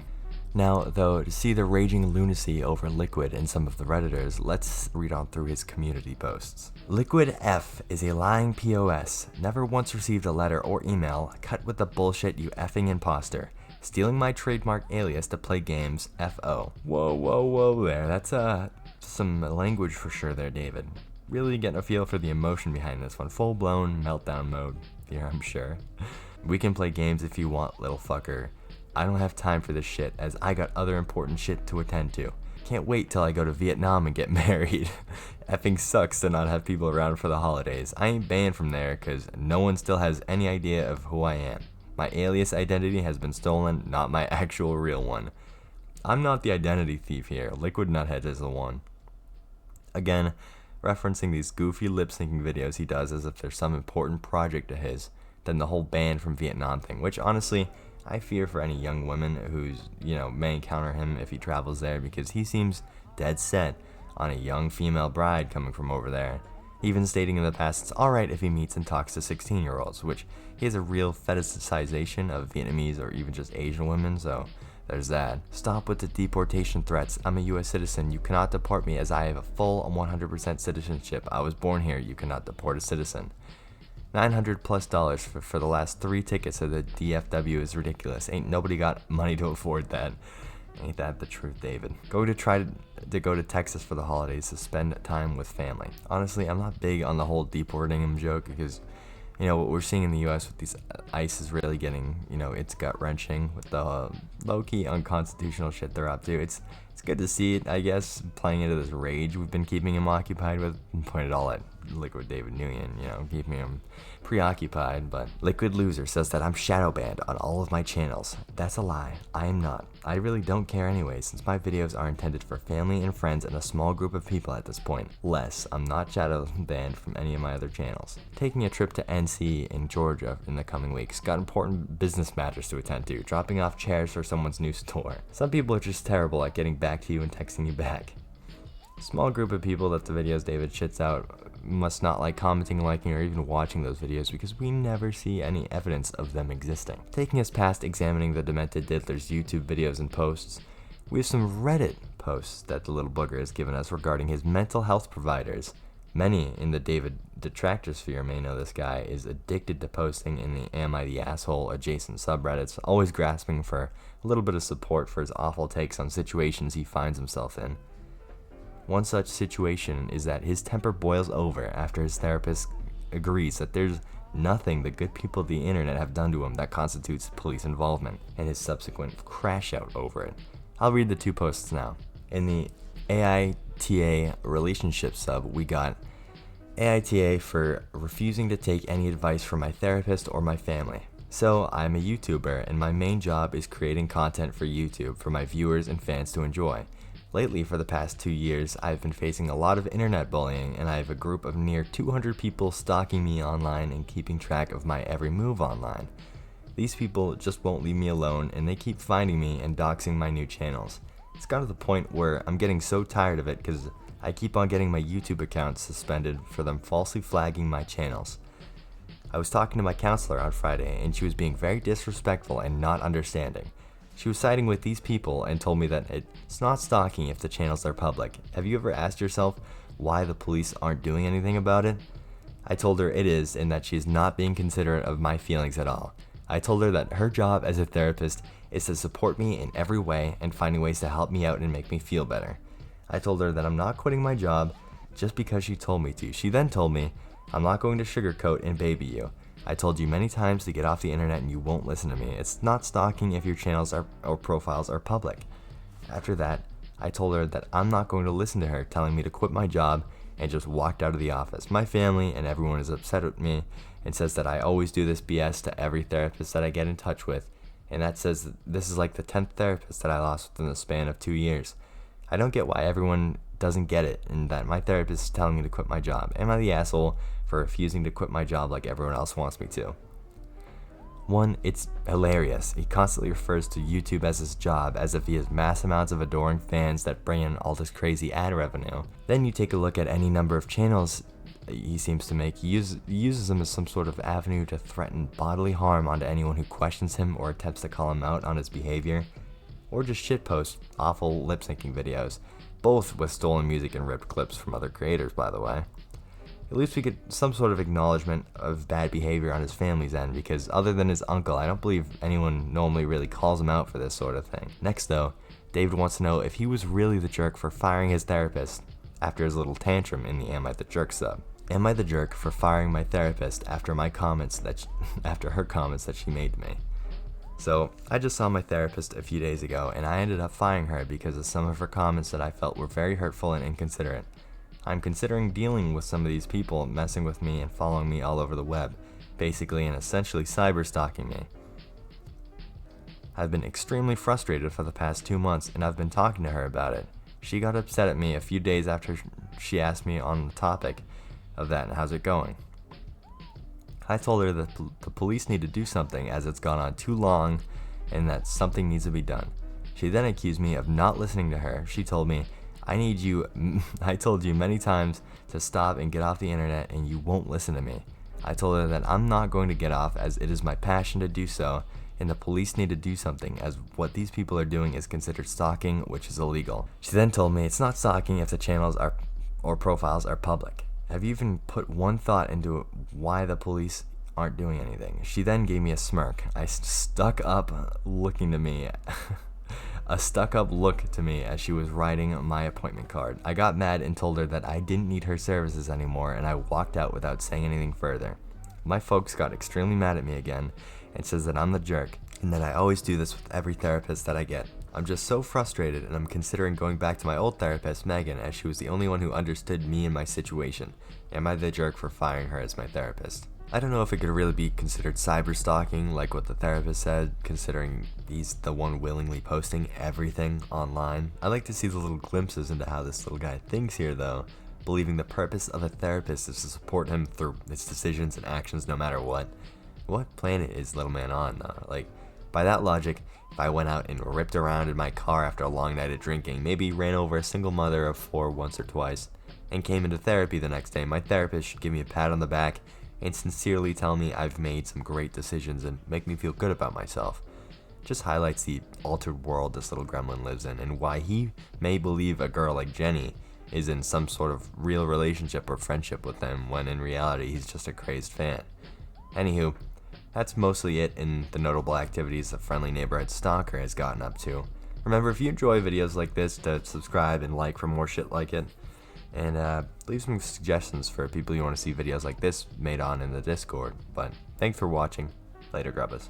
Now, though, to see the raging lunacy over Liquid in some of the Redditors, let's read on through his community posts. Liquid F is a lying POS, never once received a letter or email, cut with the bullshit, you effing imposter. Stealing my trademark alias to play games, FO. Whoa there, that's some language for sure there, David. really getting a feel for the emotion behind this one. Full-blown meltdown mode here, I'm sure. We can play games if you want, little fucker. I don't have time for this shit, as I got other important shit to attend to. Can't wait till I go to Vietnam and get married. Effing sucks to not have people around for the holidays. I ain't banned from there because no one still has any idea of who I am. My alias identity has been stolen, not my actual real one. I'm not the identity thief here. Liquid Nuthead is the one. Again, referencing these goofy lip-syncing videos he does as if there's some important project of his, than the whole ban from Vietnam thing, which honestly, I fear for any young women who's, may encounter him if he travels there, because he seems dead set on a young female bride coming from over there. Even stating in the past it's alright if he meets and talks to 16-year-olds, which he has a real fetishization of Vietnamese or even just Asian women, so there's that. Stop with the deportation threats. I'm a US citizen. You cannot deport me as I have a full 100% citizenship. I was born here. You cannot deport a citizen. $900+ for the last 3 tickets to the DFW is ridiculous. Ain't nobody got money to afford that. Ain't that the truth, David? Try to go to Texas for the holidays to spend time with family. Honestly, I'm not big on the whole deporting him joke because, what we're seeing in the U.S. with these ICE is really getting, it's gut-wrenching with the low-key unconstitutional shit they're up to. It's good to see it, I guess, playing into this rage we've been keeping him occupied with. Point it all at Liquid David Nguyen, keeping him preoccupied. But Liquid Loser says that I'm shadow banned on all of my channels. That's a lie. I am not. I really don't care anyway, since my videos are intended for family and friends and a small group of people at this point. I'm not shadow banned from any of my other channels. Taking a trip to NC in Georgia in the coming weeks. Got important business matters to attend to. Dropping off chairs for someone's new store. Some people are just terrible at getting back to you and texting you back. Small group of people that the videos David shits out must not like commenting, liking, or even watching those videos because we never see any evidence of them existing. Taking us past examining the Demented Diddler's YouTube videos and posts, we have some Reddit posts that the little booger has given us regarding his mental health providers. Many in the David detractor sphere may know this guy is addicted to posting in the Am I the Asshole adjacent subreddits, always grasping for a little bit of support for his awful takes on situations he finds himself in. One such situation is that his temper boils over after his therapist agrees that there's nothing the good people of the internet have done to him that constitutes police involvement, and his subsequent crash out over it. I'll read the 2 posts now. In the AITA relationship sub, we got AITA for refusing to take any advice from my therapist or my family. So, I'm a YouTuber, and my main job is creating content for YouTube for my viewers and fans to enjoy. Lately, for the past 2 years, I've been facing a lot of internet bullying, and I have a group of near 200 people stalking me online and keeping track of my every move online. These people just won't leave me alone, and they keep finding me and doxing my new channels. It's got to the point where I'm getting so tired of it because I keep on getting my YouTube account suspended for them falsely flagging my channels. I was talking to my counselor on Friday, and she was being very disrespectful and not understanding. She was siding with these people and told me that it's not stalking if the channels are public. Have you ever asked yourself why the police aren't doing anything about it? I told her it is, and that she is not being considerate of my feelings at all. I told her that her job as a therapist is to support me in every way and finding ways to help me out and make me feel better. I told her that I'm not quitting my job just because she told me to. She then told me, I'm not going to sugarcoat and baby you. I told you many times to get off the internet and you won't listen to me. It's not stalking if your channels or profiles are public. After that, I told her that I'm not going to listen to her telling me to quit my job and just walked out of the office. My family and everyone is upset with me and says that I always do this BS to every therapist that I get in touch with, and that says that this is like the 10th therapist that I lost within the span of 2 years. I don't get why everyone doesn't get it and that my therapist is telling me to quit my job. Am I the asshole for refusing to quit my job like everyone else wants me to? 1, it's hilarious. He constantly refers to YouTube as his job as if he has mass amounts of adoring fans that bring in all this crazy ad revenue. Then you take a look at any number of channels he seems to make. He uses them as some sort of avenue to threaten bodily harm onto anyone who questions him or attempts to call him out on his behavior, or just shitpost awful lip-syncing videos, both with stolen music and ripped clips from other creators, by the way. At least we get some sort of acknowledgement of bad behavior on his family's end, because other than his uncle, I don't believe anyone normally really calls him out for this sort of thing. Next though, David wants to know if he was really the jerk for firing his therapist. after his little tantrum in the Am I the Jerk sub. Am I the jerk for firing my therapist after her comments that she made to me? So, I just saw my therapist a few days ago, and I ended up firing her because of some of her comments that I felt were very hurtful and inconsiderate. I'm considering dealing with some of these people messing with me and following me all over the web, basically and essentially cyber stalking me. I've been extremely frustrated for the past 2 months, and I've been talking to her about it. She got upset at me a few days after she asked me on the topic of that and how's it going. I told her that the police need to do something as it's gone on too long and that something needs to be done. She then accused me of not listening to her. She told me, I told you many times to stop and get off the internet and you won't listen to me. I told her that I'm not going to get off as it is my passion to do so, and the police need to do something as what these people are doing is considered stalking, which is illegal. She then told me it's not stalking if the channels or profiles are public. Have you even put one thought into why the police aren't doing anything? She then gave me a smirk. A stuck-up look to me as she was writing my appointment card. I got mad and told her that I didn't need her services anymore, and I walked out without saying anything further. My folks got extremely mad at me again and says that I'm the jerk and that I always do this with every therapist that I get. I'm just so frustrated, and I'm considering going back to my old therapist, Megan, as she was the only one who understood me and my situation. Am I the jerk for firing her as my therapist? I don't know if it could really be considered cyber stalking, like what the therapist said, considering he's the one willingly posting everything online. I like to see the little glimpses into how this little guy thinks here, though, believing the purpose of a therapist is to support him through his decisions and actions no matter what. What planet is little man on, though? Like, by that logic, if I went out and ripped around in my car after a long night of drinking, maybe ran over a single mother of 4 once or twice, and came into therapy the next day, my therapist should give me a pat on the back and sincerely tell me I've made some great decisions and make me feel good about myself. Just highlights the altered world this little gremlin lives in and why he may believe a girl like Jenny is in some sort of real relationship or friendship with him when in reality he's just a crazed fan. Anywho, that's mostly it in the notable activities the friendly neighborhood stalker has gotten up to. Remember, if you enjoy videos like this, to subscribe and like for more shit like it. And leave some suggestions for people you want to see videos like this made on in the Discord. But thanks for watching. Later, Grubbas.